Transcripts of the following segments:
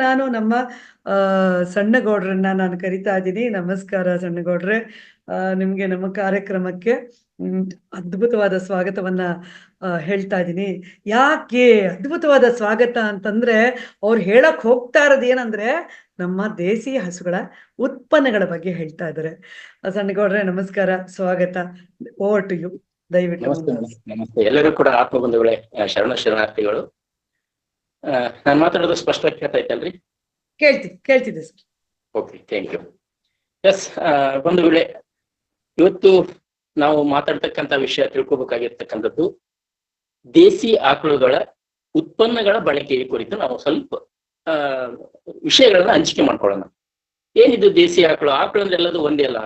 ನಾನು ನಮ್ಮ ಸಣ್ಣಗೌಡ್ರನ್ನ ನಾನು ಕರಿತಾ ಇದ್ದೀನಿ. ನಮಸ್ಕಾರ ಸಣ್ಣಗೌಡ್ರೆ. ನಿಮ್ಗೆ ನಮ್ಮ ಕಾರ್ಯಕ್ರಮಕ್ಕೆ ಅದ್ಭುತವಾದ ಸ್ವಾಗತವನ್ನ ಹೇಳ್ತಾ ಇದ್ದೀನಿ. ಯಾಕೆ ಅದ್ಭುತವಾದ ಸ್ವಾಗತ ಅಂತಂದ್ರೆ, ಅವ್ರು ಹೇಳಕ್ ಹೋಗ್ತಾ ಇರೋದು ಏನಂದ್ರೆ ನಮ್ಮ ದೇಸಿ ಹಸುಗಳ ಉತ್ಪನ್ನಗಳ ಬಗ್ಗೆ ಹೇಳ್ತಾ ಇದ್ದಾರೆ. ಸಣ್ಣಗೌಡ್ರೆ ನಮಸ್ಕಾರ, ಸ್ವಾಗತ. Over to you. ದಯವಿಟ್ಟು ನಮಸ್ತೆ ನಮಸ್ತೆ ಎಲ್ಲರೂ ಕೂಡ ಆತ್ಮಬಂಧುಗಳೇ, ಶರಣಾರ್ಥಿಗಳು. ನಾನು ಮಾತಾಡೋದು ಸ್ಪಷ್ಟವಾಗಿ ಕೇಳ್ತಾ ಇತ್ತಲ್ರಿ? ಕೇಳ್ತಿದೆ sir. Okay, thank you. Yes ಬಂಧುಗಳೇ, ಇವತ್ತು ನಾವು ಮಾತಾಡ್ತಕ್ಕಂಥ ವಿಷಯ ತಿಳ್ಕೊಬೇಕಾಗಿರ್ತಕ್ಕಂಥದ್ದು ದೇಸಿ ಆಕಳುಗಳ ಉತ್ಪನ್ನಗಳ ಬಳಕೆಯ ಕುರಿತು ನಾವು ಸ್ವಲ್ಪ ವಿಷಯಗಳನ್ನ ಹಂಚಿಕೆ ಮಾಡ್ಕೊಳ್ಳೋಣ. ಏನಿದು ದೇಸಿ ಆಕಳು ಅಂದ್ರೆ ಎಲ್ಲದು ಒಂದೇ ಅಲ್ಲ,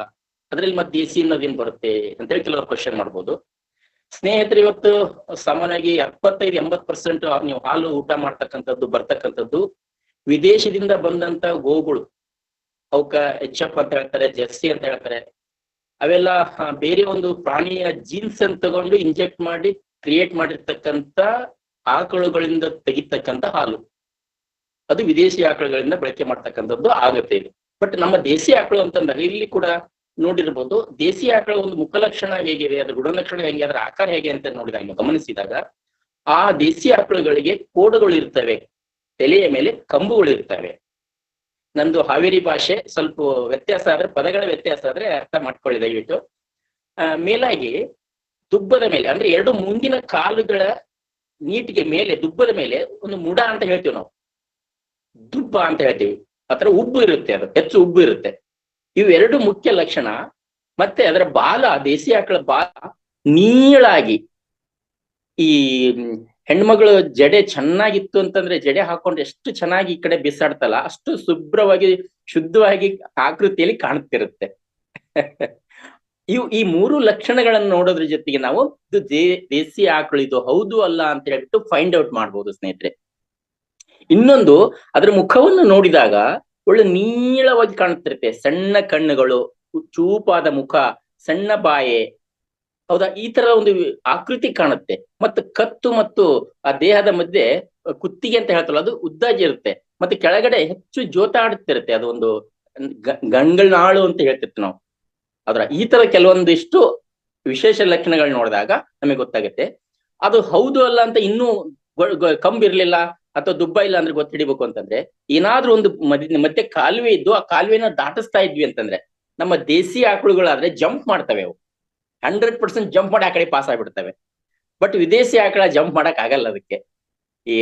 ಅದ್ರಲ್ಲಿ ಮತ್ತೆ ದೇಸಿ ಅನ್ನೋದೇನ್ ಬರುತ್ತೆ ಅಂತೇಳಿ ಕೆಲವರು ಕ್ವಶನ್ ಮಾಡ್ಬೋದು. ಸ್ನೇಹಿತರು, ಇವತ್ತು ಸಾಮಾನ್ಯವಾಗಿ 75-80% ನೀವು ಹಾಲು ಊಟ ಬರ್ತಕ್ಕಂಥದ್ದು ವಿದೇಶದಿಂದ ಬಂದಂತ ಗೋಗಳು. ಅವಕ್ಕ HF ಅಂತ ಹೇಳ್ತಾರೆ, ಜೆರ್ಸಿ ಅಂತ ಹೇಳ್ತಾರೆ. ಅವೆಲ್ಲ ಬೇರೆ ಒಂದು ಪ್ರಾಣಿಯ ಜೀನ್ಸ್ ಅನ್ನು ತಗೊಂಡು ಇಂಜೆಕ್ಟ್ ಮಾಡಿ ಕ್ರಿಯೇಟ್ ಮಾಡಿರ್ತಕ್ಕಂಥ ಆಕಳುಗಳಿಂದ ತೆಗಿತಕ್ಕಂಥ ಹಾಲು. ಅದು ವಿದೇಶಿ ಆಕಳುಗಳಿಂದ ಬಳಕೆ ಮಾಡ್ತಕ್ಕಂಥದ್ದು ಆಗತ್ತೆ. ಬಟ್ ನಮ್ಮ ದೇಸಿ ಆಕಳು ಅಂತಂದಾಗ ಇಲ್ಲಿ ಕೂಡ ನೋಡಿರ್ಬೋದು, ದೇಸಿ ಆಕಳ ಒಂದು ಮುಖಲಕ್ಷಣ ಹೇಗಿದೆ, ಅದ್ರ ಗುಣಲಕ್ಷಣ ಹೇಗೆ, ಅದರ ಆಕಾರ ಹೇಗೆ ಅಂತ ನೋಡಿದಾಗ ಗಮನಿಸಿದಾಗ ಆ ದೇಸಿ ಆಕಳುಗಳಿಗೆ ಕೋಡುಗಳು ಇರ್ತವೆ, ತಲೆಯ ಮೇಲೆ ಕಂಬುಗಳು ಇರ್ತವೆ. ನಂದು ಹಾವೇರಿ ಭಾಷೆ ಸ್ವಲ್ಪ ವ್ಯತ್ಯಾಸ ಆದ್ರೆ, ಪದಗಳ ವ್ಯತ್ಯಾಸ ಆದ್ರೆ ಅರ್ಥ ಮಾಡ್ಕೊಳ್ಳಿ ದಯವಿಟ್ಟು. ಮೇಲಾಗಿ ದುಬ್ಬದ ಮೇಲೆ ಅಂದ್ರೆ ಎರಡು ಮುಂದಿನ ಕಾಲುಗಳ ನೀಟಿಗೆ ಮೇಲೆ ದುಬ್ಬದ ಮೇಲೆ ಒಂದು ಮುಡ ಅಂತ ಹೇಳ್ತೀವಿ ನಾವು, ದುಬ್ಬ ಅಂತ ಹೇಳ್ತೀವಿ. ಆತರ ಉಬ್ಬು ಇರುತ್ತೆ, ಅದು ಹೆಚ್ಚು ಉಬ್ಬು ಇರುತ್ತೆ. ಇವೆರಡು ಮುಖ್ಯ ಲಕ್ಷಣ. ಮತ್ತೆ ಅದರ ಬಾಲ, ದೇಸಿ ಆಕಳ ಬಾಲ ನೀಳಾಗಿ, ಈ ಹೆಣ್ಮಗಳು ಜಡೆ ಚೆನ್ನಾಗಿತ್ತು ಅಂತಂದ್ರೆ ಜಡೆ ಹಾಕೊಂಡು ಎಷ್ಟು ಚೆನ್ನಾಗಿ ಈ ಕಡೆ ಬಿಸಾಡ್ತಲ್ಲ ಅಷ್ಟು ಶುಭ್ರವಾಗಿ ಶುದ್ಧವಾಗಿ ಆಕೃತಿಯಲ್ಲಿ ಕಾಣುತ್ತಿರುತ್ತೆ. ಈ ಮೂರು ಲಕ್ಷಣಗಳನ್ನು ನೋಡೋದ್ರ ಜೊತೆಗೆ ನಾವು ಇದು ದೇಸಿ ಆಕಳು ಇದು ಹೌದು ಅಲ್ಲ ಅಂತ ಹೇಳ್ಬಿಟ್ಟು ಫೈಂಡ್ ಔಟ್ ಮಾಡ್ಬೋದು ಸ್ನೇಹಿತರೆ. ಇನ್ನೊಂದು, ಅದರ ಮುಖವನ್ನು ನೋಡಿದಾಗ ಒಳ್ಳೆ ನೀಳವಾಗಿ ಕಾಣುತ್ತಿರುತ್ತೆ, ಸಣ್ಣ ಕಣ್ಣುಗಳು, ಚೂಪಾದ ಮುಖ, ಸಣ್ಣ ಬಾಯೆ, ಹೌದಾ, ಈ ತರ ಒಂದು ಆಕೃತಿ ಕಾಣುತ್ತೆ. ಮತ್ತು ಕತ್ತು ಮತ್ತು ಆ ದೇಹದ ಮಧ್ಯೆ ಕುತ್ತಿಗೆ ಅಂತ ಹೇಳ್ತಲ್ಲ, ಅದು ಉದ್ದಾಗಿ ಇರುತ್ತೆ. ಮತ್ತೆ ಕೆಳಗಡೆ ಹೆಚ್ಚು ಜೋತಾಡುತ್ತಿರುತ್ತೆ, ಅದು ಒಂದು ಗಂಗಳನಾಳು ಅಂತ ಹೇಳ್ತಿರ್ತೀವಿ ನಾವು. ಅದರ ಈ ತರ ಕೆಲವೊಂದಿಷ್ಟು ವಿಶೇಷ ಲಕ್ಷಣಗಳು ನೋಡಿದಾಗ ನಮಗೆ ಗೊತ್ತಾಗುತ್ತೆ ಅದು ಹೌದು ಅಲ್ಲ ಅಂತ. ಇನ್ನೂ ಕಂಬಿರ್ಲಿಲ್ಲ ಅಥವಾ ದುಬ್ಬ ಇಲ್ಲ ಅಂದ್ರೆ ಗೊತ್ತಿಡಿಬೇಕು ಅಂತಂದ್ರೆ, ಏನಾದ್ರೂ ಒಂದು ಮತ್ತೆ ಕಾಲುವೆ ಇದ್ದು ಆ ಕಾಲುವೆನ ದಾಟಿಸ್ತಾ ಇದ್ವಿ ಅಂತಂದ್ರೆ, ನಮ್ಮ ದೇಸಿ ಆಕಳುಗಳಾದ್ರೆ ಜಂಪ್ ಮಾಡ್ತವೆ, ಅವು 100% ಜಂಪ್ ಮಾಡಿ ಆ ಕಡೆ ಪಾಸ್ ಆಗ್ಬಿಡ್ತವೆ. ಬಟ್ ವಿದೇಶಿ ಆಕಳ ಜಂಪ್ ಮಾಡಕ್ ಆಗಲ್ಲ.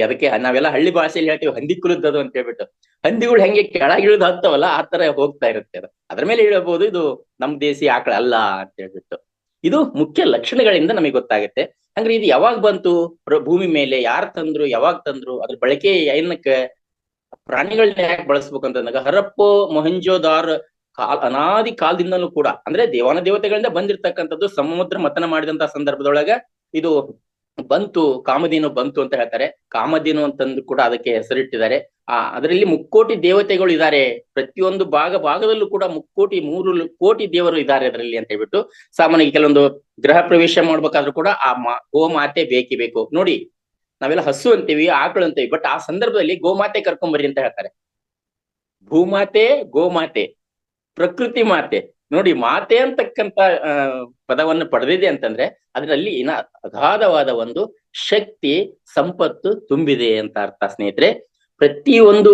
ಅದಕ್ಕೆ ನಾವೆಲ್ಲ ಹಳ್ಳಿ ಭಾಷೆಯಲ್ಲಿ ಹೇಳ್ತೀವಿ ಹಂದಿ ಕುಲದ್ದದು ಅಂತ ಹೇಳ್ಬಿಟ್ಟು. ಹಂದಿಗಳು ಹೆಂಗೆ ಕೆಳಗಿಳಿದು ಹತ್ತವಲ್ಲ ಆ ತರ ಹೋಗ್ತಾ ಇರುತ್ತೆ ಅದು. ಅದ್ರ ಮೇಲೆ ಹೇಳಬಹುದು ಇದು ನಮ್ ದೇಸಿ ಆಕಳ ಅಲ್ಲ ಅಂತ ಹೇಳ್ಬಿಟ್ಟು. ಇದು ಮುಖ್ಯ ಲಕ್ಷಣಗಳಿಂದ ನಮಗೆ ಗೊತ್ತಾಗುತ್ತೆ. ಅಂದ್ರೆ ಇದು ಯಾವಾಗ ಬಂತು ಭೂಮಿ ಮೇಲೆ, ಯಾರು ತಂದ್ರು, ಯಾವಾಗ ತಂದ್ರು, ಅದ್ರ ಬಳಕೆ ಏನಕ್ಕೆ, ಪ್ರಾಣಿಗಳನ್ನ ಯಾಕೆ ಬಳಸ್ಬೇಕು ಅಂತಂದಾಗ ಹರಪ್ಪೋ ಮೊಹೆಂಜೋದಾರ್ ಅನಾದಿ ಕಾಲದಿಂದಲೂ ಕೂಡ, ಅಂದ್ರೆ ದೇವಾನ ದೇವತೆಗಳಿಂದ ಬಂದಿರ್ತಕ್ಕಂಥದ್ದು. ಸಮುದ್ರ ಮಥನ ಮಾಡಿದಂತ ಸಂದರ್ಭದೊಳಗ ಇದು ಬಂತು, ಕಾಮಧೇನು ಬಂತು ಅಂತ ಹೇಳ್ತಾರೆ. ಕಾಮಧೇನು ಅಂತಂದು ಕೂಡ ಅದಕ್ಕೆ ಹೆಸರಿಟ್ಟಿದ್ದಾರೆ. ಅದರಲ್ಲಿ 3 ಕೋಟಿ ದೇವತೆಗಳು ಇದ್ದಾರೆ. ಪ್ರತಿಯೊಂದು ಭಾಗದಲ್ಲೂ ಕೂಡ 3 ಕೋಟಿ ದೇವರು ಇದ್ದಾರೆ ಅದರಲ್ಲಿ ಅಂತ ಹೇಳ್ಬಿಟ್ಟು. ಸಾಮಾನ್ಯವಾಗಿ ಕೆಲವೊಂದು ಗೃಹ ಪ್ರವೇಶ ಮಾಡ್ಬೇಕಾದ್ರೂ ಕೂಡ ಆ ಗೋಮಾತೆ ಬೇಕು. ನೋಡಿ, ನಾವೆಲ್ಲ ಹಸು ಅಂತೀವಿ, ಆಕಳು ಅಂತೀವಿ, ಬಟ್ ಆ ಸಂದರ್ಭದಲ್ಲಿ ಗೋಮಾತೆ ಕರ್ಕೊಂಬರ್ರಿ ಅಂತ ಹೇಳ್ತಾರೆ. ಭೂಮಾತೆ, ಗೋಮಾತೆ, ಪ್ರಕೃತಿ ಮಾತೆ. ನೋಡಿ, ಮಾತೆ ಅಂತಕ್ಕಂತ ಪದವನ್ನು ಪಡೆದಿದೆ ಅಂತಂದ್ರೆ ಅದರಲ್ಲಿ ಅಗಾಧವಾದ ಒಂದು ಶಕ್ತಿ, ಸಂಪತ್ತು ತುಂಬಿದೆ ಅಂತ ಅರ್ಥ ಸ್ನೇಹಿತರೆ. ಪ್ರತಿಯೊಂದು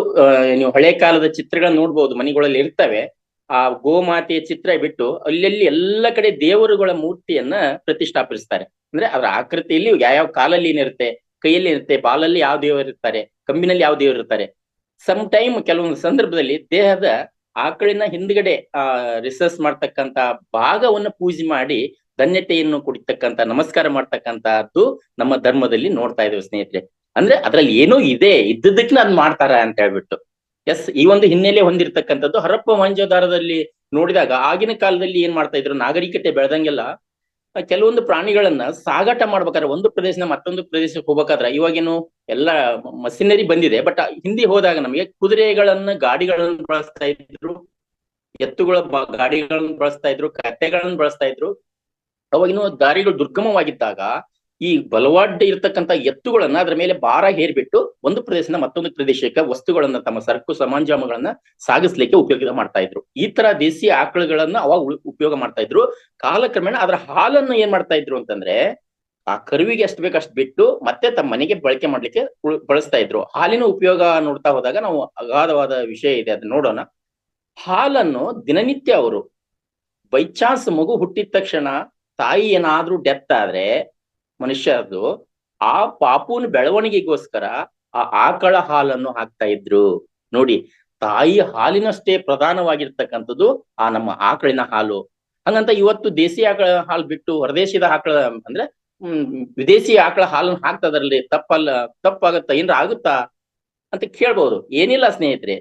ನೀವು ಹಳೆ ಕಾಲದ ಚಿತ್ರಗಳನ್ನ ನೋಡ್ಬೋದು, ಮನೆಗಳಲ್ಲಿ ಇರ್ತವೆ. ಆ ಗೋಮಾತೆಯ ಚಿತ್ರ ಬಿಟ್ಟು ಅಲ್ಲೆಲ್ಲಿ ಎಲ್ಲ ಕಡೆ ದೇವರುಗಳ ಮೂರ್ತಿಯನ್ನ ಪ್ರತಿಷ್ಠಾಪಿಸ್ತಾರೆ. ಅಂದ್ರೆ ಅದರ ಆಕೃತಿಯಲ್ಲಿ ಯಾವ ಕಾಲಲ್ಲಿ ಏನಿರುತ್ತೆ, ಕೈಯಲ್ಲಿ ಇರುತ್ತೆ, ಬಾಲಲ್ಲಿ ಯಾವ ದೇವರು ಇರ್ತಾರೆ, ಕಂಬಿನಲ್ಲಿ ಯಾವ ದೇವರು ಇರ್ತಾರೆ. ಸಮ್ ಟೈಮ್ ಕೆಲವೊಂದು ಸಂದರ್ಭದಲ್ಲಿ ದೇಹದ ಆಕಳಿನ ಹಿಂದ್ಗಡೆ ರಿಸರ್ಚ್ ಮಾಡ್ತಕ್ಕಂತ ಭಾಗವನ್ನು ಪೂಜೆ ಮಾಡಿ ಧನ್ಯತೆಯನ್ನು ಕುಡಿತಕ್ಕಂತ, ನಮಸ್ಕಾರ ಮಾಡ್ತಕ್ಕಂತದ್ದು ನಮ್ಮ ಧರ್ಮದಲ್ಲಿ ನೋಡ್ತಾ ಇದ್ದೇವೆ ಸ್ನೇಹಿತರೆ. ಅಂದ್ರೆ ಅದ್ರಲ್ಲಿ ಏನೋ ಇದೆ, ಇದ್ದದಕ್ಕೆ ಅದ್ ಮಾಡ್ತಾರ ಅಂತ ಹೇಳ್ಬಿಟ್ಟು. ಎಸ್, ಈ ಒಂದು ಹಿನ್ನೆಲೆ ಹೊಂದಿರತಕ್ಕಂಥದ್ದು. ಹರಪ್ಪ ಮೊಹೆಂಜೋದಾರದಲ್ಲಿ ನೋಡಿದಾಗ ಆಗಿನ ಕಾಲದಲ್ಲಿ ಏನ್ ಮಾಡ್ತಾ ಇದ್ರು, ನಾಗರಿಕತೆ ಬೆಳೆದಂಗೆಲ್ಲ ಕೆಲವೊಂದು ಪ್ರಾಣಿಗಳನ್ನ ಸಾಗಾಟ ಮಾಡ್ಬೇಕಾದ್ರೆ ಒಂದು ಪ್ರದೇಶನ ಮತ್ತೊಂದು ಪ್ರದೇಶಕ್ಕೆ ಹೋಗ್ಬೇಕಾದ್ರೆ, ಇವಾಗೇನು ಎಲ್ಲ ಮಷಿನರಿ ಬಂದಿದೆ, ಬಟ್ ಹಿಂದೆ ಹೋದಾಗ ನಮಗೆ ಕುದುರೆಗಳನ್ನ, ಗಾಡಿಗಳನ್ನ ಬಳಸ್ತಾ ಇದ್ರು, ಎತ್ತುಗಳ ಗಾಡಿಗಳನ್ನ ಬಳಸ್ತಾ ಇದ್ರು, ಕತ್ತೆಗಳನ್ನ ಬಳಸ್ತಾ ಇದ್ರು. ಅವಾಗಿನ ದಾರಿಗಳು ದುರ್ಗಮವಾಗಿದ್ದಾಗ ಈ ಬಲವಾಡ್ ಇರ್ತಕ್ಕಂಥ ಎತ್ತುಗಳನ್ನ ಅದ್ರ ಮೇಲೆ ಭಾರ ಹೇರ್ಬಿಟ್ಟು ಒಂದು ಪ್ರದೇಶದಿಂದ ಮತ್ತೊಂದು ಪ್ರದೇಶಕ್ಕೆ ವಸ್ತುಗಳನ್ನ ತಮ್ಮ ಸರಕು ಸಮಾಂಜಾಮಗಳನ್ನ ಸಾಗಿಸ್ಲಿಕ್ಕೆ ಉಪಯೋಗ ಮಾಡ್ತಾ ಇದ್ರು. ಈ ತರ ದೇಸಿ ಆಕಳುಗಳನ್ನ ಅವಾಗ ಉಪಯೋಗ ಮಾಡ್ತಾ ಇದ್ರು. ಕಾಲಕ್ರಮೇಣ ಅದರ ಹಾಲನ್ನು ಏನ್ ಮಾಡ್ತಾ ಇದ್ರು ಅಂತಂದ್ರೆ ಆ ಕರುವಿಗೆ ಎಷ್ಟು ಬೇಕು ಅಷ್ಟು ಬಿಟ್ಟು ಮತ್ತೆ ತಮ್ಮ ಮನೆಗೆ ಬಳಕೆ ಮಾಡ್ಲಿಕ್ಕೆ ಬಳಸ್ತಾ ಇದ್ರು. ಹಾಲಿನ ಉಪಯೋಗ ನೋಡ್ತಾ ಹೋದಾಗ ನಾವು ಅಗಾಧವಾದ ವಿಷಯ ಇದೆ, ಅದನ್ನ ನೋಡೋಣ. ಹಾಲನ್ನು ದಿನನಿತ್ಯ ಅವರು ಬೈ ಚಾನ್ಸ್ ಮಗು ಹುಟ್ಟಿದ ತಕ್ಷಣ ತಾಯಿ ಏನಾದ್ರೂ ಡೆತ್ ಆದ್ರೆ ಮನುಷ್ಯರದು ಆ ಪಾಪುನ ಬೆಳವಣಿಗೆಗೋಸ್ಕರ ಆ ಆಕಳ ಹಾಲನ್ನು ಹಾಕ್ತಾ ಇದ್ರು. ನೋಡಿ, ತಾಯಿ ಹಾಲಿನಷ್ಟೇ ಪ್ರಧಾನವಾಗಿರ್ತಕ್ಕಂಥದ್ದು ಆ ನಮ್ಮ ಆಕಳಿನ ಹಾಲು. ಹಂಗಂತ ಇವತ್ತು ದೇಸಿ ಆಕಳ ಹಾಲು ಬಿಟ್ಟು ಹೊರದೇಶದ ಆಕಳ ಅಂದ್ರೆ ವಿದೇಶಿ ಆಕಳ ಹಾಲನ್ನು ಹಾಕ್ತದ್ರಲ್ಲಿ ತಪ್ಪಾಗತ್ತಾ, ಏನ್ರ ಆಗುತ್ತಾ ಅಂತ ಕೇಳ್ಬಹುದು. ಏನಿಲ್ಲ ಸ್ನೇಹಿತರೆ,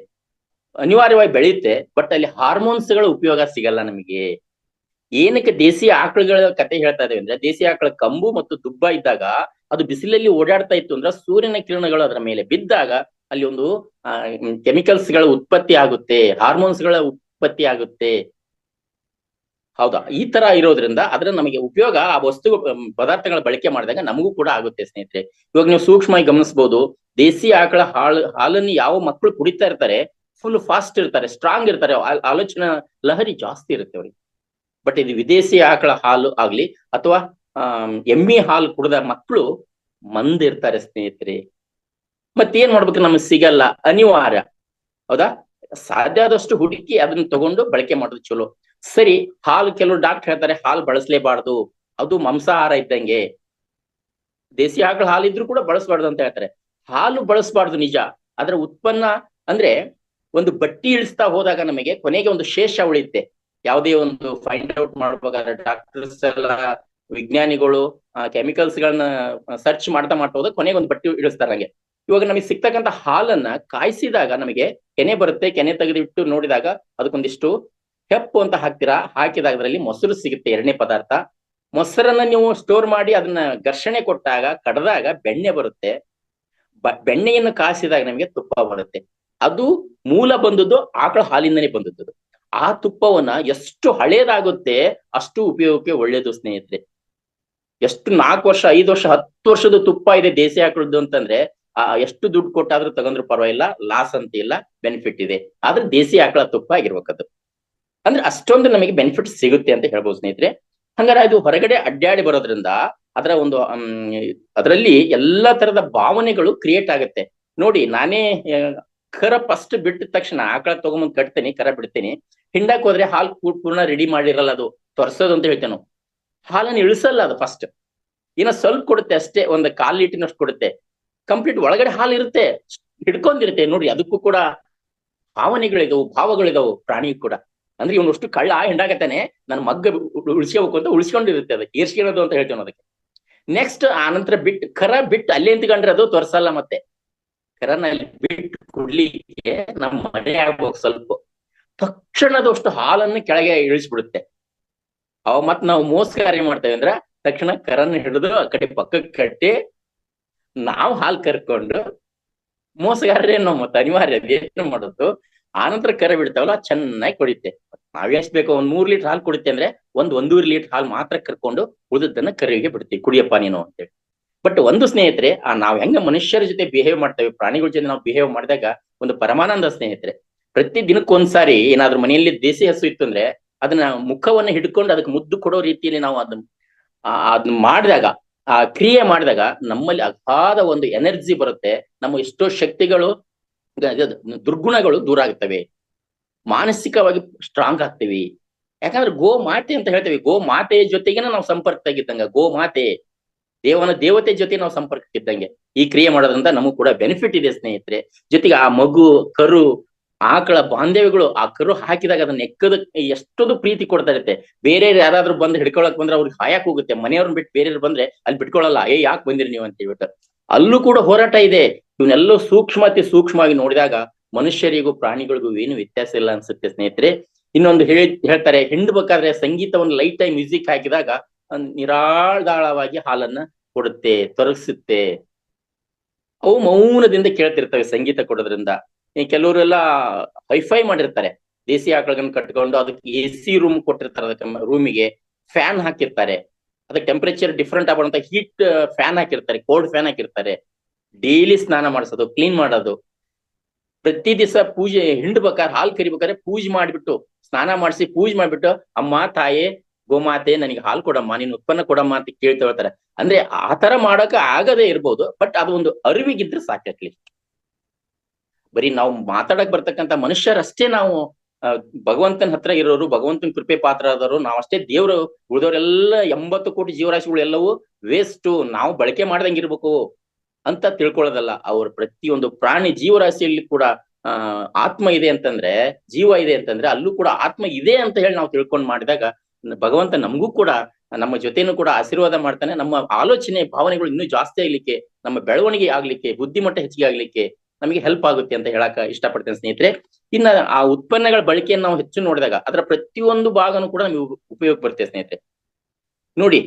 ಅನಿವಾರ್ಯವಾಗಿ ಬೆಳೆಯುತ್ತೆ, ಬಟ್ ಅಲ್ಲಿ ಹಾರ್ಮೋನ್ಸ್ ಗಳ ಉಪಯೋಗ ಸಿಗಲ್ಲ ನಮಗೆ. ಏನಕ್ಕೆ ದೇಸಿ ಆಕಳುಗಳ ಕತೆ ಹೇಳ್ತಾ ಇದ್ದೇವೆ ಅಂದ್ರೆ, ದೇಸಿ ಆಕಳ ಕಂಬು ಮತ್ತು ದುಬ್ಬ ಇದ್ದಾಗ ಅದು ಬಿಸಿಲಲ್ಲಿ ಓಡಾಡ್ತಾ ಇತ್ತು ಅಂದ್ರೆ ಸೂರ್ಯನ ಕಿರಣಗಳು ಅದರ ಮೇಲೆ ಬಿದ್ದಾಗ ಅಲ್ಲಿ ಒಂದು ಕೆಮಿಕಲ್ಸ್ ಗಳ ಉತ್ಪತ್ತಿ ಆಗುತ್ತೆ, ಹಾರ್ಮೋನ್ಸ್ ಗಳ ಉತ್ಪತ್ತಿ ಆಗುತ್ತೆ. ಹೌದಾ? ಈ ತರ ಇರೋದ್ರಿಂದ ಅದ್ರ ನಮಗೆ ಉಪಯೋಗ ಆ ವಸ್ತು ಪದಾರ್ಥಗಳ ಬಳಕೆ ಮಾಡಿದಾಗ ನಮಗೂ ಕೂಡ ಆಗುತ್ತೆ ಸ್ನೇಹಿತರೆ. ಇವಾಗ ನೀವು ಸೂಕ್ಷ್ಮವಾಗಿ ಗಮನಿಸಬಹುದು, ದೇಸಿ ಆಕಳ ಹಾಲನ್ನು ಯಾವ ಮಕ್ಕಳು ಕುಡಿತಾ ಇರ್ತಾರೆ ಫುಲ್ ಫಾಸ್ಟ್ ಇರ್ತಾರೆ, ಸ್ಟ್ರಾಂಗ್ ಇರ್ತಾರೆ, ಆಲೋಚನಾ ಲಹರಿ ಜಾಸ್ತಿ ಇರುತ್ತೆ ಅವ್ರಿಗೆ. ಬಟ್ ಇದು ವಿದೇಶಿ ಆಕಳ ಹಾಲು ಆಗ್ಲಿ ಅಥವಾ ಎಮ್ಮಿ ಹಾಲು ಕುಡಿದ ಮಕ್ಕಳು ಮಂದಿರ್ತಾರೆ ಸ್ನೇಹಿತರೆ. ಮತ್ತೇನ್ ಮಾಡ್ಬೇಕು, ನಮಗೆ ಸಿಗಲ್ಲ, ಅನಿವಾರ್ಯ. ಹೌದಾ? ಸಾಧ್ಯ ಆದಷ್ಟು ಹುಡುಕಿ ಅದನ್ನ ತಗೊಂಡು ಬಳಕೆ ಮಾಡೋದು ಚಲೋ. ಸರಿ, ಹಾಲು ಕೆಲವು ಡಾಕ್ಟರ್ ಹೇಳ್ತಾರೆ ಹಾಲು ಬಳಸಲೇಬಾರ್ದು, ಅದು ಮಾಂಸಾಹಾರ ಇದ್ದಂಗೆ. ದೇಸಿ ಆಕಳ ಹಾಲು ಇದ್ರೂ ಕೂಡ ಬಳಸಬಾರ್ದು ಅಂತ ಹೇಳ್ತಾರೆ. ಹಾಲು ಬಳಸಬಾರ್ದು ನಿಜ, ಅದರ ಉತ್ಪನ್ನ ಅಂದ್ರೆ ಒಂದು ಬಟ್ಟಿ ಇಳಿಸ್ತಾ ಹೋದಾಗ ನಮಗೆ ಕೊನೆಗೆ ಒಂದು ಶೇಷ ಉಳಿಯುತ್ತೆ. ಯಾವುದೇ ಒಂದು ಫೈಂಡ್ ಔಟ್ ಮಾಡ್ಬೇಕಾದ್ರೆ ಡಾಕ್ಟರ್ಸ್ ಎಲ್ಲ ವಿಜ್ಞಾನಿಗಳು ಕೆಮಿಕಲ್ಸ್ ಗಳನ್ನ ಸರ್ಚ್ ಮಾಡ್ತಾ ಹೋದಾಗ ಕೊನೆಗೆ ಒಂದು ಬಟ್ಟಿ ಇಳಿಸ್ತಾರೆ. ನಂಗೆ ಇವಾಗ ನಮಗೆ ಸಿಗ್ತಕ್ಕಂಥ ಹಾಲನ್ನ ಕಾಯಿಸಿದಾಗ ನಮಗೆ ಕೆನೆ ಬರುತ್ತೆ, ಕೆನೆ ತೆಗೆದಿಟ್ಟು ನೋಡಿದಾಗ ಅದಕ್ಕೊಂದಿಷ್ಟು ಹೆಪ್ಪು ಅಂತ ಹಾಕ್ತೀರಾ, ಹಾಕಿದಾಗ ಅದರಲ್ಲಿ ಮೊಸರು ಸಿಗುತ್ತೆ, ಎರಡನೇ ಪದಾರ್ಥ. ಮೊಸರನ್ನ ನೀವು ಸ್ಟೋರ್ ಮಾಡಿ ಅದನ್ನ ಘರ್ಷಣೆ ಕೊಟ್ಟಾಗ ಕಡ್ದಾಗ ಬೆಣ್ಣೆ ಬರುತ್ತೆ. ಬೆಣ್ಣೆಯನ್ನು ಕಾಯಿಸಿದಾಗ ನಮಗೆ ತುಪ್ಪ ಬರುತ್ತೆ. ಅದು ಮೂಲ ಬಂದದ್ದು ಆಕಳ ಹಾಲಿಂದನೇ ಬಂದದ್ದು. ಆ ತುಪ್ಪವನ್ನ ಎಷ್ಟು ಹಳೇದಾಗುತ್ತೆ ಅಷ್ಟು ಉಪಯೋಗಕ್ಕೆ ಒಳ್ಳೇದು ಸ್ನೇಹಿತರೆ. ಎಷ್ಟು 4 ವರ್ಷ 5 ವರ್ಷ 10 ವರ್ಷದ ತುಪ್ಪ ಇದೆ ದೇಸಿ ಆಕಳದ್ದು ಅಂತಂದ್ರೆ ಎಷ್ಟು ದುಡ್ಡು ಕೊಟ್ಟಾದ್ರೂ ತಗೊಂಡ್ರು ಪರವಾಗಿಲ್ಲ, ಲಾಸ್ ಅಂತ ಇಲ್ಲ, ಬೆನಿಫಿಟ್ ಇದೆ. ಆದ್ರೆ ದೇಸಿ ಆಕಳ ತುಪ್ಪ ಆಗಿರ್ಬೇಕದು. ಅಂದ್ರೆ ಅಷ್ಟೊಂದು ನಮಗೆ ಬೆನಿಫಿಟ್ ಸಿಗುತ್ತೆ ಅಂತ ಹೇಳ್ಬೋದು ಸ್ನೇಹಿತರೆ. ಹಂಗಾರೆ ಅದು ಹೊರಗಡೆ ಅಡ್ಡಾಡಿ ಬರೋದ್ರಿಂದ ಅದರ ಒಂದು ಅದರಲ್ಲಿ ಎಲ್ಲಾ ತರದ ಭಾವನೆಗಳು ಕ್ರಿಯೇಟ್ ಆಗುತ್ತೆ. ನೋಡಿ, ನಾನೇ ಕರ ಫಸ್ಟ್ ಬಿಟ್ಟ ತಕ್ಷಣ ಆಕಳ ತಗೊಂಬಂದ್ ಕಟ್ತೇನೆ, ಕರ ಬಿಡ್ತೇನೆ. ಹಿಂಡಕ್ ಹೋದ್ರೆ ಹಾಲು ಪೂರ್ಣ ರೆಡಿ ಮಾಡಿರಲ್ಲ, ಅದು ತೊರ್ಸೋದು ಅಂತ ಹೇಳ್ತೇನೆ. ಹಾಲನ್ನು ಇಳಿಸಲ್ಲ ಅದು, ಫಸ್ಟ್ ಇನ್ನ ಸ್ವಲ್ಪ ಕೊಡುತ್ತೆ ಅಷ್ಟೇ, ಒಂದು 1/4 ಲೀಟರ್ನಷ್ಟು ಕೊಡುತ್ತೆ. ಕಂಪ್ಲೀಟ್ ಒಳಗಡೆ ಹಾಲು ಇರುತ್ತೆ, ಹಿಡ್ಕೊಂಡಿರುತ್ತೆ. ನೋಡಿ, ಅದಕ್ಕೂ ಕೂಡ ಭಾವನೆಗಳಿದವು, ಭಾವಗಳಿದವು ಪ್ರಾಣಿ ಕೂಡ. ಅಂದ್ರೆ ಇವನಷ್ಟು ಕಳ್ಳ ಹಿಂಡಾಕತ್ತಾನೆ, ನನ್ನ ಮಗ್ಗ ಉಳಿಸ್ಕೋಬೇಕು ಅಂತ ಉಳಿಸ್ಕೊಂಡಿರುತ್ತೆ, ಅದಕ್ಕೆ ಏರ್ಸ್ಕೊಳ್ಳೋದು ಅಂತ ಹೇಳ್ತೇವೆ ಅದಕ್ಕೆ. ನೆಕ್ಸ್ಟ್ ಆನಂತರ ಕರ ಬಿಟ್ಟು ಅಲ್ಲೇ ನಿಂತ್ಕೊಂಡ್ರೆ ಅದು ತೋರ್ಸಲ್ಲ. ಮತ್ತೆ ಕರನಲ್ಲಿ ಬಿಟ್ಟು ಕುಡ್ಲಿಕ್ಕೆ ನಮ್ಮ ಮನೆ ಆಗ್ಬೇಕು ಸ್ವಲ್ಪ, ತಕ್ಷಣದಷ್ಟು ಹಾಲನ್ನು ಕೆಳಗೆ ಇಳಿಸ್ಬಿಡುತ್ತೆ. ಅವ ಮತ್ ನಾವು ಮೋಸಗಾರ ಮಾಡ್ತೇವೆ ಅಂದ್ರ ತಕ್ಷಣ ಕರನ್ನ ಹಿಡಿದು ಆ ಕಡೆ ಪಕ್ಕಕ್ಕೆ ಕಟ್ಟಿ ನಾವು ಹಾಲು ಕರ್ಕೊಂಡು, ಮೋಸಗಾರರೇ ನಾವು ಮತ್ತೆ ಅನಿವಾರ್ಯ ಏನು ಮಾಡೋದು. ಆನಂತರ ಕರ ಬಿಡ್ತಾವಲ್ಲ ಚೆನ್ನಾಗಿ ಕುಡಿತೆ. ನಾವೆಷ್ಟು ಬೇಕೋ 1 3 ಲೀಟರ್ ಹಾಲು ಕುಡಿತೆ ಅಂದ್ರೆ 1-1.5 ಲೀಟರ್ ಹಾಲು ಮಾತ್ರ ಕರ್ಕೊಂಡು ಉಳಿದದ್ದನ್ನ ಕರುವಿಗೆ ಬಿಡ್ತೀವಿ, ಕುಡಿಯಪ್ಪ ನೀನು ಅಂತೇಳಿ. ಬಟ್ ಒಂದು ಸ್ನೇಹಿತರೆ, ನಾವ್ ಹೆಂಗ ಮನುಷ್ಯರ ಜೊತೆ ಬಿಹೇವ್ ಮಾಡ್ತೇವೆ, ಪ್ರಾಣಿಗಳ ಜೊತೆ ನಾವು ಬಿಹೇವ್ ಮಾಡಿದಾಗ ಒಂದು ಪರಮಾನಂದ ಸ್ನೇಹಿತರೆ. ಪ್ರತಿ ದಿನಕ್ಕೊಂದ್ಸಾರಿ ಏನಾದ್ರೂ ಮನೆಯಲ್ಲಿ ದೇಸಿ ಹಸು ಇತ್ತು ಅಂದ್ರೆ ಅದನ್ನ ಮುಖವನ್ನ ಹಿಡ್ಕೊಂಡು ಅದಕ್ಕೆ ಮುದ್ದು ಕೊಡೋ ರೀತಿಯಲ್ಲಿ ನಾವು ಅದನ್ನ ಮಾಡಿದಾಗ, ಆ ಕ್ರಿಯೆ ಮಾಡಿದಾಗ ನಮ್ಮಲ್ಲಿ ಅಗಾಧ ಒಂದು ಎನರ್ಜಿ ಬರುತ್ತೆ. ನಮ್ಮ ಎಷ್ಟೋ ಶಕ್ತಿಗಳು, ದುರ್ಗುಣಗಳು ದೂರ ಆಗ್ತವೆ, ಮಾನಸಿಕವಾಗಿ ಸ್ಟ್ರಾಂಗ್ ಆಗ್ತೀವಿ. ಯಾಕಂದ್ರೆ ಗೋ ಮಾತೆ ಅಂತ ಹೇಳ್ತೇವೆ, ಗೋ ಮಾತೆಯ ಜೊತೆಗೆ ನಾವು ಸಂಪರ್ಕದಾಗಿದ್ದಂಗ, ಗೋ ಮಾತೆ ದೇವತೆ ಜೊತೆ ನಾವು ಸಂಪರ್ಕಕ್ಕಿದ್ದಂಗೆ. ಈ ಕ್ರಿಯೆ ಮಾಡೋದ್ರಿಂದ ನಮಗೂ ಕೂಡ ಬೆನಿಫಿಟ್ ಇದೆ ಸ್ನೇಹಿತರೆ. ಜೊತೆಗೆ ಆ ಮಗು, ಕರು, ಆಕಳ ಬಾಂಧವ್ಯಗಳು, ಆ ಕರು ಹಾಕಿದಾಗ ಅದನ್ನ ಎಕ್ಕದಕ್ಕೆ ಎಷ್ಟೊಂದು ಪ್ರೀತಿ ಕೊಡ್ತಾ ಇರುತ್ತೆ. ಬೇರೆ ಯಾರಾದ್ರೂ ಬಂದು ಹಿಡ್ಕೊಳಕ್ ಬಂದ್ರೆ ಅವ್ರಿಗೆ ಹಾಯಕ್ ಹೋಗುತ್ತೆ. ಮನೆಯವ್ರನ್ನ ಬಿಟ್ಟು ಬೇರೆಯವ್ರು ಬಂದ್ರೆ ಅಲ್ಲಿ ಬಿಟ್ಕೊಳಲ್ಲ, ಯಾಕೆ ಬಂದಿರಿ ನೀವು ಅಂತ ಹೇಳ್ಬಿಟ್ಟು. ಅಲ್ಲೂ ಕೂಡ ಹೋರಾಟ ಇದೆ. ಇವನ್ನೆಲ್ಲೋ ಸೂಕ್ಷ್ಮವಾಗಿ ನೋಡಿದಾಗ ಮನುಷ್ಯರಿಗೂ ಪ್ರಾಣಿಗಳಿಗೂ ಏನು ವ್ಯತ್ಯಾಸ ಇಲ್ಲ ಅನ್ಸುತ್ತೆ ಸ್ನೇಹಿತರೆ. ಇನ್ನೊಂದು ಹೇಳ್ತಾರೆ, ಹಿಂಡ್ಬೇಕಾದ್ರೆ ಸಂಗೀತವನ್ನು ಲೈಟ್ ಆಗಿ ಮ್ಯೂಸಿಕ್ ಹಾಕಿದಾಗ ನಿರಾಳದಾಳವಾಗಿ ಹಾಲನ್ನ ಕೊಡುತ್ತೆ, ತೊರಗಿಸುತ್ತೆ. ಅವು ಮೌನದಿಂದ ಕೇಳ್ತಿರ್ತವೆ ಸಂಗೀತ ಕೊಡೋದ್ರಿಂದ. ಕೆಲವರೆಲ್ಲ ಹೈಫೈ ಮಾಡಿರ್ತಾರೆ, ದೇಸಿ ಆಕಳಗಳನ್ನ ಕಟ್ಕೊಂಡು ಅದಕ್ಕೆ AC ರೂಮ್ ಕೊಟ್ಟಿರ್ತಾರೆ, ಅದಕ್ಕೆ ರೂಮಿಗೆ ಫ್ಯಾನ್ ಹಾಕಿರ್ತಾರೆ. ಅದಕ್ಕೆ ಟೆಂಪರೇಚರ್ ಡಿಫ್ರೆಂಟ್ ಆಗುವಂತ ಹೀಟ್ ಫ್ಯಾನ್ ಹಾಕಿರ್ತಾರೆ, ಕೋಲ್ಡ್ ಫ್ಯಾನ್ ಹಾಕಿರ್ತಾರೆ. ಡೈಲಿ ಸ್ನಾನ ಮಾಡಿಸೋದು, ಕ್ಲೀನ್ ಮಾಡೋದು, ಪ್ರತಿ ದಿವಸ ಪೂಜೆ ಹಿಂಡ್ಬೇಕಾದ್ರೆ ಹಾಲು ಕರಿಬೇಕಾದ್ರೆ ಪೂಜೆ ಮಾಡ್ಬಿಟ್ಟು, ಸ್ನಾನ ಮಾಡಿಸಿ ಪೂಜೆ ಮಾಡ್ಬಿಟ್ಟು, ಅಮ್ಮ ತಾಯೇ ಗೋಮಾತೆ ನನಗೆ ಹಾಲು ಕೊಡಮ್ಮ, ನೀನ್ ಉತ್ಪನ್ನ ಕೊಡಮ್ಮ ಅಂತ ಕೇಳ್ತಾ. ಅಂದ್ರೆ ಆತರ ಮಾಡಕ ಆಗದೇ ಇರ್ಬೋದು, ಬಟ್ ಅದು ಒಂದು ಅರಿವಿಗಿದ್ರೆ ಸಾಕಲಿ. ಬರೀ ನಾವು ಮಾತಾಡಕ್ ಬರ್ತಕ್ಕಂಥ ಮನುಷ್ಯರಷ್ಟೇ ನಾವು ಭಗವಂತನ ಹತ್ರ ಇರೋರು, ಭಗವಂತನ ಕೃಪೆ ಪಾತ್ರ ಆದವರು ನಾವಷ್ಟೇ ದೇವ್ರು. ಉಳಿದವರೆಲ್ಲ 80 ಕೋಟಿ ಜೀವರಾಶಿಗಳು ಎಲ್ಲವೂ ವೇಸ್ಟ್, ನಾವು ಬಳಕೆ ಮಾಡ್ದಂಗೆ ಇರ್ಬೇಕು ಅಂತ ತಿಳ್ಕೊಳ್ಳೋದಲ್ಲ. ಅವ್ರ ಪ್ರತಿಯೊಂದು ಪ್ರಾಣಿ ಜೀವರಾಶಿಯಲ್ಲಿ ಕೂಡ ಆತ್ಮ ಇದೆ ಅಂತಂದ್ರೆ, ಜೀವ ಇದೆ ಅಂತಂದ್ರೆ ಅಲ್ಲೂ ಕೂಡ ಆತ್ಮ ಇದೆ ಅಂತ ಹೇಳಿ ನಾವು ತಿಳ್ಕೊಂಡ್ ಮಾಡಿದಾಗ ಭಗವಂತ ನಮಗೂ ಕೂಡ ನಮ್ಮ ಜೊತೆನೂ ಕೂಡ ಆಶೀರ್ವಾದ ಮಾಡ್ತಾನೆ. ನಮ್ಮ ಆಲೋಚನೆ ಭಾವನೆಗಳು ಇನ್ನೂ ಜಾಸ್ತಿ ಆಗ್ಲಿಕ್ಕೆ, ನಮ್ಮ ಬೆಳವಣಿಗೆ ಆಗ್ಲಿಕ್ಕೆ, ಬುದ್ಧಿಮಟ್ಟ ಹೆಚ್ಚಿಗೆ ಆಗ್ಲಿಕ್ಕೆ ನಮಗೆ ಹೆಲ್ಪ್ ಆಗುತ್ತೆ ಅಂತ ಹೇಳಕ್ ಇಷ್ಟಪಡ್ತೇನೆ ಸ್ನೇಹಿತರೆ. ಇನ್ನ ಆ ಉತ್ಪನ್ನಗಳ ಬಳಕೆಯನ್ನು ನಾವು ಹೆಚ್ಚು ನೋಡಿದಾಗ ಅದರ ಪ್ರತಿಯೊಂದು ಭಾಗನೂ ಕೂಡ ನಮಗೆ ಉಪಯೋಗ ಬರುತ್ತೆ ಸ್ನೇಹಿತರೆ. ನೋಡಿ,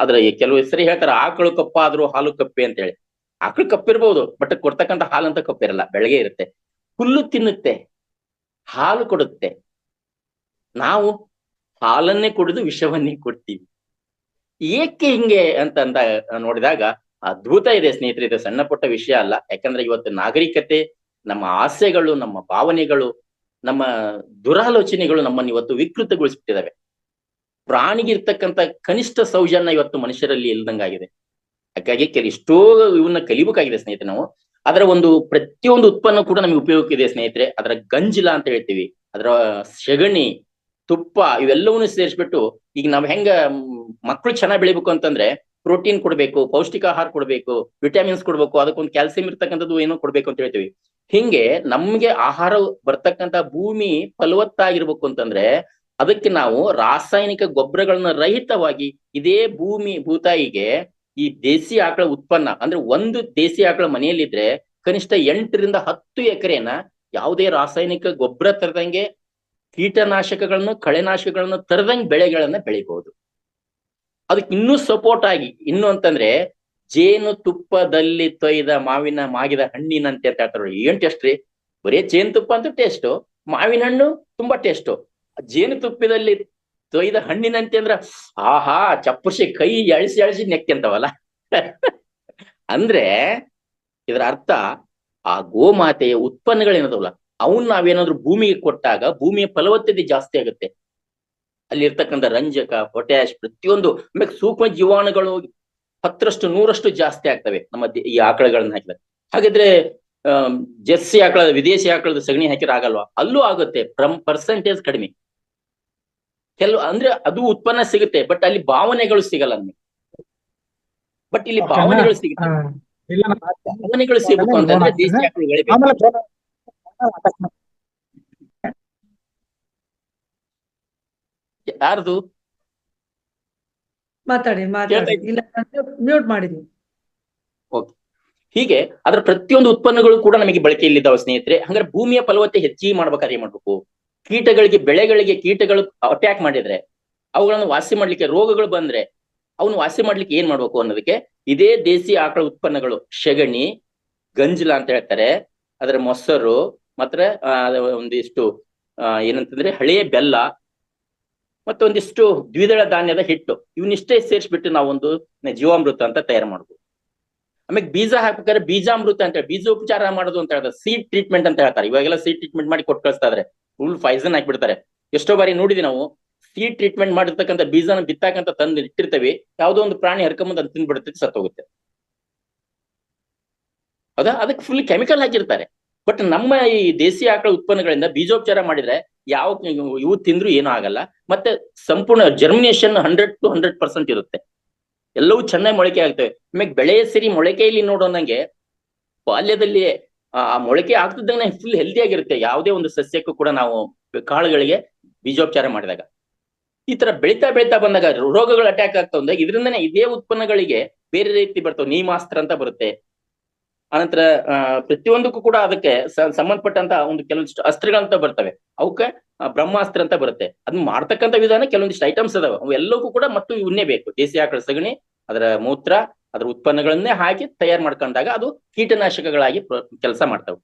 ಅದ್ರ ಕೆಲವು ಹೆಸರು ಹೇಳ್ತಾರೆ, ಆಕಳು ಕಪ್ಪಾದ್ರೂ ಹಾಲು ಕಪ್ಪೆ ಅಂತ ಹೇಳಿ. ಆಕಳು ಕಪ್ಪಿರ್ಬಹುದು, ಬಟ್ ಕೊಡ್ತಕ್ಕಂಥ ಹಾಲಂತ ಕಪ್ಪಿರಲ್ಲ, ಬೆಳಗ್ಗೆ ಇರುತ್ತೆ. ಹುಲ್ಲು ತಿನ್ನುತ್ತೆ, ಹಾಲು ಕೊಡುತ್ತೆ. ನಾವು ಹಾಲನ್ನೇ ಕುಡಿದು ವಿಷವನ್ನೇ ಕೊಡ್ತೀವಿ. ಏಕೆ ಹಿಂಗೆ ಅಂತ ನೋಡಿದಾಗ ಅದ್ಭುತ ಇದೆ ಸ್ನೇಹಿತರೆ. ಇದು ಸಣ್ಣ ಪುಟ್ಟ ವಿಷಯ ಅಲ್ಲ. ಯಾಕಂದ್ರೆ ಇವತ್ತು ನಾಗರಿಕತೆ, ನಮ್ಮ ಆಸೆಗಳು, ನಮ್ಮ ಭಾವನೆಗಳು, ನಮ್ಮ ದುರಾಲೋಚನೆಗಳು ನಮ್ಮನ್ನು ಇವತ್ತು ವಿಕೃತಗೊಳಿಸ್ಬಿಟ್ಟಿದಾವೆ. ಪ್ರಾಣಿಗಿರ್ತಕ್ಕಂಥ ಕನಿಷ್ಠ ಸೌಜನ್ಯ ಇವತ್ತು ಮನುಷ್ಯರಲ್ಲಿ ಇಲ್ದಂಗಾಗಿದೆ. ಹಾಗಾಗಿ ಇಷ್ಟೋ ಇವನ್ನ ಕಲಿಬೇಕಾಗಿದೆ ಸ್ನೇಹಿತರೆ ನಾವು. ಅದರ ಒಂದು ಪ್ರತಿಯೊಂದು ಉತ್ಪನ್ನ ಕೂಡ ನಮಗೆ ಉಪಯೋಗಕ್ಕಿದೆ ಸ್ನೇಹಿತರೆ. ಅದರ ಗಂಜಿಲ ಅಂತ ಹೇಳ್ತೀವಿ, ಅದರ ಸೆಗಣಿ, ತುಪ್ಪ, ಇವೆಲ್ಲವನ್ನೂ ಸೇರಿಸ್ಬಿಟ್ಟು ಈಗ ನಾವ್ ಹೆಂಗ ಮಕ್ಕಳು ಚೆನ್ನಾಗಿ ಬೆಳಿಬೇಕು ಅಂತಂದ್ರೆ ಪ್ರೋಟೀನ್ ಕೊಡ್ಬೇಕು, ಪೌಷ್ಟಿಕ ಆಹಾರ ಕೊಡ್ಬೇಕು, ವಿಟಮಿನ್ಸ್ ಕೊಡ್ಬೇಕು, ಅದಕ್ಕೊಂದು ಕ್ಯಾಲ್ಸಿಯಂ ಇರ್ತಕ್ಕಂಥದ್ದು ಏನೋ ಕೊಡ್ಬೇಕು ಅಂತ ಹೇಳ್ತೀವಿ. ಹಿಂಗೆ ನಮ್ಗೆ ಆಹಾರ ಬರ್ತಕ್ಕಂಥ ಭೂಮಿ ಫಲವತ್ತಾಗಿರ್ಬೇಕು ಅಂತಂದ್ರೆ ಅದಕ್ಕೆ ನಾವು ರಾಸಾಯನಿಕ ಗೊಬ್ಬರಗಳನ್ನ ರಹಿತವಾಗಿ ಇದೇ ಭೂತಾಯಿಗೆ ಈ ದೇಸಿ ಆಕಳ ಉತ್ಪನ್ನ ಅಂದ್ರೆ ಒಂದು ದೇಸಿ ಆಕಳ ಮನೆಯಲ್ಲಿದ್ರೆ ಕನಿಷ್ಠ 8 ರಿಂದ 10 ಎಕರೆನ ಯಾವುದೇ ರಾಸಾಯನಿಕ ಗೊಬ್ಬರ ತರದಂಗೆ, ಕೀಟನಾಶಕಗಳನ್ನು, ಕಳೆನಾಶಕಗಳನ್ನು ತರದಂಗೆ ಬೆಳೆಗಳನ್ನ ಬೆಳಿಬಹುದು. ಅದಕ್ಕೆ ಇನ್ನೂ ಸಪೋರ್ಟ್ ಆಗಿ ಇನ್ನು ಅಂತಂದ್ರೆ ಜೇನು ತುಪ್ಪದಲ್ಲಿ ತೊಯ್ದ ಮಾಗಿದ ಹಣ್ಣಿನಂತೆ ಅಂತ ಹೇಳ್ತಾರೆ. ಏನ್ ಟೇಸ್ಟ್ ರೀ! ಬರೀ ಜೇನು ತುಪ್ಪ ಅಂತ ಟೇಸ್ಟು, ಮಾವಿನ ಹಣ್ಣು ತುಂಬಾ ಟೇಸ್ಟು. ಜೇನು ತುಪ್ಪದಲ್ಲಿ ತೊಯ್ದ ಹಣ್ಣಿನಂತೆ ಅಂದ್ರ ಆಹಾ, ಚಪ್ಪರ್ಸಿ ಕೈ ಎಳಿಸಿ ನೆಕ್ಕೆಂತವಲ್ಲ. ಅಂದ್ರೆ ಇದರ ಅರ್ಥ ಆ ಗೋಮಾತೆಯ ಉತ್ಪನ್ನಗಳೇನದವಲ್ಲ ಅವನ್ನ ನಾವೇನಾದ್ರೂ ಭೂಮಿಗೆ ಕೊಟ್ಟಾಗ ಭೂಮಿಯ ಫಲವತ್ತತೆ ಜಾಸ್ತಿ ಆಗುತ್ತೆ. ಅಲ್ಲಿ ಇರ್ತಕ್ಕಂಥ ರಂಜಕ, ಪೊಟ್ಯಾಶ್, ಪ್ರತಿಯೊಂದು ಆಮೇಲೆ ಸೂಕ್ಷ್ಮ ಜೀವಾಣುಗಳು 10ರಷ್ಟು 100ರಷ್ಟು ಜಾಸ್ತಿ ಆಗ್ತವೆ ನಮ್ಮ ಈ ಆಕಳಗಳನ್ನ ಹಾಕಿದಾಗ. ಹಾಗಿದ್ರೆ ಜರ್ಸಿ ಆಕಳ, ವಿದೇಶಿ ಆಕಳದ ಸಗಣಿ ಹಾಕಿದ್ರೆ ಆಗಲ್ವಾ? ಅಲ್ಲೂ ಆಗುತ್ತೆ, ಪರ್ಸೆಂಟೇಜ್ ಕಡಿಮೆ. ಅಂದ್ರೆ ಅದು ಉತ್ಪನ್ನ ಸಿಗುತ್ತೆ, ಬಟ್ ಅಲ್ಲಿ ಭಾವನೆಗಳು ಸಿಗಲ್ಲ ನಮಗೆ. ಬಟ್ ಇಲ್ಲಿ ಭಾವನೆಗಳು ಸಿಗುತ್ತೆ. ಭಾವನೆಗಳು ಸಿಗಬೇಕು ಅಂತಂದ್ರೆ ದೇಸಿ ಆಕಳು ಬೆಳಿಬೇಕು. ಯಾರ್ದು ಮಾತಾಡಿ ಇಲ್ಲ, ಮ್ಯೂಟ್ ಮಾಡಿದ್ವಿ. ಓಕೆ. ಹೀಗೆ ಅದರ ಪ್ರತಿಯೊಂದು ಉತ್ಪನ್ನಗಳು ಕೂಡ ನಮಗೆ ಬಳಕೆಯಲ್ಲಿದ್ದಾವೆ ಸ್ನೇಹಿತರೆ. ಹಂಗಾರೆ ಭೂಮಿಯ ಫಲವತ್ತೆ ಹೆಚ್ಚಿಗೆ ಮಾಡ್ಬೇಕಾದ್ರೆ ಏನ್ ಮಾಡ್ಬೇಕು? ಕೀಟಗಳಿಗೆ, ಬೆಳೆಗಳಿಗೆ ಕೀಟಗಳು ಅಟ್ಯಾಕ್ ಮಾಡಿದ್ರೆ ಅವುಗಳನ್ನು ವಾಸಿ ಮಾಡ್ಲಿಕ್ಕೆ, ರೋಗಗಳು ಬಂದ್ರೆ ಅವನು ವಾಸಿ ಮಾಡ್ಲಿಕ್ಕೆ ಏನ್ ಮಾಡ್ಬೇಕು ಅನ್ನೋದಕ್ಕೆ ಇದೇ ದೇಸಿ ಆಕಳ ಉತ್ಪನ್ನಗಳು, ಸೆಗಣಿ, ಗಂಜಲ ಅಂತ ಹೇಳ್ತಾರೆ, ಅದರ ಮೊಸರು, ಮಾತ್ರ ಒಂದಿಷ್ಟು ಏನಂತಂದ್ರೆ ಹಳೆಯ ಬೆಲ್ಲ, ಮತ್ತೊಂದಿಷ್ಟು ದ್ವಿದಳ ಧಾನ್ಯದ ಹಿಟ್ಟು, ಇವನ್ನಿಷ್ಟೇ ಸೇರಿಸ್ಬಿಟ್ಟು ನಾವೊಂದು ಜೀವಾಮೃತ ಅಂತ ತಯಾರು ಮಾಡ್ಬೋದು. ಆಮೇಲೆ ಬೀಜ ಹಾಕ್ಬೇಕಾದ್ರೆ ಬೀಜಾಮೃತ ಅಂತ ಹೇಳಿ, ಬೀಜೋಪಚಾರ ಮಾಡೋದು ಅಂತ ಹೇಳ್ತಾರೆ, ಸೀಡ್ ಟ್ರೀಟ್ಮೆಂಟ್ ಅಂತ ಹೇಳ್ತಾರೆ. ಇವಾಗೆಲ್ಲ ಸೀಡ್ ಟ್ರೀಟ್ಮೆಂಟ್ ಮಾಡಿ ಕೊಟ್ಟು ಕಳಿಸ್ತಾ ಇದಾರೆ, ಫುಲ್ ಪಾಯ್ಸನ್ ಹಾಕ್ಬಿಡ್ತಾರೆ. ಎಷ್ಟೋ ಬಾರಿ ನೋಡಿದ್ವಿ ನಾವು, ಸೀಡ್ ಟ್ರೀಟ್ಮೆಂಟ್ ಮಾಡಿರ್ತಕ್ಕಂಥ ಬೀಜನ ಬಿತ್ತಾಕಂತ ತಂದು ಇಟ್ಟಿರ್ತೇವೆ, ಯಾವುದೋ ಒಂದು ಪ್ರಾಣಿ ಹರ್ಕೊಂಬಂದು ಅದು ತಿಂದ್ಬಿಡುತ್ತೆ, ಸತ್ತೋಗುತ್ತೆ. ಹೌದಾ? ಅದಕ್ಕೆ ಫುಲ್ ಕೆಮಿಕಲ್ ಹಾಕಿರ್ತಾರೆ. ಬಟ್ ನಮ್ಮ ಈ ದೇಸಿ ಆಕಳ ಉತ್ಪನ್ನಗಳಿಂದ ಬೀಜೋಪಚಾರ ಮಾಡಿದ್ರೆ ಯಾವ ಇವು ತಿಂದ್ರು ಏನೂ ಆಗಲ್ಲ. ಮತ್ತೆ ಸಂಪೂರ್ಣ ಜರ್ಮಿನೇಷನ್ 100 to 100% ಇರುತ್ತೆ. ಎಲ್ಲವೂ ಚೆನ್ನಾಗಿ ಮೊಳಕೆ ಆಗ್ತವೆ. ಆಮೇಲೆ ಬೆಳೆಯ ಸಿರಿ ಮೊಳಕೆಯಲ್ಲಿ ನೋಡೋನಂಗೆ ಬಾಲ್ಯದಲ್ಲಿ ಆ ಮೊಳಕೆ ಆಗ್ತಿದ್ದಂಗೆ ಫುಲ್ ಹೆಲ್ದಿ ಆಗಿರುತ್ತೆ. ಯಾವುದೇ ಒಂದು ಸಸ್ಯಕ್ಕೂ ಕೂಡ ನಾವು ಕಾಳುಗಳಿಗೆ ಬೀಜೋಪಚಾರ ಮಾಡಿದಾಗ ಈ ತರ ಬೆಳಿತಾ ಬಂದಾಗ ರೋಗಗಳು ಅಟ್ಯಾಕ್ ಆಗ್ತಾ ಬಂದಾಗ ಇದರಿಂದನೇ ಇದೇ ಉತ್ಪನ್ನಗಳಿಗೆ ಬೇರೆ ರೀತಿ ಬರ್ತವೆ. ನೀಮಾಸ್ತ್ರ ಅಂತ ಬರುತ್ತೆ. ಅನಂತರ ಪ್ರತಿಯೊಂದಕ್ಕೂ ಕೂಡ ಅದಕ್ಕೆ ಸಂಬಂಧಪಟ್ಟಂತ ಒಂದು ಕೆಲವೊಂದಿಷ್ಟು ಅಸ್ತ್ರಗಳಂತ ಬರ್ತವೆ. ಅವಕ್ಕೆ ಬ್ರಹ್ಮಾಸ್ತ್ರ ಅಂತ ಬರುತ್ತೆ. ಅದನ್ನ ಮಾಡ್ತಕ್ಕಂಥ ವಿಧಾನ ಕೆಲವೊಂದಿಷ್ಟು ಐಟಮ್ಸ್ ಅದಾವ. ಅವೆಲ್ಲವೂ ಕೂಡ ಮತ್ತು ಇವನ್ನೇ ಬೇಕು. ದೇಸಿ ಆಕಳ ಸಗಣಿ, ಅದರ ಮೂತ್ರ, ಅದರ ಉತ್ಪನ್ನಗಳನ್ನೇ ಹಾಕಿ ತಯಾರು ಮಾಡ್ಕೊಂಡಾಗ ಅದು ಕೀಟನಾಶಕಗಳಾಗಿ ಕೆಲಸ ಮಾಡ್ತವೆ.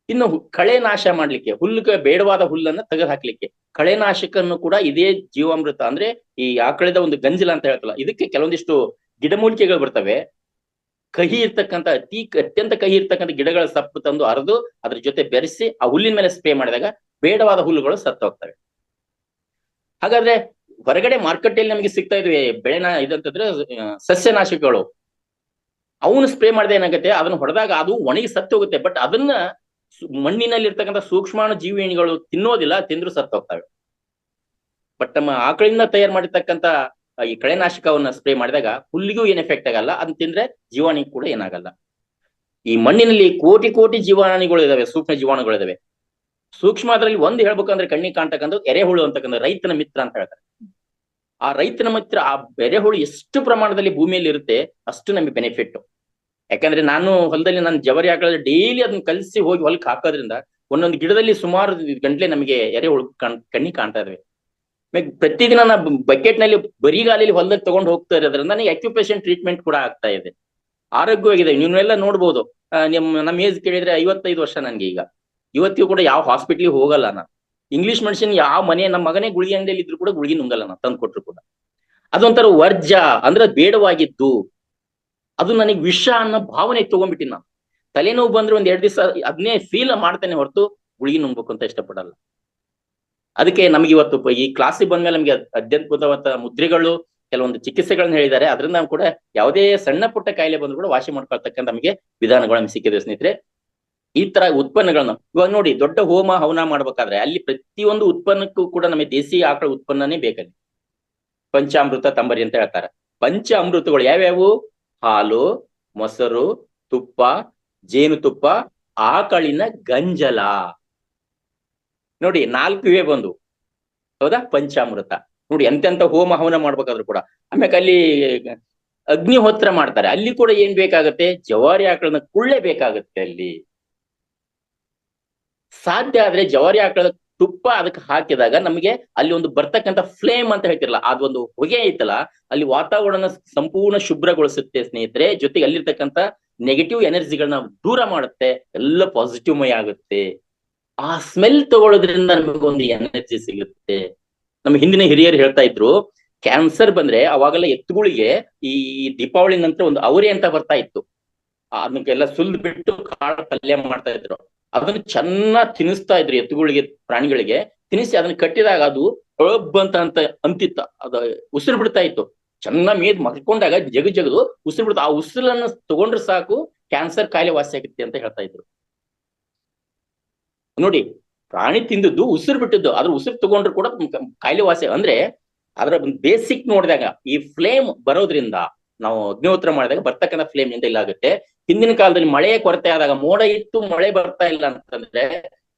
ಇನ್ನು ಕಳೆ ನಾಶ ಮಾಡ್ಲಿಕ್ಕೆ, ಹುಲ್ಲು ಬೇಡವಾದ ಹುಲ್ಲನ್ನ ತೆಗೆದು ಹಾಕ್ಲಿಕ್ಕೆ ಕಳೆನಾಶಕನ್ನು ಕೂಡ ಇದೇ ಜೀವಾಮೃತ ಅಂದ್ರೆ ಈ ಆಕಳದ ಒಂದು ಗಂಜಲ ಅಂತ ಹೇಳ್ತಲ್ಲ, ಇದಕ್ಕೆ ಕೆಲವೊಂದಿಷ್ಟು ಗಿಡಮೂಲಿಕೆಗಳು ಬರ್ತವೆ. ಕಹಿ ಇರ್ತಕ್ಕಂಥ ಅತ್ಯಂತ ಕಹಿ ಇರ್ತಕ್ಕಂಥ ಗಿಡಗಳ ಸಪ್ಪು ತಂದು ಅರೆದು ಅದ್ರ ಜೊತೆ ಬೆರೆಸಿ ಆ ಹುಲ್ಲಿನ ಮೇಲೆ ಸ್ಪ್ರೇ ಮಾಡಿದಾಗ ಬೇಡವಾದ ಹುಲ್ಲುಗಳು ಸತ್ತು ಹೋಗ್ತವೆ. ಹಾಗಾದ್ರೆ ಹೊರಗಡೆ ಮಾರ್ಕೆಟಲ್ಲಿ ನಮಗೆ ಸಿಗ್ತಾ ಇದ್ವಿ ಬೆಳೆನ ಇದಂತಂದ್ರೆ ಸಸ್ಯನಾಶಕಗಳು, ಅವನು ಸ್ಪ್ರೇ ಮಾಡಿದ ಏನಾಗುತ್ತೆ, ಅದನ್ನ ಹೊಡೆದಾಗ ಅದು ಒಣಗಿ ಸತ್ತು ಹೋಗುತ್ತೆ. ಬಟ್ ಅದನ್ನ ಮಣ್ಣಿನಲ್ಲಿ ಇರ್ತಕ್ಕಂಥ ಸೂಕ್ಷ್ಮಾಣು ಜೀವಿಗಳು ತಿನ್ನೋದಿಲ್ಲ, ತಿಂದ್ರು ಸತ್ತು ಹೋಗ್ತವೆ. ಬಟ್ ನಮ್ಮ ಆಕಳಿಂದ ತಯಾರು ಮಾಡಿರ್ತಕ್ಕಂಥ ಈ ಕಳೆನಾಶಕವನ್ನ ಸ್ಪ್ರೇ ಮಾಡಿದಾಗ ಹುಲ್ಲಿಗೂ ಏನ್ ಎಫೆಕ್ಟ್ ಆಗಲ್ಲ, ಅದನ್ನ ತಿಂದ್ರೆ ಜೀವಾಣು ಕೂಡ ಏನಾಗಲ್ಲ. ಈ ಮಣ್ಣಿನಲ್ಲಿ ಕೋಟಿ ಕೋಟಿ ಜೀವಾಣುಗಳು ಇದಾವೆ, ಸೂಕ್ಷ್ಮ ಜೀವಾಣುಗಳು ಇದಾವೆ. ಸೂಕ್ಷ್ಮ ಅದರಲ್ಲಿ ಒಂದು ಹೇಳ್ಬೇಕಂದ್ರೆ ಕಣ್ಣಿಗೆ ಕಾಣ್ತಕ್ಕಂಥ ಎರೆಹುಳು ಅಂತಕ್ಕಂಥ ರೈತನ ಮಿತ್ರ ಅಂತ ಹೇಳ್ತಾರೆ. ಆ ರೈತನ ಮಿತ್ರ, ಆ ಎರೆಹುಳು ಎಷ್ಟು ಪ್ರಮಾಣದಲ್ಲಿ ಭೂಮಿಯಲ್ಲಿ ಇರುತ್ತೆ ಅಷ್ಟು ನಮಗೆ ಬೆನಿಫಿಟ್. ಯಾಕಂದ್ರೆ ನಾನು ಹೊಲದಲ್ಲಿ ನಾನು ಜವರಿ ಆಕಳಲ್ಲಿ ಡೈಲಿ ಅದನ್ನ ಕಲಸಿ ಹೋಗಿ ಹೊಲಕ್ಕೆ ಹಾಕೋದ್ರಿಂದ ಒಂದೊಂದು ಗಿಡದಲ್ಲಿ ಸುಮಾರು ಗಂಟ್ಲೆ ನಮಗೆ ಎರೆಹುಳು ಕಣ್ಣಿಗೆ ಕಾಣ್ತಾ ಇದಾವೆ. ಪ್ರತಿದಿನ ನಾ ಬಕೆಟ್ ನಲ್ಲಿ ಬರಿಗಾಲಲ್ಲಿ ಹೊಲದಲ್ಲಿ ತಗೊಂಡು ಹೋಗ್ತಾ ಇರೋದ್ರಿಂದ ನನಗೆ ಅಕ್ಯುಪೇಷನ್ ಟ್ರೀಟ್ಮೆಂಟ್ ಕೂಡ ಆಗ್ತಾ ಇದೆ, ಆರೋಗ್ಯವಾಗಿದೆ. ನೀವೆಲ್ಲ ನೋಡ್ಬೋದು, ನಮ್ಮ ಏಜ್ ಕೇಳಿದ್ರೆ 55 ವರ್ಷ ನನ್ಗೆ. ಈಗ ಇವತ್ತಿಗೂ ಕೂಡ ಯಾವ ಹಾಸ್ಪಿಟ್ಲಿಗೆ ಹೋಗಲ್ಲ ನಾನು. ಇಂಗ್ಲಿಷ್ ಮೆಡಿಸಿನ್ ಯಾವ ಮನೆ, ನಮ್ಮ ಮಗನೇ ಗುಳಿಗೆ ಅಂಗಡಿಯಲ್ಲಿ ಇದ್ರು ಕೂಡ ಗುಳಿಗೆ ನುಂಗಲ್ಲ ನಾನು, ತಂದು ಕೊಟ್ರು ಕೂಡ. ಅದೊಂಥರ ವರ್ಜ ಅಂದ್ರೆ ಬೇಡವಾಗಿದ್ದು, ಅದು ನನಗೆ ವಿಷ ಅನ್ನೋ ಭಾವನೆ ತಗೊಂಡ್ಬಿಟ್ಟಿನಿ ನಾನು. ತಲೆನೋವು ಬಂದ್ರೆ ಒಂದ್ 2 ದಿವಸ ಅದನ್ನೇ ಫೀಲ್ ಮಾಡ್ತೇನೆ ಹೊರತು ಗುಳಿಗೆ ನುಂಗ್ಬೇಕು ಅಂತ ಇಷ್ಟಪಡಲ್ಲ. ಅದಕ್ಕೆ ನಮ್ಗೆ ಇವತ್ತು ಈ ಕ್ಲಾಸಿಗೆ ಬಂದ್ಮೇಲೆ ನಮ್ಗೆ ಅತ್ಯದ್ಭುತವಾದ ಮುದ್ರೆಗಳು, ಕೆಲವೊಂದು ಚಿಕಿತ್ಸೆಗಳನ್ನ ಹೇಳಿದ್ದಾರೆ. ಅದರಿಂದ ನಾವು ಕೂಡ ಯಾವುದೇ ಸಣ್ಣ ಪುಟ್ಟ ಕಾಯಿಲೆ ಬಂದ್ರು ಕೂಡ ವಾಸಿ ಮಾಡ್ಕೊಳ್ತಕ್ಕಂಥ ನಮಗೆ ವಿಧಾನಗಳು ನಮ್ಗೆ ಸಿಕ್ಕಿದೆ ಸ್ನೇಹಿತರೆ. ಈ ತರ ಉತ್ಪನ್ನಗಳನ್ನ ಇವಾಗ ನೋಡಿ, ದೊಡ್ಡ ಹೋಮ ಹವನ ಮಾಡ್ಬೇಕಾದ್ರೆ ಅಲ್ಲಿ ಪ್ರತಿಯೊಂದು ಉತ್ಪನ್ನಕ್ಕೂ ಕೂಡ ನಮಗೆ ದೇಸಿ ಆಕಳ ಉತ್ಪನ್ನನೇ ಬೇಕಲ್ಲಿ. ಪಂಚಾಮೃತ ತಂಬರಿ ಅಂತ ಹೇಳ್ತಾರೆ. ಪಂಚ ಅಮೃತಗಳು ಯಾವ್ಯಾವು? ಹಾಲು, ಮೊಸರು, ತುಪ್ಪ, ಜೇನುತುಪ್ಪ, ಆಕಳಿನ ಗಂಜಲ. ನೋಡಿ 4 ಇವೇ ಬಂದು, ಹೌದಾ? ಪಂಚಾಮೃತ. ನೋಡಿ ಎಂತೆಂತ ಹೋಮ ಹವನ ಮಾಡ್ಬೇಕಾದ್ರು ಕೂಡ. ಆಮ್ಯಾಕೆ ಅಲ್ಲಿ ಅಗ್ನಿಹೋತ್ರ ಮಾಡ್ತಾರೆ, ಅಲ್ಲಿ ಕೂಡ ಏನ್ ಬೇಕಾಗತ್ತೆ? ಜವಾರಿ ಆಕಳನ್ನ ಕುಳ್ಳೆ ಬೇಕಾಗತ್ತೆ ಅಲ್ಲಿ. ಸಾಧ್ಯ ಆದ್ರೆ ಜವಾರಿ ಆಕಳದ ತುಪ್ಪ ಅದಕ್ಕೆ ಹಾಕಿದಾಗ ನಮಗೆ ಅಲ್ಲಿ ಒಂದು ಬರ್ತಕ್ಕಂಥ ಫ್ಲೇಮ್ ಅಂತ ಹೇಳ್ತಿರಲ್ಲ, ಅದೊಂದು ಹೊಗೆ ಐತಲ್ಲ, ಅಲ್ಲಿ ವಾತಾವರಣ ಸಂಪೂರ್ಣ ಶುಭ್ರಗೊಳಿಸುತ್ತೆ ಸ್ನೇಹಿತರೆ. ಜೊತೆಗೆ ಅಲ್ಲಿರ್ತಕ್ಕಂಥ ನೆಗೆಟಿವ್ ಎನರ್ಜಿಗಳನ್ನ ದೂರ ಮಾಡುತ್ತೆ, ಎಲ್ಲ ಪಾಸಿಟಿವ್ ಮಯ ಆಗುತ್ತೆ. ಆ ಸ್ಮೆಲ್ ತಗೊಳ್ಳೋದ್ರಿಂದ ನಮಗೊಂದು ಎನರ್ಜಿ ಸಿಗುತ್ತೆ. ನಮ್ಮ ಹಿಂದಿನ ಹಿರಿಯರು ಹೇಳ್ತಾ ಇದ್ರು, ಕ್ಯಾನ್ಸರ್ ಬಂದ್ರೆ ಅವಾಗೆಲ್ಲ ಎತ್ತುಗಳಿಗೆ ಈ ದೀಪಾವಳಿ ನಂತರ ಒಂದು ಅವರೆ ಅಂತ ಬರ್ತಾ ಇತ್ತು. ಅದಕ್ಕೆಲ್ಲ ಸುಲ್ದು ಬಿಟ್ಟು ಕಾಳು ಪಲ್ಯ ಮಾಡ್ತಾ ಇದ್ರು. ಅದನ್ನ ಚೆನ್ನಾಗಿ ತಿನ್ನಿಸ್ತಾ ಇದ್ರು ಎತ್ತುಗಳಿಗೆ, ಪ್ರಾಣಿಗಳಿಗೆ ತಿನ್ನಿಸಿ ಅದನ್ನ ಕಟ್ಟಿದಾಗ ಅದು ಅಂತ ಅಂತಿತ್ತ, ಅದು ಉಸಿರು ಬಿಡ್ತಾ ಇತ್ತು. ಚೆನ್ನಾಗಿ ಮೇದ್ ಮಲ್ಕೊಂಡಾಗ ಜಗದು ಉಸಿರು ಬಿಡ್ತಾ, ಆ ಉಸಿರನ್ನ ತಗೊಂಡ್ರೆ ಸಾಕು ಕ್ಯಾನ್ಸರ್ ಕಾಯಿಲೆ ವಾಸಿ ಆಗುತ್ತೆ ಅಂತ ಹೇಳ್ತಾ ಇದ್ರು. ನೋಡಿ, ಪ್ರಾಣಿ ತಿಂದದ್ದು ಉಸಿರು ಬಿಟ್ಟಿದ್ದು, ಅದ್ರ ಉಸಿರು ತಗೊಂಡ್ರು ಕೂಡ ಕಾಯಿಲೆ ವಾಸಿ. ಅಂದ್ರೆ ಅದರ ಬೇಸಿಕ್ ನೋಡಿದಾಗ ಈ ಫ್ಲೇಮ್ ಬರೋದ್ರಿಂದ, ನಾವು ಅಗ್ನಿಹೋತ್ರ ಮಾಡಿದಾಗ ಬರ್ತಕ್ಕಂಥ ಫ್ಲೇಮ್ ಇಂದ ಇಲ್ಲ ಆಗುತ್ತೆ. ಹಿಂದಿನ ಕಾಲದಲ್ಲಿ ಮಳೆಯ ಕೊರತೆ ಆದಾಗ, ಮೋಡ ಇತ್ತು ಮಳೆ ಬರ್ತಾ ಇಲ್ಲ ಅಂತಂದ್ರೆ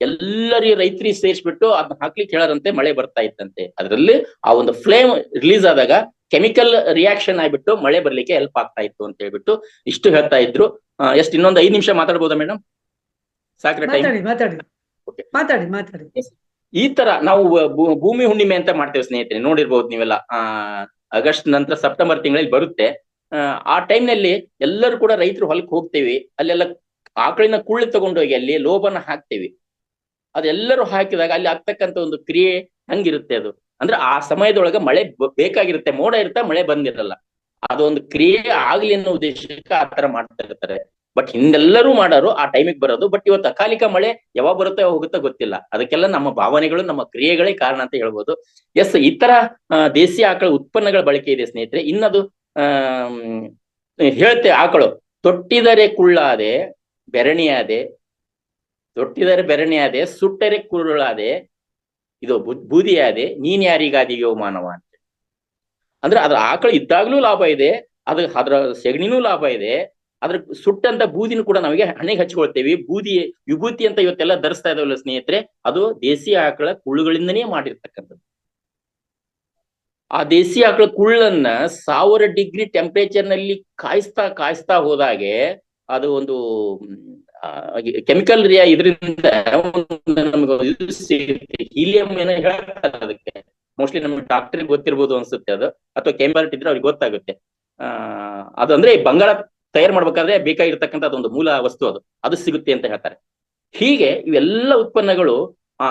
ಎಲ್ಲರಿ ರೈತರಿಗೆ ಸೇರಿಸ್ಬಿಟ್ಟು ಅದನ್ನ ಹಾಕ್ಲಿಕ್ಕೆ ಹೇಳರಂತೆ, ಮಳೆ ಬರ್ತಾ ಇತ್ತಂತೆ. ಅದರಲ್ಲಿ ಆ ಒಂದು ಫ್ಲೇಮ್ ರಿಲೀಸ್ ಆದಾಗ ಕೆಮಿಕಲ್ ರಿಯಾಕ್ಷನ್ ಆಗ್ಬಿಟ್ಟು ಮಳೆ ಬರ್ಲಿಕ್ಕೆ ಹೆಲ್ಪ್ ಆಗ್ತಾ ಇತ್ತು ಅಂತ ಹೇಳ್ಬಿಟ್ಟು ಇಷ್ಟು ಹೇಳ್ತಾ ಇದ್ರು. ಎಷ್ಟು ಇನ್ನೊಂದು 5 ನಿಮಿಷ ಮಾತಾಡ್ಬೋದಾ ಮೇಡಮ್? ಸಾಕ್ರೆ ಟೈಮ್? ಮಾತಾಡಿ. ಈ ತರ ನಾವು ಭೂಮಿ ಹುಣ್ಣಿಮೆ ಅಂತ ಮಾಡ್ತೇವೆ ಸ್ನೇಹಿತರೆ, ನೋಡಿರ್ಬೋದು ನೀವೆಲ್ಲ. ಆಗಸ್ಟ್ ನಂತರ ಸೆಪ್ಟೆಂಬರ್ ತಿಂಗಳಲ್ಲಿ ಬರುತ್ತೆ. ಆ ಟೈಮ್ ನಲ್ಲಿ ಎಲ್ಲರೂ ಕೂಡ ರೈತರು ಹೊಲಕ್ಕೆ ಹೋಗ್ತೇವಿ, ಅಲ್ಲೆಲ್ಲ ಆಕಳಿನ ಕುಳ್ಳಿ ತಗೊಂಡೋಗಿ ಅಲ್ಲಿ ಲೋಬನ ಹಾಕ್ತೇವಿ. ಅದೆಲ್ಲರೂ ಹಾಕಿದಾಗ ಅಲ್ಲಿ ಆಗ್ತಕ್ಕಂಥ ಒಂದು ಕ್ರಿಯೆ ಹಂಗಿರುತ್ತೆ. ಅದು ಅಂದ್ರೆ ಆ ಸಮಯದೊಳಗೆ ಮಳೆ ಬೇಕಾಗಿರುತ್ತೆ, ಮೋಡ ಇರುತ್ತೆ, ಮಳೆ ಬಂದಿರಲ್ಲ. ಅದೊಂದು ಕ್ರಿಯೆ ಆಗ್ಲಿ ಅನ್ನೋ ಉದ್ದೇಶಕ್ಕೆ ಆ ತರ ಮಾಡ್ತಾ ಇರ್ತಾರೆ. ಬಟ್ ಹಿಂದೆಲ್ಲರೂ ಮಾಡೋರು ಆ ಟೈಮಿಗೆ ಬರೋದು. ಬಟ್ ಇವತ್ತು ಅಕಾಲಿಕ ಮಳೆ ಯಾವಾಗ ಬರುತ್ತೋ ಯಾವಾಗ ಹೋಗುತ್ತೋ ಗೊತ್ತಿಲ್ಲ. ಅದಕ್ಕೆಲ್ಲ ನಮ್ಮ ಭಾವನೆಗಳು, ನಮ್ಮ ಕ್ರಿಯೆಗಳೇ ಕಾರಣ ಅಂತ ಹೇಳ್ಬೋದು. ಎಸ್, ಈ ತರ ದೇಸಿ ಆಕಳ ಉತ್ಪನ್ನಗಳ ಬಳಕೆ ಇದೆ ಸ್ನೇಹಿತರೆ. ಇನ್ನದು ಹೇಳ್ತೆ, ಆಕಳು ತೊಟ್ಟಿದರೆ ಕುಳ್ಳಾದೆ ಬೆರಣಿಯಾದೆ, ತೊಟ್ಟಿದರೆ ಬೆರಣಿಯಾದೆ, ಸುಟ್ಟರೆ ಕುರುಳಾದೆ, ಇದು ಬೂದಿಯಾದೆ, ನೀನ್ ಯಾರಿಗಾದಿಯೋ ಮಾನವ ಅಂತ. ಅಂದ್ರೆ ಅದ್ರ ಆಕಳು ಇದ್ದಾಗ್ಲೂ ಲಾಭ ಇದೆ, ಅದ್ರ ಸೆಗಣಿನೂ ಲಾಭ ಇದೆ. ಅದ್ರ ಸುಟ್ಟಂತ ಬೂದಿನೂ ಕೂಡ ನಮಗೆ ಹಣೆಗೆ ಹಚ್ಕೊಳ್ತೇವೆ. ಬೂದಿ ವಿಭೂತಿ ಅಂತ ಇವತ್ತೆಲ್ಲ ಧರಿಸ್ತಾ ಇದಾವಲ್ಲ ಸ್ನೇಹಿತರೆ, ಅದು ದೇಸಿ ಆಕಳ ಕುಳ್ಳುಗಳಿಂದನೇ ಮಾಡಿರ್ತಕ್ಕಂಥದ್ದು. ಆ ದೇಸಿ ಆಕಳ ಕುಳ್ಳನ್ನ 1000 ಡಿಗ್ರಿ ಟೆಂಪರೇಚರ್ ನಲ್ಲಿ ಕಾಯಿಸ್ತಾ ಹೋದಾಗೆ ಅದು ಒಂದು ಕೆಮಿಕಲ್ ಇದರಿಂದ ನಮ್ಗೆ ಹೀಲಿಯಂ ಏನೋ ಹೇಳ್ತಾರೆ ಅದಕ್ಕೆ. ಮೋಸ್ಟ್ಲಿ ನಮ್ಗೆ ಡಾಕ್ಟರ್ಗೆ ಗೊತ್ತಿರ್ಬೋದು ಅನ್ಸುತ್ತೆ ಅದು, ಅಥವಾ ಕೆಮಿಕಲ್ ಇದ್ರೆ ಅವ್ರಿಗೆ ಗೊತ್ತಾಗುತ್ತೆ. ಅದು ಅಂದ್ರೆ ಬಂಗಾಳ ತಯಾರು ಮಾಡ್ಬೇಕಾದ್ರೆ ಬೇಕಾಗಿರ್ತಕ್ಕಂಥ ಅದೊಂದು ಮೂಲ ವಸ್ತು, ಅದು ಸಿಗುತ್ತೆ ಅಂತ ಹೇಳ್ತಾರೆ. ಹೀಗೆ ಇವೆಲ್ಲ ಉತ್ಪನ್ನಗಳು ಆ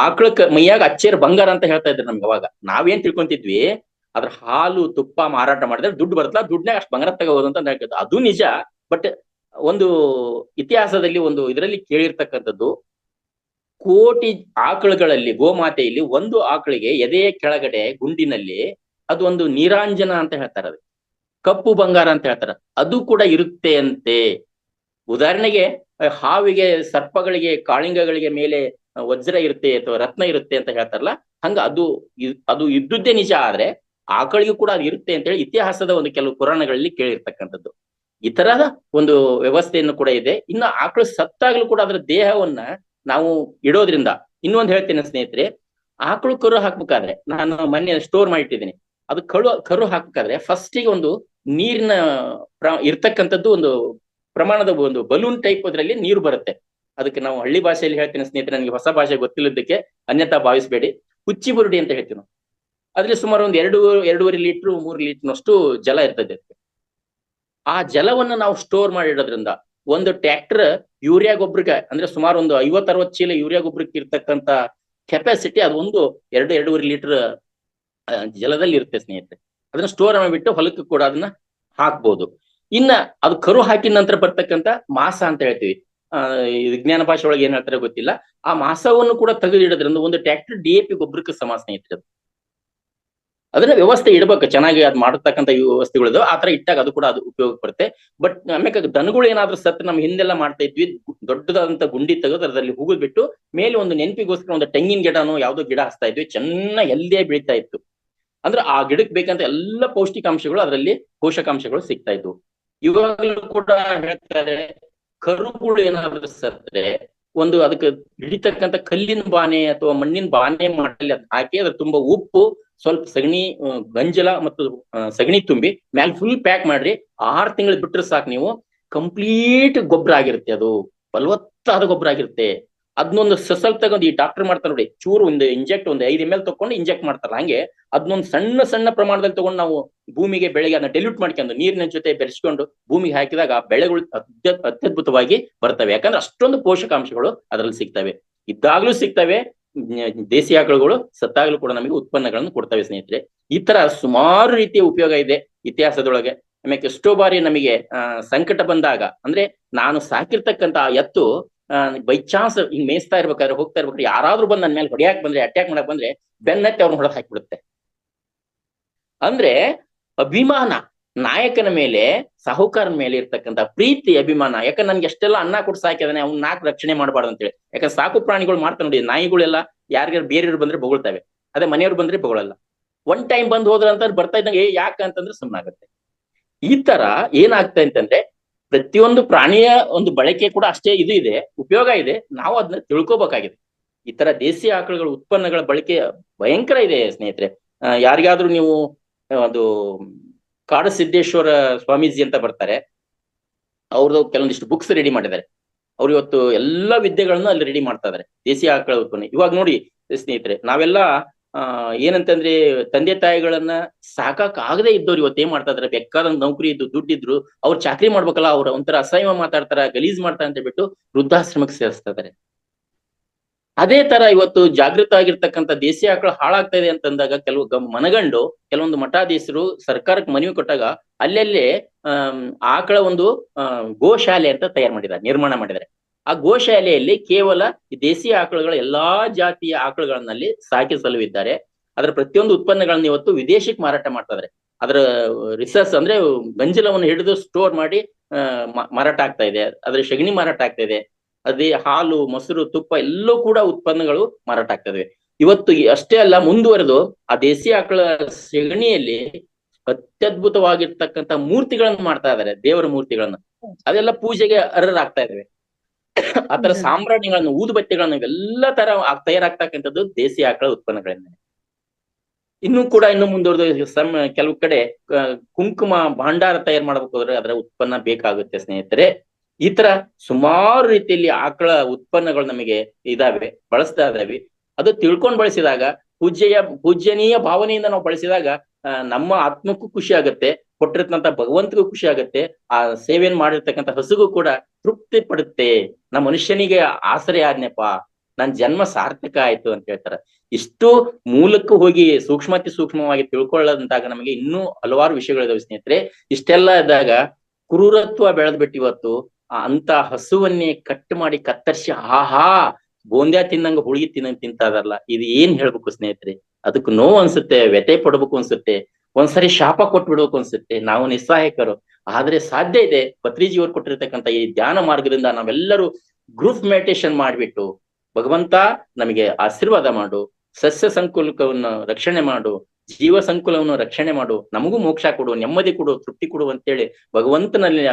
ಆಕಳಕ್ಕ ಮೈಯಾಗ ಅಚ್ಚೇರ್ ಬಂಗಾರ ಅಂತ ಹೇಳ್ತಾ ಇದ್ರು ನಮ್ಗೆ ಅವಾಗ. ನಾವೇನ್ ತಿಳ್ಕೊಂತಿದ್ವಿ, ಅದ್ರ ಹಾಲು ತುಪ್ಪ ಮಾರಾಟ ಮಾಡಿದ್ರೆ ದುಡ್ಡು ಬರ್ತಲ್ಲ, ದುಡ್ಡನ್ಯಾಗ ಅಷ್ಟು ಬಂಗಾರ ತಗೋಬಹುದು ಅಂತ ಹೇಳ್ತಿದ್ವಿ. ಅದು ನಿಜ. ಬಟ್ ಒಂದು ಇತಿಹಾಸದಲ್ಲಿ ಒಂದು ಇದರಲ್ಲಿ ಕೇಳಿರ್ತಕ್ಕಂಥದ್ದು, ಕೋಟಿ ಆಕಳುಗಳಲ್ಲಿ ಗೋಮಾತೆಯಲ್ಲಿ ಒಂದು ಆಕಳಿಗೆ ಎದೆಯ ಕೆಳಗಡೆ ಗುಂಡಿನಲ್ಲಿ ಅದು ಒಂದು ನೀರಾಂಜನ ಅಂತ ಹೇಳ್ತಾರೆ, ಅದು ಕಪ್ಪು ಬಂಗಾರ ಅಂತ ಹೇಳ್ತಾರ, ಅದು ಕೂಡ ಇರುತ್ತೆ ಅಂತೆ. ಉದಾಹರಣೆಗೆ ಹಾವಿಗೆ, ಸರ್ಪಗಳಿಗೆ, ಕಾಳಿಂಗಗಳಿಗೆ ಮೇಲೆ ವಜ್ರ ಇರುತ್ತೆ ಅಥವಾ ರತ್ನ ಇರುತ್ತೆ ಅಂತ ಹೇಳ್ತಾರಲ್ಲ, ಹಂಗ ಅದು ಇದ್ದುದೇ ನಿಜ. ಆದ್ರೆ ಆಕಳಿಗೂ ಕೂಡ ಅದು ಇರುತ್ತೆ ಅಂತ ಹೇಳಿ ಇತಿಹಾಸದ ಒಂದು ಕೆಲವು ಪುರಾಣಗಳಲ್ಲಿ ಕೇಳಿರ್ತಕ್ಕಂಥದ್ದು. ಈ ತರಹದ ಒಂದು ವ್ಯವಸ್ಥೆಯನ್ನು ಕೂಡ ಇದೆ. ಇನ್ನು ಆಕಳು ಸತ್ತಾಗ್ಲೂ ಕೂಡ ಅದರ ದೇಹವನ್ನ ನಾವು ಇಡೋದ್ರಿಂದ, ಇನ್ನೊಂದು ಹೇಳ್ತೇನೆ ಸ್ನೇಹಿತರೆ, ಆಕಳು ಕರು ಹಾಕ್ಬೇಕಾದ್ರೆ, ನಾನು ಮೊನ್ನೆ ಸ್ಟೋರ್ ಮಾಡಿಟ್ಟಿದ್ದೀನಿ, ಅದು ಕರು ಹಾಕ್ಬೇಕಾದ್ರೆ ಫಸ್ಟಿಗೆ ಒಂದು ನೀರಿನ ಇರ್ತಕ್ಕಂಥದ್ದು ಒಂದು ಪ್ರಮಾಣದ ಒಂದು ಬಲೂನ್ ಟೈಪ್ ಅದರಲ್ಲಿ ನೀರು ಬರುತ್ತೆ. ಅದಕ್ಕೆ ನಾವು ಹಳ್ಳಿ ಭಾಷೆಯಲ್ಲಿ ಹೇಳ್ತೇನೆ ಸ್ನೇಹಿತರೆ, ನನಗೆ ಹೊಸ ಭಾಷೆ ಗೊತ್ತಿಲ್ಲದಕ್ಕೆ ಅನ್ಯತಾ ಭಾವಿಸಬೇಡಿ. ಹುಚ್ಚಿ ಬುರುಡಿ ಅಂತ ಹೇಳ್ತೀವಿ ನಾವು. ಅದ್ರಲ್ಲಿ ಸುಮಾರು ಒಂದು 2.5 ಲೀಟರ್ 3 ಲೀಟರ್ನಷ್ಟು ಜಲ ಇರ್ತದೆ. ಆ ಜಲವನ್ನು ನಾವು ಸ್ಟೋರ್ ಮಾಡಿಡೋದ್ರಿಂದ ಒಂದು ಟ್ರ್ಯಾಕ್ಟರ್ ಯೂರಿಯಾ ಗೊಬ್ಬರಕ್ಕೆ, ಅಂದ್ರೆ ಸುಮಾರು ಒಂದು 50-60 ಚೀಲ ಯೂರಿಯಾ ಗೊಬ್ಬರಕ್ಕೆ ಇರ್ತಕ್ಕಂಥ ಕೆಪಾಸಿಟಿ ಅದು ಒಂದು 2.5 ಲೀಟರ್ ಜಲದಲ್ಲಿ ಇರುತ್ತೆ ಸ್ನೇಹಿತರೆ. ಅದನ್ನ ಸ್ಟೋರ್ ಮಾಡಿಬಿಟ್ಟು ಹೊಲಕ್ಕೆ ಕೂಡ ಅದನ್ನ ಹಾಕ್ಬಹುದು. ಇನ್ನ ಅದು ಕರು ಹಾಕಿದ ನಂತರ ಬರ್ತಕ್ಕಂಥ ಮಾಸ ಅಂತ ಹೇಳ್ತೀವಿ, ವಿಜ್ಞಾನ ಭಾಷೆ ಒಳಗೆ ಏನ್ ಹೇಳ್ತಾರೆ ಗೊತ್ತಿಲ್ಲ. ಆ ಮಾಸವನ್ನು ಕೂಡ ತೆಗೆದಿಡೋದ್ರಿಂದ ಒಂದು ಟ್ರ್ಯಾಕ್ಟರ್ DAP ಗೊಬ್ಬರಕ್ಕೆ ಸಮ ಸ್ನೇಹಿತರೆ. ಅದನ್ನ ವ್ಯವಸ್ಥೆ ಇಡ್ಬೇಕು ಚೆನ್ನಾಗಿ, ಅದ್ ಮಾಡತಕ್ಕಂಥ ವ್ಯವಸ್ಥೆಗಳು ಆತರ ಇಟ್ಟಾಗ ಅದು ಕೂಡ ಅದು ಉಪಯೋಗ ಬರುತ್ತೆ. ಬಟ್ ಆಮೇಲೆ ದನಗಳು ಏನಾದ್ರೂ ಸತ್ತು ನಮ್ ಹಿಂದೆಲ್ಲ ಮಾಡ್ತಾ ಇದ್ವಿ, ದೊಡ್ಡದಾದಂತ ಗುಂಡಿ ತೆಗೆದು ಅದರಲ್ಲಿ ಹುಗಿದ್ ಬಿಟ್ಟು ಮೇಲೆ ಒಂದು ನೆನಪಿಗೋಸ್ಕರ ಒಂದು ತೆಂಗಿನ ಗಿಡನೋ ಯಾವ್ದೋ ಗಿಡ ಹಚ್ತಾ ಇದ್ವಿ, ಚೆನ್ನಾಗಿ ಹೆಲ್ದಿಯಾಗಿ ಬೆಳೀತಾ ಇತ್ತು. ಅಂದ್ರೆ ಆ ಗಿಡಕ್ಕೆ ಬೇಕಂತ ಎಲ್ಲ ಪೌಷ್ಟಿಕಾಂಶಗಳು ಅದರಲ್ಲಿ ಪೋಷಕಾಂಶಗಳು ಸಿಗ್ತಾ ಇದ್ವು. ಇವಾಗಲೂ ಕೂಡ ಹೇಳ್ತಾರೆ, ಕರುಗಳು ಏನಾದ್ರೂ ಸತ್ರೆ ಒಂದು ಅದಕ್ಕೆ ಹಿಡಿತಕ್ಕಂಥ ಕಲ್ಲಿನ ಬಾನೆ ಅಥವಾ ಮಣ್ಣಿನ ಬಾನೆ ಮಾಡಲಿ ಹಾಕಿ ಅದ್ರ ತುಂಬಾ ಉಪ್ಪು, ಸ್ವಲ್ಪ ಸಗಣಿ, ಗಂಜಲ ಮತ್ತು ಸಗಣಿ ತುಂಬಿ ಮ್ಯಾಲ್ ಫುಲ್ ಪ್ಯಾಕ್ ಮಾಡ್ರಿ. 6 ತಿಂಗಳು ಬಿಟ್ರೆ ಸಾಕು, ನೀವು ಕಂಪ್ಲೀಟ್ ಗೊಬ್ಬರ ಆಗಿರುತ್ತೆ. ಅದು ಫಲವತ್ತಾದ ಗೊಬ್ಬರ ಆಗಿರುತ್ತೆ. ಅದನ್ನೊಂದು ಸ್ವಲ್ಪ ತಗೊಂಡು, ಈ ಡಾಕ್ಟರ್ ಮಾಡ್ತಾರೆ ನೋಡಿ, ಚೂರು ಒಂದು ಇಂಜೆಕ್ಟ್, ಒಂದು 5 ml ತಕೊಂಡು ಇಂಜೆಕ್ಟ್ ಮಾಡ್ತಾರಲ್ಲ, ಹಂಗೆ ಅದನ್ನೊಂದು ಸಣ್ಣ ಪ್ರಮಾಣದಲ್ಲಿ ತಗೊಂಡು ನಾವು ಭೂಮಿಗೆ, ಬೆಳೆಗೆ ಅದನ್ನ ಡೆಲ್ಯೂಟ್ ಮಾಡ್ಕೊಂಡು ನೀರಿನ ಜೊತೆ ಬೆರೆಸ್ಕೊಂಡು ಭೂಮಿಗೆ ಹಾಕಿದಾಗ ಆ ಬೆಳೆಗಳು ಅತ್ಯದ್ಭುತವಾಗಿ ಬರ್ತವೆ. ಯಾಕಂದ್ರೆ ಅಷ್ಟೊಂದು ಪೋಷಕಾಂಶಗಳು ಅದರಲ್ಲಿ ಸಿಗ್ತವೆ. ಇದ್ದಾಗ್ಲೂ ಸಿಗ್ತವೆ. ದೇಸಿ ಆಕಳುಗಳು ಸತ್ತಾಗ್ಲೂ ಕೂಡ ನಮಗೆ ಉತ್ಪನ್ನಗಳನ್ನು ಕೊಡ್ತವೆ ಸ್ನೇಹಿತರೆ. ಈ ತರ ಸುಮಾರು ರೀತಿಯ ಉಪಯೋಗ ಇದೆ ಇತಿಹಾಸದೊಳಗೆ. ಆಮೇಲೆ ಎಷ್ಟೋ ಬಾರಿ ನಮಗೆ ಸಂಕಟ ಬಂದಾಗ, ಅಂದ್ರೆ ನಾನು ಸಾಕಿರ್ತಕ್ಕಂತ ಎತ್ತು ಬೈ ಚಾನ್ಸ್ ಹಿಂಗ್ ಮೇಯಿಸ್ತಾ ಇರ್ಬೇಕಾದ್ರೆ, ಹೋಗ್ತಾ ಇರ್ಬೇಕಾದ್ರೆ ಯಾರಾದ್ರೂ ಬಂದ್ ನನ್ನ ಮೇಲೆ ಹೊಡೆಯಾಕ್ ಬಂದ್ರೆ, ಅಟ್ಯಾಕ್ ಮಾಡಕ್ ಬಂದ್ರೆ, ಬೆನ್ನತ್ತಿ ಅವ್ರನ್ನ ಹೊಡೆದ್ ಹಾಕ್ಬಿಡುತ್ತೆ. ಅಂದ್ರೆ ಅಭಿಮಾನ, ನಾಯಕನ ಮೇಲೆ, ಸಾಹುಕಾರನ ಮೇಲೆ ಇರ್ತಕ್ಕಂಥ ಪ್ರೀತಿ, ಅಭಿಮಾನ. ಯಾಕಂದ್ರೆ ನನ್ಗೆ ಎಷ್ಟೆಲ್ಲ ಅನ್ನ ಕೊಟ್ಟು ಸಾಕಿದಾನೆ, ಅವ್ನ ನಾಲ್ಕು ರಕ್ಷಣೆ ಮಾಡಬಾರ್ದು ಅಂತೇಳಿ. ಯಾಕಂದ್ರೆ ಸಾಕು ಪ್ರಾಣಿಗಳು ಮಾಡ್ತಾ ನೋಡಿ, ನಾಯಿಗಳೆಲ್ಲ ಯಾರಿಗಾರು ಬೇರೆಯವ್ರು ಬಂದ್ರೆ ಬೊಗಳ್ತವೆ, ಅದೇ ಮನೆಯವ್ರು ಬಂದ್ರೆ ಬೊಗಳಲ್ಲ. ಒನ್ ಟೈಮ್ ಬಂದ್ ಹೋದ್ರ ಅಂತ ಬರ್ತಾ ಇದ್ದಂಗೆ ಯಾಕಂತಂದ್ರೆ ಸುಮ್ಮನಾಗತ್ತೆ. ಈ ತರ ಏನಾಗ್ತಾ ಅಂತಂದ್ರೆ, ಪ್ರತಿಯೊಂದು ಪ್ರಾಣಿಯ ಒಂದು ಬಳಕೆ ಕೂಡ ಅಷ್ಟೇ ಇದು ಇದೆ, ಉಪಯೋಗ ಇದೆ. ನಾವು ಅದನ್ನ ತಿಳ್ಕೊಬೇಕಾಗಿದೆ. ಈ ತರ ದೇಸಿ ಆಕಳುಗಳ ಉತ್ಪನ್ನಗಳ ಬಳಕೆ ಭಯಂಕರ ಇದೆ ಸ್ನೇಹಿತರೆ. ಯಾರಿಗಾದ್ರೂ ನೀವು ಅದು ಕಾಡಸಿದ್ದೇಶ್ವರ ಸ್ವಾಮೀಜಿ ಅಂತ ಬರ್ತಾರೆ, ಅವ್ರದ್ದು ಕೆಲವೊಂದಿಷ್ಟು ಬುಕ್ಸ್ ರೆಡಿ ಮಾಡಿದ್ದಾರೆ. ಅವ್ರು ಇವತ್ತು ಎಲ್ಲಾ ವಿದ್ಯೆಗಳನ್ನು ಅಲ್ಲಿ ರೆಡಿ ಮಾಡ್ತಾ ಇದಾರೆ, ದೇಸಿ ಆಕಳ ಉತ್ಪನ್ನ. ಇವಾಗ ನೋಡಿ ಸ್ನೇಹಿತರೆ, ನಾವೆಲ್ಲ ಏನಂತಂದ್ರೆ ತಂದೆ ತಾಯಿಗಳನ್ನ ಸಾಕಾಕ್ ಆಗದೆ ಇದ್ದವ್ರು ಇವತ್ತು ಏನ್ ಮಾಡ್ತಾ ಇದಾರೆ, ಬೇಕಾದಂಗ್ ನೌಕರಿ ಇದ್ದು ದುಡ್ಡಿದ್ರು ಅವ್ರು ಚಾಕ್ರಿ ಮಾಡ್ಬೇಕಲ್ಲ, ಅವ್ರ ಒಂಥರ ಅಸಹ್ಯ ಮಾತಾಡ್ತಾರ, ಗಲೀಜ್ ಮಾಡ್ತಾರ ಅಂತ ಹೇಳ್ಬಿಟ್ಟು ವೃದ್ಧಾಶ್ರಮಕ್ಕೆ ಸೇರಿಸ್ತಾ ಇದಾರೆ. ಅದೇ ತರ ಇವತ್ತು ಜಾಗೃತ ಆಗಿರ್ತಕ್ಕಂಥ ದೇಸಿ ಆಕಳ ಹಾಳಾಗ್ತಾ ಇದೆ ಅಂತಂದಾಗ ಮನಗಂಡು ಕೆಲವೊಂದು ಮಠಾಧೀಶರು ಸರ್ಕಾರಕ್ಕೆ ಮನವಿ ಕೊಟ್ಟಾಗ ಅಲ್ಲಲ್ಲೇ ಆಕಳ ಒಂದು ಗೋಶಾಲೆ ಅಂತ ನಿರ್ಮಾಣ ಮಾಡಿದ್ದಾರೆ. ಆ ಗೋಶಾಲೆಯಲ್ಲಿ ಕೇವಲ ಈ ದೇಸಿ ಆಕಳುಗಳ ಎಲ್ಲಾ ಜಾತಿಯ ಆಕಳುಗಳನ್ನಲ್ಲಿ ಸಾಕಿ ಸಲುವಿದ್ದಾರೆ. ಅದರ ಪ್ರತಿಯೊಂದು ಉತ್ಪನ್ನಗಳನ್ನ ಇವತ್ತು ವಿದೇಶಕ್ಕೆ ಮಾರಾಟ ಮಾಡ್ತಾ ಇದಾರೆ. ಅದರ ರಿಸರ್ಚ್ ಅಂದ್ರೆ ಗಂಜಲವನ್ನು ಹಿಡಿದು ಸ್ಟೋರ್ ಮಾಡಿ ಮಾರಾಟ ಆಗ್ತಾ ಇದೆ. ಅದ್ರ ಸಗಣಿ ಮಾರಾಟ ಆಗ್ತಾ ಇದೆ. ಅದೇ ಹಾಲು, ಮೊಸರು, ತುಪ್ಪ ಎಲ್ಲವೂ ಕೂಡ ಉತ್ಪನ್ನಗಳು ಮಾರಾಟ ಆಗ್ತದೆ. ಇವತ್ತು ಅಷ್ಟೇ ಅಲ್ಲ, ಮುಂದುವರೆದು ಆ ದೇಸಿ ಆಕಳ ಸಗಣಿಯಲ್ಲಿ ಅತ್ಯದ್ಭುತವಾಗಿರ್ತಕ್ಕಂಥ ಮೂರ್ತಿಗಳನ್ನು ಮಾಡ್ತಾ ಇದಾರೆ, ದೇವರ ಮೂರ್ತಿಗಳನ್ನ. ಅದೆಲ್ಲ ಪೂಜೆಗೆ ಅರ್ಹರಾಗ್ತಾ ಇದಾವೆ. ಆತರ ಸಾಂಬ್ರಾಣಿಗಳನ್ನು, ಊದುಬತ್ತಿಗಳನ್ನು ಇವೆಲ್ಲ ತರ ತಯಾರಾಗ್ತಕ್ಕಂಥದ್ದು ದೇಸಿ ಆಕಳ ಉತ್ಪನ್ನಗಳಿಂದ. ಇನ್ನು ಮುಂದುವರೆದು ಕೆಲವು ಕಡೆ ಕುಂಕುಮ ಭಾಂಡಾರ ತಯಾರು ಮಾಡ್ಬೇಕಾದ್ರೆ ಅದರ ಉತ್ಪನ್ನ ಬೇಕಾಗುತ್ತೆ ಸ್ನೇಹಿತರೆ. ಈ ತರ ಸುಮಾರು ರೀತಿಯಲ್ಲಿ ಆಕಳ ಉತ್ಪನ್ನಗಳು ನಮಗೆ ಬಳಸ್ತಾ ಇದಾವೆ. ಅದು ತಿಳ್ಕೊಂಡ್ ಬಳಸಿದಾಗ, ಪೂಜ್ಯನೀಯ ಭಾವನೆಯಿಂದ ನಾವು ಬಳಸಿದಾಗ ನಮ್ಮ ಆತ್ಮಕ್ಕೂ ಖುಷಿ ಆಗತ್ತೆ, ಕೊಟ್ಟಿರ್ತಕ್ಕಂಥ ಭಗವಂತಗೂ ಖುಷಿ ಆಗತ್ತೆ, ಆ ಸೇವೆಯನ್ನು ಮಾಡಿರ್ತಕ್ಕಂಥ ಹಸುಗೂ ಕೂಡ ತೃಪ್ತಿ ಪಡುತ್ತೆ. ನಮ್ಮ ಮನುಷ್ಯನಿಗೆ ಆಸರೆ ಆದ್ನಪ್ಪ, ನನ್ ಜನ್ಮ ಸಾರ್ಥಕ ಆಯ್ತು ಅಂತ ಹೇಳ್ತಾರ. ಇಷ್ಟು ಮೂಲಕ್ಕೂ ಹೋಗಿ ಸೂಕ್ಷ್ಮವಾಗಿ ತಿಳ್ಕೊಳ್ಳೋದಂತಾಗ ನಮಗೆ ಇನ್ನೂ ಹಲವಾರು ವಿಷಯಗಳಿದಾವೆ ಸ್ನೇಹಿತರೆ. ಇಷ್ಟೆಲ್ಲ ಇದ್ದಾಗ ಕ್ರೂರತ್ವ ಬೆಳೆದ್ಬಿಟ್ಟು ಇವತ್ತು ಅಂತ ಹಸುವನ್ನೇ ಕಟ್ ಮಾಡಿ ಕತ್ತರಿಸಿ ಆಹಾ ಗೋಂದ್ಯಾ ತಿನ್ನಂಗ ಹುಡುಗಿ ತಿಂತಾರಲ್ಲ, ಇದು ಏನ್ ಹೇಳ್ಬೇಕು ಸ್ನೇಹಿತರೆ? ಅದಕ್ಕೆ ನೋವು ಅನ್ಸುತ್ತೆ, ವ್ಯಥೆ ಪಡ್ಬೇಕು ಅನ್ಸುತ್ತೆ, ಒಂದ್ಸರಿ ಶಾಪ ಕೊಟ್ಬಿಡ್ಬೇಕು ಅನ್ಸುತ್ತೆ. ನಾವು ನಿಸ್ಸಹಾಯಕರು, ಆದ್ರೆ ಸಾಧ್ಯ ಇದೆ. ಪತ್ರಿಜಿಯವರು ಕೊಟ್ಟಿರ್ತಕ್ಕಂಥ ಈ ಧ್ಯಾನ ಮಾರ್ಗದಿಂದ ನಾವೆಲ್ಲರೂ ಗ್ರೂಪ್ ಮೆಡಿಟೇಷನ್ ಮಾಡ್ಬಿಟ್ಟು, ಭಗವಂತ ನಮಗೆ ಆಶೀರ್ವಾದ ಮಾಡು, ಸಸ್ಯ ಸಂಕುಲವನ್ನು ರಕ್ಷಣೆ ಮಾಡು, ಜೀವ ಸಂಕುಲವನ್ನು ರಕ್ಷಣೆ ಮಾಡು, ನಮಗೂ ಮೋಕ್ಷ ಕೊಡು, ನೆಮ್ಮದಿ ಕೊಡು, ತೃಪ್ತಿ ಕೊಡು ಅಂತೇಳಿ ಭಗವಂತನಲ್ಲಿ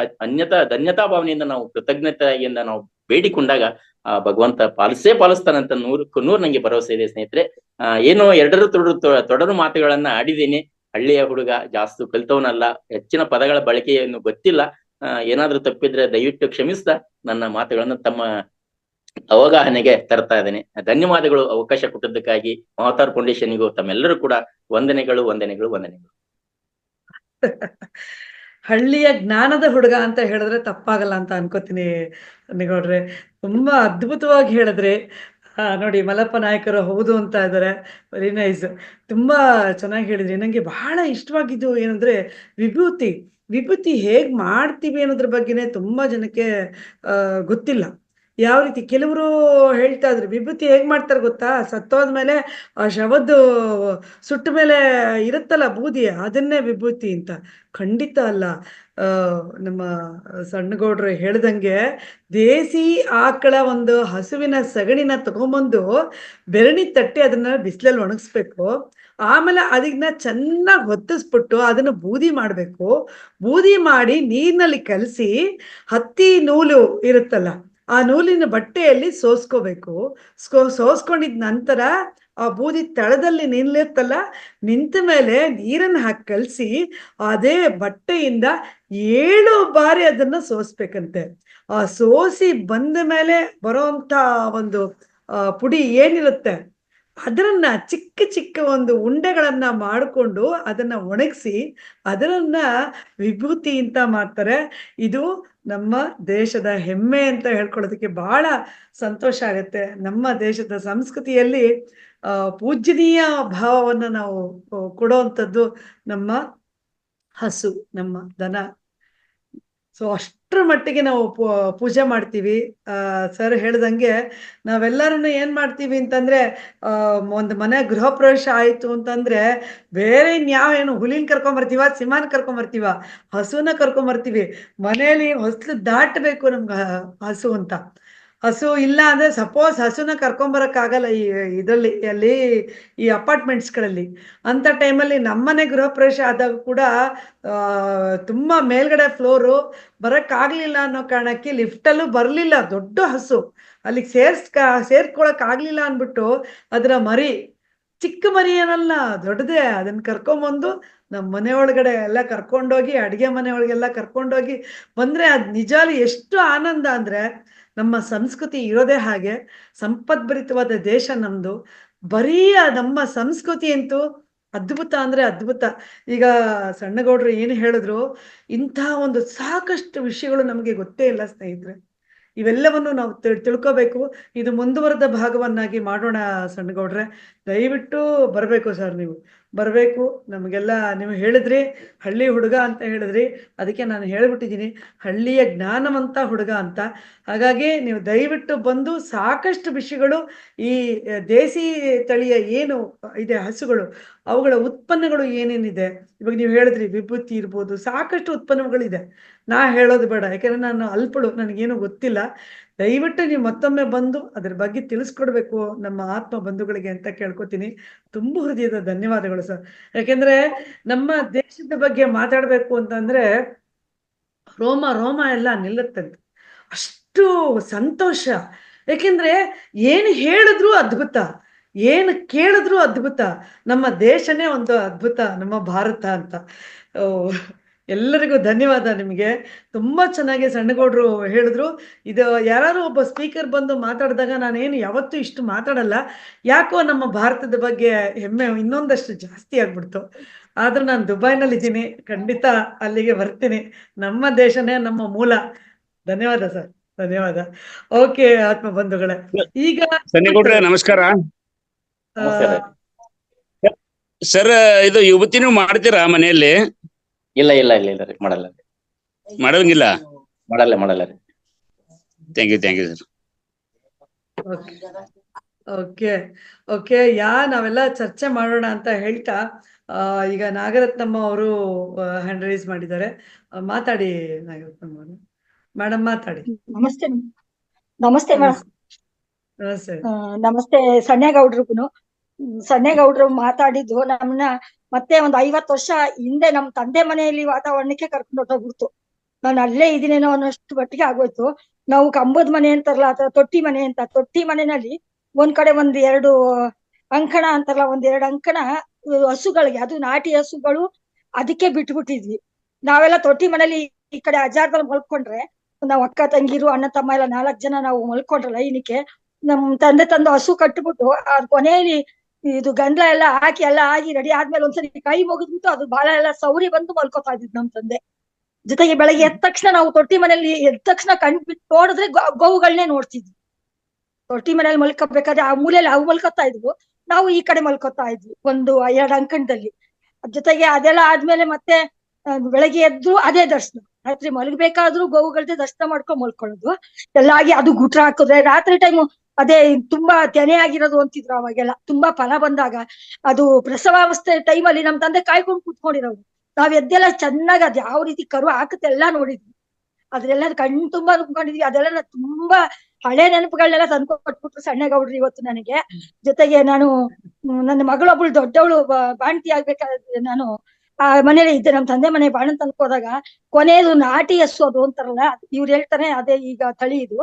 ಧನ್ಯತಾ ಭಾವನೆಯಿಂದ ನಾವು ಕೃತಜ್ಞತೆಯಿಂದ ನಾವು ಬೇಡಿಕೊಂಡಾಗ ಆ ಭಗವಂತ ಪಾಲಿಸ್ತಾನಂತ 100ಕ್ಕೆ 100 ನಂಗೆ ಭರವಸೆ ಇದೆ ಸ್ನೇಹಿತರೆ. ಏನೋ ಎರಡರ ತೊಡರು ಮಾತುಗಳನ್ನ ಆಡಿದ್ದೀನಿ. ಹಳ್ಳಿಯ ಹುಡುಗ, ಜಾಸ್ತಿ ಕಲಿತವನಲ್ಲ, ಹೆಚ್ಚಿನ ಪದಗಳ ಬಳಕೆಯನ್ನು ಗೊತ್ತಿಲ್ಲ. ಏನಾದ್ರೂ ತಪ್ಪಿದ್ರೆ ದಯವಿಟ್ಟು ಕ್ಷಮಿಸ್ತಾ ನನ್ನ ಮಾತುಗಳನ್ನು ತಮ್ಮ ಅವಗಾಹನೆಗೆ ತರ್ತಾ ಇದ್ದೇನೆ. ಧನ್ಯವಾದಗಳು ಅವಕಾಶ ಕೊಟ್ಟದ್ದಕ್ಕಾಗಿ. ಮಹಾವತಾರ್ ಫೌಂಡೇಶನ್ಗೂ ತಮ್ಮೆಲ್ಲರೂ ಕೂಡ ವಂದನೆಗಳು. ಹಳ್ಳಿಯ ಜ್ಞಾನದ ಹುಡುಗ ಅಂತ ಹೇಳಿದ್ರೆ ತಪ್ಪಾಗಲ್ಲ ಅಂತ ಅನ್ಕೋತೀನಿ ನಿಗೌಡ್ರೆ. ತುಂಬಾ ಅದ್ಭುತವಾಗಿ ಹೇಳಿದ್ರೆ. ನೋಡಿ, ಮಲ್ಲಪ್ಪ ನಾಯಕರು ಹೌದು ಅಂತ ಇದ್ದಾರೆ. Very nice. ತುಂಬಾ ಚೆನ್ನಾಗಿ ಹೇಳಿದ್ರಿ. ನಂಗೆ ಬಹಳ ಇಷ್ಟವಾಗಿದ್ದು ಏನಂದ್ರೆ ವಿಭೂತಿ ಹೇಗ್ ಮಾಡ್ತೀವಿ ಅನ್ನೋದ್ರ ಬಗ್ಗೆನೇ ತುಂಬಾ ಜನಕ್ಕೆ ಗೊತ್ತಿಲ್ಲ. ಯಾವ ರೀತಿ ಕೆಲವರು ಹೇಳ್ತಾ ಇದ್ರು, ವಿಭೂತಿ ಹೇಗ್ ಮಾಡ್ತಾರೆ ಗೊತ್ತಾ? ಸತ್ತೋದ್ಮೇಲೆ ಆ ಶವದ್ದು ಸುಟ್ಟ ಮೇಲೆ ಇರುತ್ತಲ್ಲ ಬೂದಿ, ಅದನ್ನೇ ವಿಭೂತಿ ಅಂತ. ಖಂಡಿತ ಅಲ್ಲ. ನಮ್ಮ ಸಣ್ಣಗೌಡ್ರು ಹೇಳ್ದಂಗೆ ದೇಸಿ ಆಕಳ ಒಂದು ಹಸುವಿನ ಸಗಣಿನ ತಗೊಂಬಂದು ಬೆರಣಿ ತಟ್ಟಿ ಅದನ್ನ ಬಿಸಿಲಲ್ಲಿ ಒಣಗಿಸ್ಬೇಕು. ಆಮೇಲೆ ಅದನ್ನ ಚೆನ್ನಾಗಿ ಹೊತ್ತಿಸ್ಬಿಟ್ಟು ಅದನ್ನು ಬೂದಿ ಮಾಡಬೇಕು. ಬೂದಿ ಮಾಡಿ ನೀರಿನಲ್ಲಿ ಕಲಸಿ ಹತ್ತಿ ನೂಲು ಇರುತ್ತಲ್ಲ, ಆ ನೂಲಿನ ಬಟ್ಟೆಯಲ್ಲಿ ಸೋಸ್ಕೋಬೇಕು. ಸೋಸ್ಕೊಂಡಿದ ನಂತರ ಆ ಬೂದಿ ತಳದಲ್ಲಿ ನಿಲ್ಲುತ್ತಲ್ಲ, ನಿಂತ ಮೇಲೆ ನೀರನ್ನು ಹಾಕಿ ಕಲಸಿ ಅದೇ ಬಟ್ಟೆಯಿಂದ 7 ಬಾರಿ ಅದನ್ನ ಸೋಸ್ಬೇಕಂತೆ. ಆ ಸೋಸಿ ಬಂದ ಮೇಲೆ ಬರೋಂಥ ಒಂದು ಪುಡಿ ಏನಿರುತ್ತೆ ಅದನ್ನ ಚಿಕ್ಕ ಒಂದು ಉಂಡೆಗಳನ್ನ ಮಾಡಿಕೊಂಡು ಅದನ್ನ ಒಣಗಿಸಿ ಅದನ್ನ ವಿಭೂತಿ ಅಂತ ಮಾಡ್ತಾರೆ. ಇದು ನಮ್ಮ ದೇಶದ ಹೆಮ್ಮೆ ಅಂತ ಹೇಳ್ಕೊಳ್ಳೋದಕ್ಕೆ ಬಹಳ ಸಂತೋಷ ಆಗತ್ತೆ. ನಮ್ಮ ದೇಶದ ಸಂಸ್ಕೃತಿಯಲ್ಲಿ ಪೂಜ್ಯನೀಯ ಭಾವವನ್ನು ನಾವು ಕೊಡುವಂಥದ್ದು ನಮ್ಮ ಹಸು, ನಮ್ಮ ದನ. ಸೊ ಅಷ್ಟರ ಮಟ್ಟಿಗೆ ನಾವು ಪೂಜೆ ಮಾಡ್ತೀವಿ. ಸರ್ ಹೇಳ್ದಂಗೆ ನಾವೆಲ್ಲರನ್ನು ಏನ್ ಮಾಡ್ತೀವಿ ಅಂತಂದ್ರೆ, ಒಂದು ಮನೆ ಗೃಹ ಪ್ರವೇಶ ಆಯ್ತು ಅಂತಂದ್ರೆ ಬೇರೆ ಇನ್ಯಾವ ಏನು ಹುಲಿನ ಕರ್ಕೊಂಬರ್ತೀವ, ಸಿಂಹನ ಕರ್ಕೊಂಬರ್ತೀವ, ಹಸುನ ಕರ್ಕೊಂಬರ್ತೀವಿ. ಮನೆಯಲ್ಲಿ ಹೊಸ್ಲು ದಾಟಬೇಕು ನಮ್ಗೆ ಹಸು ಅಂತ. ಹಸು ಇಲ್ಲ ಅಂದ್ರೆ ಸಪೋಸ್ ಹಸುನ ಕರ್ಕೊಂಬರಕ್ಕಾಗಲ್ಲ ಅಲ್ಲಿ ಈ ಅಪಾರ್ಟ್ಮೆಂಟ್ಸ್ಗಳಲ್ಲಿ. ಅಂತ ಟೈಮಲ್ಲಿ ನಮ್ಮನೆ ಗೃಹ ಪ್ರವೇಶ ಆದಾಗ ಕೂಡ ತುಂಬಾ ಮೇಲ್ಗಡೆ ಫ್ಲೋರು ಬರಕ್ಕಾಗ್ಲಿಲ್ಲ ಅನ್ನೋ ಕಾರಣಕ್ಕೆ ಲಿಫ್ಟಲ್ಲೂ ಬರಲಿಲ್ಲ. ದೊಡ್ಡ ಹಸು ಅಲ್ಲಿಗೆ ಸೇರ್ಕೊಳಕ್ ಆಗ್ಲಿಲ್ಲ ಅನ್ಬಿಟ್ಟು ಅದರ ಮರಿ, ಚಿಕ್ಕ ಮರಿ ಏನಲ್ಲ, ದೊಡ್ಡದೇ, ಅದನ್ನ ಕರ್ಕೊಂಬಂದು ನಮ್ಮ ಮನೆ ಒಳಗಡೆ ಎಲ್ಲ ಕರ್ಕೊಂಡೋಗಿ ಅಡುಗೆ ಮನೆ ಒಳಗೆಲ್ಲ ಕರ್ಕೊಂಡೋಗಿ ಬಂದ್ರೆ ಅದ್ ನಿಜಾಲಿ ಎಷ್ಟು ಆನಂದ ಅಂದ್ರೆ. ನಮ್ಮ ಸಂಸ್ಕೃತಿ ಇರೋದೇ ಹಾಗೆ. ಸಂಪದ್ಭರಿತವಾದ ದೇಶ ನಮ್ದು. ಬರೀ ನಮ್ಮ ಸಂಸ್ಕೃತಿ ಅಂತೂ ಅದ್ಭುತ ಅಂದ್ರೆ ಅದ್ಭುತ. ಈಗ ಸಣ್ಣಗೌಡ್ರು ಏನು ಹೇಳಿದ್ರು, ಇಂಥ ಒಂದು ಸಾಕಷ್ಟು ವಿಷಯಗಳು ನಮಗೆ ಗೊತ್ತೇ ಇಲ್ಲ ಸ್ನೇಹಿತರೆ. ಇವೆಲ್ಲವನ್ನು ನಾವು ತಿಳ್ಕೋಬೇಕು. ಇದು ಮುಂದುವರೆದ ಭಾಗವನ್ನಾಗಿ ಮಾಡೋಣ ಸಣ್ಣಗೌಡ್ರೆ. ದಯವಿಟ್ಟು ಬರಬೇಕು ಸರ್, ನೀವು ಬರಬೇಕು. ನಮಗೆಲ್ಲ ನೀವು ಹೇಳಿದ್ರಿ ಹಳ್ಳಿ ಹುಡುಗ ಅಂತ ಹೇಳಿದ್ರಿ, ಅದಕ್ಕೆ ನಾನು ಹೇಳ್ಬಿಟ್ಟಿದ್ದೀನಿ ಹಳ್ಳಿಯ ಜ್ಞಾನವಂತ ಹುಡುಗ ಅಂತ. ಹಾಗಾಗಿ ನೀವು ದಯವಿಟ್ಟು ಬಂದು ಸಾಕಷ್ಟು ವಿಷಯಗಳು, ಈ ದೇಸಿ ತಳಿಯ ಏನು ಇದೆ ಹಸುಗಳು, ಅವುಗಳ ಉತ್ಪನ್ನಗಳು ಏನೇನಿದೆ, ಇವಾಗ ನೀವು ಹೇಳಿದ್ರಿ ವಿಭೂತಿ ಇರ್ಬೋದು, ಸಾಕಷ್ಟು ಉತ್ಪನ್ನಗಳಿದೆ. ನಾ ಹೇಳೋದು ಬೇಡ, ಯಾಕಂದ್ರೆ ನಾನು ಅಲ್ಪಳು, ನನಗೇನು ಗೊತ್ತಿಲ್ಲ. ದಯವಿಟ್ಟು ನೀವು ಮತ್ತೊಮ್ಮೆ ಬಂದು ಅದ್ರ ಬಗ್ಗೆ ತಿಳಿಸ್ಕೊಡ್ಬೇಕು ನಮ್ಮ ಆತ್ಮ ಬಂಧುಗಳಿಗೆ ಅಂತ ಕೇಳ್ಕೊತೀನಿ. ತುಂಬ ಹೃದಯದ ಧನ್ಯವಾದಗಳು ಸರ್. ಯಾಕೆಂದ್ರೆ ನಮ್ಮ ದೇಶದ ಬಗ್ಗೆ ಮಾತಾಡ್ಬೇಕು ಅಂತಂದ್ರೆ ರೋಮ ಎಲ್ಲ ನಿಲ್ಲುತ್ತಂತೆ, ಅಷ್ಟು ಸಂತೋಷ. ಯಾಕೆಂದ್ರೆ ಏನು ಹೇಳಿದ್ರು ಅದ್ಭುತ, ಏನು ಕೇಳಿದ್ರು ಅದ್ಭುತ. ನಮ್ಮ ದೇಶನೇ ಒಂದು ಅದ್ಭುತ, ನಮ್ಮ ಭಾರತ ಅಂತ. ಎಲ್ಲರಿಗೂ ಧನ್ಯವಾದ ನಿಮಗೆ. ತುಂಬಾ ಚೆನ್ನಾಗಿ ಸಣ್ಣಗೌಡ್ರು ಹೇಳಿದ್ರು. ಇದು ಯಾರು ಒಬ್ಬ ಸ್ಪೀಕರ್ ಬಂದು ಮಾತಾಡಿದಾಗ ನಾನೇನು ಯಾವತ್ತೂ ಇಷ್ಟು ಮಾತಾಡಲ್ಲ, ಯಾಕೋ ನಮ್ಮ ಭಾರತದ ಬಗ್ಗೆ ಹೆಮ್ಮೆ ಇನ್ನೊಂದಷ್ಟು ಜಾಸ್ತಿ ಆಗ್ಬಿಡ್ತು. ಆದ್ರೆ ನಾನು ದುಬೈನಲ್ಲಿ ಇದ್ದೀನಿ, ಖಂಡಿತ ಅಲ್ಲಿಗೆ ಬರ್ತೀನಿ. ನಮ್ಮ ದೇಶನೇ ನಮ್ಮ ಮೂಲ. ಧನ್ಯವಾದ ಸರ್, ಧನ್ಯವಾದ. ಓಕೆ ಆತ್ಮ ಬಂಧುಗಳೇ, ಈಗ ಸನ್ನಿಗೌಡ್ರೆ ನಮಸ್ಕಾರ. ಆ, ನಮಸ್ಕಾರ. ಸರ್, ಇದು ಯುವತಿನೂ ಮಾಡ್ತೀರಾ ಮನೆಯಲ್ಲಿ? ಇಲ್ಲ ಇಲ್ಲ ಇಲ್ಲ ಇಲ್ಲ ರೀ, ಮಾಡಲ್ಲ ರೀ. ಮಾಡೋಂಗಿಲ್ಲ? ಮಾಡಲ್ಲ ರೀ. Thank you sir. Okay okay ನಾವೆಲ್ಲ ಚರ್ಚೆ ಮಾಡೋಣ ಅಂತ ಹೇಳ್ತಾ ಈಗ ನಾಗರತ್ನಮ್ಮ ಅವರು ಹ್ಯಾಂಡ್ ರೈಸ್ ಮಾಡಿದ್ದಾರೆ. ಮಾತಾಡಿ ನಾಗರತ್ನಮ್ಮ ಅವರು. ಮೇಡಮ್ ಮಾತಾಡಿ. ನಮಸ್ತೆ ನಮಸ್ತೆ ಮೇಡಮ್. ನಮಸ್ತೆ. ನಮಸ್ತೆ ಸಣ್ಣೇಗೌಡ್ರಿಗೂ. ಸಣ್ಣೇಗೌಡ್ರು ಮಾತಾಡಿದ್ದು ನಮ್ಮನ್ನ ಮತ್ತೆ ಒಂದು 50 ವರ್ಷ ಹಿಂದೆ ನಮ್ ತಂದೆ ಮನೆಯಲ್ಲಿ ವಾತಾವರಣಕ್ಕೆ ಕರ್ಕೊಂಡು ಹೊಟ್ಟೋಗ್ಬಿಡ್ತು. ನಾನು ಅಲ್ಲೇ ಇದೀನೇನೋ ಅನ್ನೋಷ್ಟು ಮಟ್ಟಿಗೆ ಆಗೋಯ್ತು. ನಾವು ಕಂಬದ ಮನೆ ಅಂತಾರಲ್ಲ, ಅಥವಾ ತೊಟ್ಟಿ ಮನೆ ಅಂತ, ತೊಟ್ಟಿ ಮನೆಯಲ್ಲಿ ಒಂದ್ ಕಡೆ ಒಂದ್ 2 ಅಂಕಣ ಅಂತಾರಲ್ಲ, 1-2 ಅಂಕಣ ಹಸುಗಳಿಗೆ, ಅದು ನಾಟಿ ಹಸುಗಳು, ಅದಕ್ಕೆ ಬಿಟ್ಬಿಟ್ಟಿದ್ವಿ. ನಾವೆಲ್ಲ ತೊಟ್ಟಿ ಮನೇಲಿ ಈ ಕಡೆ ಅಜಾರದಲ್ಲಿ ಮಲ್ಕೊಂಡ್ರೆ, ನಾವ್ ಅಕ್ಕ ತಂಗಿರು ಅಣ್ಣ ತಮ್ಮ ಎಲ್ಲ 4 ಜನ ನಾವು ಮಲ್ಕೊಂಡ್ರಲ್ಲ, ಏನಕ್ಕೆ ನಮ್ ತಂದೆ ತಂದು ಹಸು ಕಟ್ಬಿಟ್ಟು ಅದ್ ಕೊನೆಯಲ್ಲಿ ಇದು ಗಂಡ್ಲ ಎಲ್ಲ ಹಾಕಿ ಎಲ್ಲ ಆಗಿ ರೆಡಿ ಆದ್ಮೇಲೆ ಒಂದ್ಸರಿ ಕೈ ಮುಗಿದ್ಬಿಟ್ಟು ಅದು ಬಾಳ ಎಲ್ಲ ಸೌರಿ ಬಂದು ಮಲ್ಕೋತಾ ಇದ್ದಿದ್ ನಮ್ ತಂದೆ ಜೊತೆಗೆ. ಬೆಳಗ್ಗೆ ಎದ್ದ ತಕ್ಷಣ ನಾವು ತೊಟ್ಟಿ ಮನೇಲಿ ಎದ್ದ ತಕ್ಷಣ ಕಣ್ಬಿಟ್ಟು ನೋಡಿದ್ರೆ ಗೋವುಗಳನ್ನೇ ನೋಡ್ತಿದ್ವಿ. ತೊಟ್ಟಿ ಮನೇಲಿ ಮಲ್ಕೋಬೇಕಾದ್ರೆ ಆ ಮೂಲೆಯಲ್ಲಿ ಅವು ಮಲ್ಕೋತಾ ಇದ್ವು, ನಾವು ಈ ಕಡೆ ಮಲ್ಕೋತಾ ಇದ್ವಿ 1-2 ಅಂಕಣದಲ್ಲಿ. ಜೊತೆಗೆ ಅದೆಲ್ಲ ಆದ್ಮೇಲೆ ಮತ್ತೆ ಬೆಳಗ್ಗೆ ಎದ್ರು ಅದೇ ದರ್ಶನ. ರಾತ್ರಿ ಮಲಗ್ಬೇಕಾದ್ರೂ ಗೋವುಗಳ್ದೆ ದರ್ಶನ ಮಾಡ್ಕೊಂಡ್ ಮಲ್ಕೊಳ್ಳೋದು ಎಲ್ಲ ಆಗಿ. ಅದು ಗುಟ್ರ ಹಾಕಿದ್ರೆ ರಾತ್ರಿ ಟೈಮು ಅದೇ ತುಂಬಾ ತೆನೆ ಆಗಿರೋದು ಅಂತಿದ್ರು ಅವಾಗೆಲ್ಲ. ತುಂಬಾ ಫಲ ಬಂದಾಗ ಅದು ಪ್ರಸವಾವಸ್ಥೆ ಟೈಮಲ್ಲಿ ನಮ್ ತಂದೆ ಕಾಯ್ಕೊಂಡು ಕೂತ್ಕೊಂಡಿರೋರು. ನಾವ್ ಎದ್ದೆಲ್ಲ ಚೆನ್ನಾಗ್ ಅದ್ ಯಾವ ರೀತಿ ಕರು ಹಾಕುತ್ತೆ ಎಲ್ಲ ನೋಡಿದ್ವಿ. ಅದ್ರೆಲ್ಲ ಕಣ್ಣು ತುಂಬಾ ನುಂಕೊಂಡಿದ್ವಿ. ಅದೆಲ್ಲ ತುಂಬಾ ಹಳೆ ನೆನಪುಗಳನ್ನೆಲ್ಲ ತಂದ್ಕೊ ಕೊಟ್ಬಿಟ್ರು ಸಣ್ಣೇಗೌಡ್ರು ಇವತ್ತು ನನಗೆ. ಜೊತೆಗೆ ನಾನು ನನ್ನ ಮಗಳೊಬ್ಳು ದೊಡ್ಡವಳು ಬಾಣ್ತಿ ಆಗ್ಬೇಕಾದ್ರೆ ನಾನು ಆ ಮನೇಲಿ ಇದ್ದೆ. ನಮ್ ತಂದೆ ಮನೆ ಬಾಣನ್ ತಂದ್ಕೋದಾಗ ಕೊನೆಯದು ನಾಟಿ ಹಸು ಅದು ಅಂತಾರಲ್ಲ, ಇವ್ರು ಹೇಳ್ತಾರೆ ಅದೇ ಈಗ ತಳಿ ಇದು.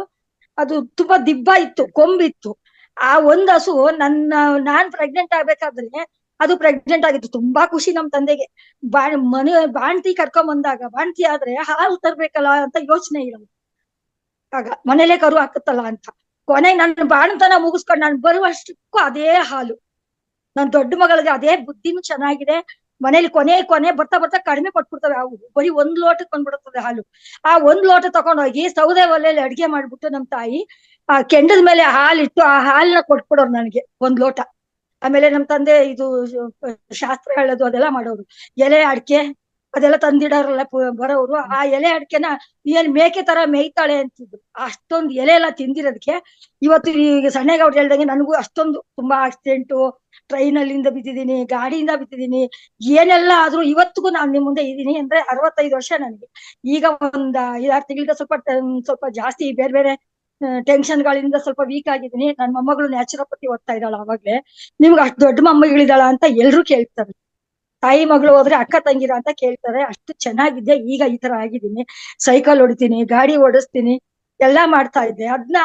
ಅದು ತುಂಬಾ ದಿಬ್ಬ ಇತ್ತು, ಕೊಂಬಿತ್ತು. ಆ ಒಂದ್ ಹಸು ನಾನ್ ಪ್ರೆಗ್ನೆಂಟ್ ಆಗ್ಬೇಕಾದ್ರೆ ಅದು ಪ್ರೆಗ್ನೆಂಟ್ ಆಗಿತ್ತು. ತುಂಬಾ ಖುಷಿ ನಮ್ ತಂದೆಗೆ. ಬಾಣ್ತಿ ಕರ್ಕೊಂಡ್ ಬಂದಾಗ, ಬಾಣ್ತಿ ಆದ್ರೆ ಹಾಲು ತರ್ಬೇಕಲ್ಲ ಅಂತ ಯೋಚನೆ ಇರೋದು. ಆಗ ಮನೇಲೆ ಕರು ಹಾಕುತ್ತಲ್ಲ ಅಂತ. ಕೊನೆಗೆ ನನ್ನ ಬಾಣತನ ಮುಗಿಸ್ಕೊಂಡು ನಾನು ಬರುವಷ್ಟಕ್ಕೂ ಅದೇ ಹಾಲು. ನನ್ ದೊಡ್ಡ ಮಗಳಿಗೆ ಅದೇ ಬುದ್ಧಿನೂ ಚೆನ್ನಾಗಿದೆ. ಮನೇಲಿ ಕೊನೆ ಬರ್ತಾ ಕಡಿಮೆ ಕೊಟ್ಬಿಡ್ತವೆ. ಅವು ಬರೀ 1 ಲೋಟಕ್ಕೆ ಬಂದ್ಬಿಡುತ್ತದೆ ಹಾಲು. ಆ 1 ಲೋಟ ತಗೊಂಡೋಗಿ ಸೌದೆ ಒಲೆಯಲ್ಲಿ ಅಡ್ಗೆ ಮಾಡ್ಬಿಟ್ಟು ನಮ್ ತಾಯಿ ಆ ಕೆಂಡದ ಮೇಲೆ ಹಾಲಿಟ್ಟು ಆ ಹಾಲನ್ನ ಕೊಟ್ಬಿಡೋರು ನನಗೆ 1 ಲೋಟ. ಆಮೇಲೆ ನಮ್ ತಂದೆ ಇದು ಶಾಸ್ತ್ರ ಹೇಳೋದು ಅದೆಲ್ಲ ಮಾಡೋರು. ಎಲೆ ಅಡಿಕೆ ಅದೆಲ್ಲ ತಂದಿಡಾರಲ್ಲ ಬರೋರು. ಆ ಎಲೆ ಅಡಿಕೆನ ಏನ್ ಮೇಕೆ ತರ ಮೇಯ್ತಾಳೆ ಅಂತಿದ್ರು. ಅಷ್ಟೊಂದು ಎಲೆ ಎಲ್ಲ ತಿಂದಿರೋದಕ್ಕೆ ಇವತ್ತು ಈಗ ಸಣ್ಣೇಗೌಡ್ರು ಹೇಳ್ದಂಗೆ ನನಗೂ ಅಷ್ಟೊಂದು ತುಂಬಾ ಆಕ್ಸಿಡೆಂಟು, ಟ್ರೈನ್ ಅಲ್ಲಿಂದ ಬಿದ್ದಿದ್ದೀನಿ, ಗಾಡಿಯಿಂದ ಬಿದ್ದಿದ್ದೀನಿ, ಏನೆಲ್ಲ ಆದ್ರೂ ಇವತ್ತಿಗೂ ನಾನು ನಿಮ್ ಮುಂದೆ ಇದ್ದೀನಿ ಅಂದ್ರೆ 65 ವರ್ಷ ನನಗೆ. ಈಗ ಒಂದ್ 5-6 ತಿಂಗಳಿಂದ ಸ್ವಲ್ಪ ಜಾಸ್ತಿ ಬೇರೆ ಬೇರೆ ಟೆನ್ಷನ್ ಗಳಿಂದ ಸ್ವಲ್ಪ ವೀಕ್ ಆಗಿದ್ದೀನಿ. ನನ್ನ ಮೊಮ್ಮಗಳು ನ್ಯಾಚುರೋಪತಿ ಓದ್ತಾ ಇದ್ದಾಳ. ಅವಾಗ್ಲೇ ನಿಮ್ಗೆ ಅಷ್ಟು ದೊಡ್ಡ ಮೊಮ್ಮಗಳಿದ್ದಾಳ ಅಂತ ಎಲ್ರು ಕೇಳ್ತಾರೆ. ತಾಯಿ ಮಗಳು ಹೋದ್ರೆ ಅಕ್ಕ ತಂಗಿರ ಅಂತ ಕೇಳ್ತಾರೆ. ಅಷ್ಟು ಚೆನ್ನಾಗಿದ್ದೆ. ಈಗ ಈ ತರ ಆಗಿದ್ದೀನಿ. ಸೈಕಲ್ ಹೊಡಿತೀನಿ, ಗಾಡಿ ಓಡಿಸ್ತೀನಿ, ಎಲ್ಲಾ ಮಾಡ್ತಾ ಇದ್ದೆ. ಅದನ್ನ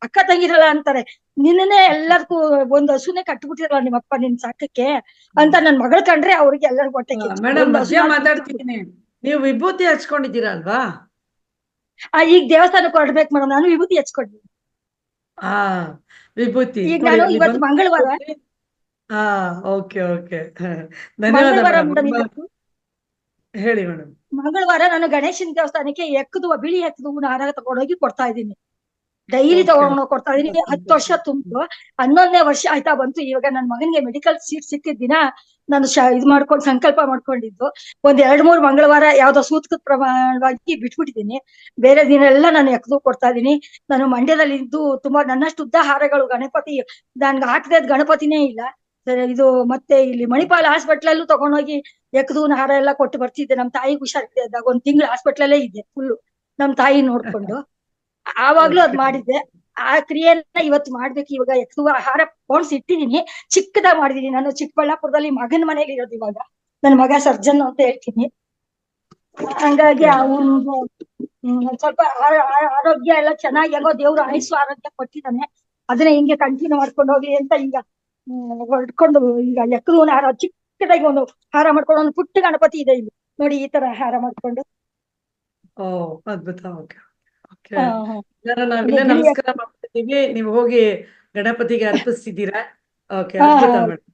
ಅಕ್ಕ ತಂಗಿರಲ್ಲ ಅಂತಾರೆ, ನಿನ್ನೆ ಎಲ್ಲದಕ್ಕೂ ಒಂದ್ ಹಸುನೇ ಕಟ್ಬಿಟ್ಟಿರಲ್ಲ ನಿಮ್ಮಪ್ಪ ನಿನ್ ಸಾಕಕ್ಕೆ ಅಂತ ನನ್ ಮಗಳು ಕಂಡ್ರೆ ಅವ್ರಿಗೆ ಎಲ್ಲರಿಗೂ ಹೊಟ್ಟೆ ಕಿಚ್ಚು. ಮೇಡಮ್ ಮಧ್ಯ ಮಾತಾಡ್ತೀನಿ. ನೀವು ವಿಭೂತಿ ಹಚ್ಕೊಂಡಿದ್ದೀರಾ ಅಲ್ವಾ? ಈಗ ದೇವಸ್ಥಾನಕ್ಕೆ ಹೊರಡ್ಬೇಕು ಮೇಡಮ್, ನಾನು ವಿಭೂತಿ ಹಚ್ಕೊಂಡಿದ್ದೀನಿ. ವಿಭೂತಿ ಈಗ ನಾನು ಇವತ್ತು ಮಂಗಳವಾರ ಓಕೆ ಮಂಗಳವಾರ ಧನ್ಯವಾದ ಮೇಡಮ್. ಮೇಡಮ್. ಹೇಳಿ ಮೇಡಮ್. ಮಂಗಳವಾರ ನಾನು ಗಣೇಶನ ದೇವಸ್ಥಾನಕ್ಕೆ ಬಿಳಿ ಎಕ್ಕದು ಹಾರ ತಗೊಂಡೋಗಿ ಕೊಡ್ತಾ ಇದ್ದೀನಿ. ಡೈಲಿ ತಗೊಂಡೋಗಿ ಕೊಡ್ತಾ ಇದೀನಿ. 10 ವರ್ಷ ತುಂಬಿತು, 11ನೇ ವರ್ಷ ಆಯ್ತಾ ಬಂತು. ಇವಾಗ ನನ್ನ ಮಗನಿಗೆ ಮೆಡಿಕಲ್ ಸೀಟ್ ಸಿಕ್ಕಿದ ದಿನ ನಾನು ಇದು ಮಾಡ್ಕೊಂಡು ಸಂಕಲ್ಪ ಮಾಡ್ಕೊಂಡಿದ್ದು. 1-2-3 ಮಂಗಳವಾರ ಯಾವ್ದೋ ಸೂತಕದ ಪ್ರಮಾಣವಾಗಿ ಬಿಟ್ಬಿಟ್ಟಿದ್ದೀನಿ. ಬೇರೆ ದಿನ ಎಲ್ಲ ನಾನು ಎಕ್ಕದು ಕೊಡ್ತಾ ಇದೀನಿ. ನಾನು ಮಂಡ್ಯದಲ್ಲಿ ಇದ್ದು ತುಂಬಾ ನನ್ನಷ್ಟು ಉದ್ದ ಹಾರಗಳು ಗಣಪತಿ ನನ್ಗೆ ಹಾಕದೆ ಗಣಪತಿನೇ ಇಲ್ಲ. ಇದು ಮತ್ತೆ ಇಲ್ಲಿ ಮಣಿಪಾಲ್ ಹಾಸ್ಪಿಟ್ಲಲ್ಲೂ ತಗೊಂಡೋಗಿ ಎಕ್ಕದು ಹಾರ ಎಲ್ಲ ಕೊಟ್ಟು ಬರ್ತಿದ್ದೆ. ನಮ್ ತಾಯಿಗೆ ಹುಷಾರಿದ್ದೆ ಇದ್ದಾಗ 1 ತಿಂಗಳು ಹಾಸ್ಪಿಟ್ಲಲ್ಲೇ ಇದ್ದೆ ಫುಲ್ಲು ನಮ್ ತಾಯಿ ನೋಡ್ಕೊಂಡು. ಆವಾಗ್ಲೂ ಅದ್ ಮಾಡಿದ್ದೆ. ಆ ಕ್ರಿಯೆನ ಇವತ್ತು ಮಾಡ್ಬೇಕು. ಇವಾಗ ಎಕ್ಕದು ಆಹಾರ ಪೌಂಡ್ಸ್ ಇಟ್ಟಿದೀನಿ, ಚಿಕ್ಕದಾಗಿ ಮಾಡಿದೀನಿ. ನಾನು ಚಿಕ್ಕಬಳ್ಳಾಪುರದಲ್ಲಿ ಮಗನ ಮನೇಲಿ ಇರೋದು ಇವಾಗ. ನನ್ ಮಗ ಸರ್ಜನ್ ಅಂತ ಹೇಳ್ತೀನಿ. ಹಂಗಾಗಿ ಅವನು ಸ್ವಲ್ಪ ಆರೋಗ್ಯ ಎಲ್ಲ ಚೆನ್ನಾಗಿ ಆಗೋ ದೇವ್ರು ಆಯುಸ್ಸು ಆರೋಗ್ಯ ಕೊಟ್ಟಿದ್ದಾನೆ. ಅದನ್ನ ಹಿಂಗೆ ಕಂಟಿನ್ಯೂ ಮಾಡ್ಕೊಂಡು ಹೋಗ್ಲಿ ಅಂತ ಈಗ ಹೊಡ್ಕೊಂಡು ಈಗ ಎಕ್ಕದು ಹಾರ ಚಿಕ್ಕದಾಗಿ ಒಂದು ಹಾರ ಮಾಡ್ಕೊಂಡು, ಒಂದು ಪುಟ್ಟ ಗಣಪತಿ ಇದೆ ಇಲ್ಲಿ ನೋಡಿ, ಈ ತರ ಹಾರ ಮಾಡ್ಕೊಂಡು. ಅದ್ಭುತ. ನಾವಿಲ್ಲ ನಮಸ್ಕಾರ ಮಾಡ್ತಿದೀವಿ, ನೀವು ಹೋಗಿ ಗಣಪತಿಗೆ ಅರ್ಪಿಸ್ತಿದ್ದೀರಾ. ಓಕೆ, ಅದ್ಭುತ ಮೇಡಮ್.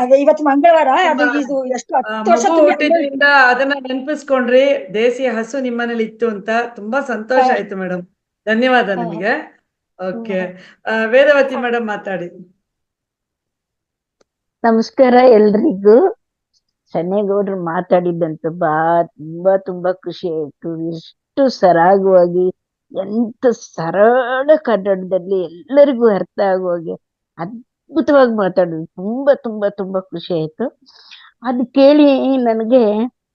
ಅದೇ ಇವತ್ತು ಮಂಗಳವಾರ, ಅದು ನಿಮ್ಮ ಇದು ಎಷ್ಟು 10 ವರ್ಷ ಮಗು ತುಂಬಿ ಹುಟ್ಟಿದ್ರಿಂದ ಅದನ್ನ ನೆನಪಿಸ್ಕೊಂಡ್ರಿ, ದೇಸಿ ಹಸು ನಿಮ್ಮನೇಲಿ ಇತ್ತು ಅಂತ. ತುಂಬಾ ಸಂತೋಷ ಆಯ್ತು ಮೇಡಮ್. ಧನ್ಯವಾದ ನಿಮಗೆ. ಓಕೆ, ವೇದವತಿ ಮೇಡಮ್ ಮಾತಾಡಿ. ನಮಸ್ಕಾರ ಎಲ್ರಿಗೂ. ಸನ್ನೇಗೌಡ್ರು ಮಾತಾಡಿದ್ದಂತೂ ತುಂಬಾ ಖುಷಿ ಆಯ್ತು. ಎಷ್ಟು ಸರಾಗವಾಗಿ, ಎಂತ ಸರಳ ಕನ್ನಡದಲ್ಲಿ ಎಲ್ಲರಿಗೂ ಅರ್ಥ ಆಗುವಾಗೆ ಅದ್ಭುತವಾಗಿ ಮಾತಾಡಿದ್ರು. ತುಂಬಾ ಖುಷಿ ಆಯ್ತು. ಅದು ಕೇಳಿ ನನಗೆ,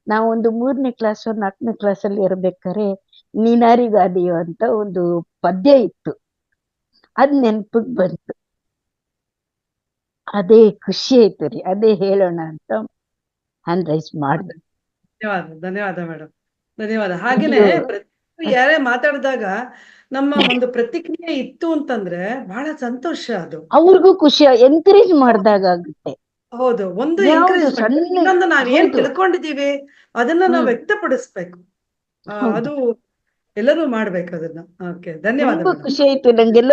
ನಾವೊಂದು 3ನೇ ಕ್ಲಾಸ್ 4ನೇ ಕ್ಲಾಸಲ್ಲಿ ಇರ್ಬೇಕಾದ್ರೆ ನೀನಾರಿಗಾದೆಯೋ ಅಂತ ಒಂದು ಪದ್ಯ ಇತ್ತು, ಅದ್ ನೆನ್ಪಿಗೆ ಬಂತು. ಅದೇ ಖುಷಿ ಆಯ್ತು ರೀ, ಅದೇ ಹೇಳೋಣ ಅಂತ ಹ್ಯಾಂಡ್ ರೈಸ್ ಮಾಡಿದೆ. ಧನ್ಯವಾದ ಮೇಡಮ್, ಧನ್ಯವಾದ. ಹಾಗೇನೆ ಯಾರೇ ಮಾತಾಡಿದಾಗ ನಮ್ಮ ಒಂದು ಪ್ರತಿಕ್ರಿಯೆ ಇತ್ತು ಅಂತಂದ್ರೆ ಬಹಳ ಸಂತೋಷ. ಅದು ಅವ್ರಿಗೂ ಖುಷಿ, ಎನ್ಕರೇಜ್ ಮಾಡ್ದಾಗ ಆಗುತ್ತೆ. ಹೌದು, ಒಂದು ಯಾವ್ದು encouragement. ಸಣ್ಣ, ಇನ್ನೊಂದು ನಾವ್ ಏನ್ ಹೌದು. ತಿಳ್ಕೊಂಡಿದೀವಿ ಅದನ್ನ ನಾವು ವ್ಯಕ್ತಪಡಿಸ್ಬೇಕು. ಹೌದು. ಅದು ಎಲ್ಲರೂ ಮಾಡ್ಬೇಕು ಅದನ್ನ. ಓಕೆ, ಧನ್ಯವಾದ ತುಂಬಾ ಮೇಡಮ್. ಖುಷಿ ಆಯ್ತು. ನಂಗೆಲ್ಲ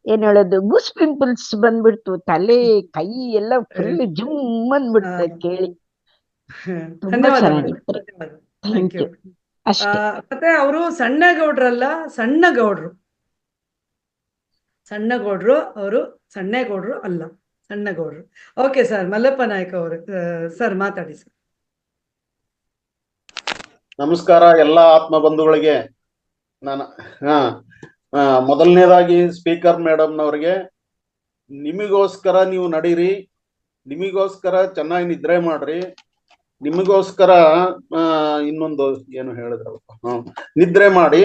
ಏನ್ ಹೇಳೋದು, ಗೂಸ್ ಪಿಂಪಲ್ಸ್ ಬಂದ್ಬಿಡ್ತು, ತಲೆ ಕೈ ಎಲ್ಲ ಫುಲ್ ಜುಮ್ ಅಂದ್ಬಿಡ್ತು ಕೇಳಿ. ತುಂಬಾ ಧನ್ಯವಾದ ಮೇಡಮ್, ಚೆನ್ನಾಗಿತ್ತು. ಧನ್ಯವಾದ. Thank thank you. ಯು. ಅಷ್ಟೇ. ಮತ್ತೆ ಅವರು ಸಣ್ಣಗೌಡ್ರಲ್ಲ, ಸಣ್ಣಗೌಡ್ರು. ಸಣ್ಣಗೌಡ್ರು ಅವರು, ಸಣ್ಣೇಗೌಡ್ರು ಅಲ್ಲ, ಸಣ್ಣಗೌಡ್ರು. ಓಕೆ ಸರ್, ಮಲ್ಲಪ್ಪ ನಾಯ್ಕ ಅವರು ಸರ್ ಮಾತಾಡಿ ಸರ್. ನಮಸ್ಕಾರ ಎಲ್ಲ ಆತ್ಮ ಬಂಧುಗಳಿಗೆ. ನಾನು ಮೊದಲನೇದಾಗಿ ಸ್ಪೀಕರ್ ಮೇಡಮ್ನವ್ರಿಗೆ, ನಿಮಗೋಸ್ಕರ ನೀವು ನಡೀರಿ, ನಿಮಗೋಸ್ಕರ ಚೆನ್ನಾಗಿ ನಿದ್ರೆ ಮಾಡ್ರಿ, ನಿಮಗೋಸ್ಕರ ಇನ್ನೊಂದು ಏನು ಹೇಳಿದ್ರು, ನಿದ್ರೆ ಮಾಡಿ,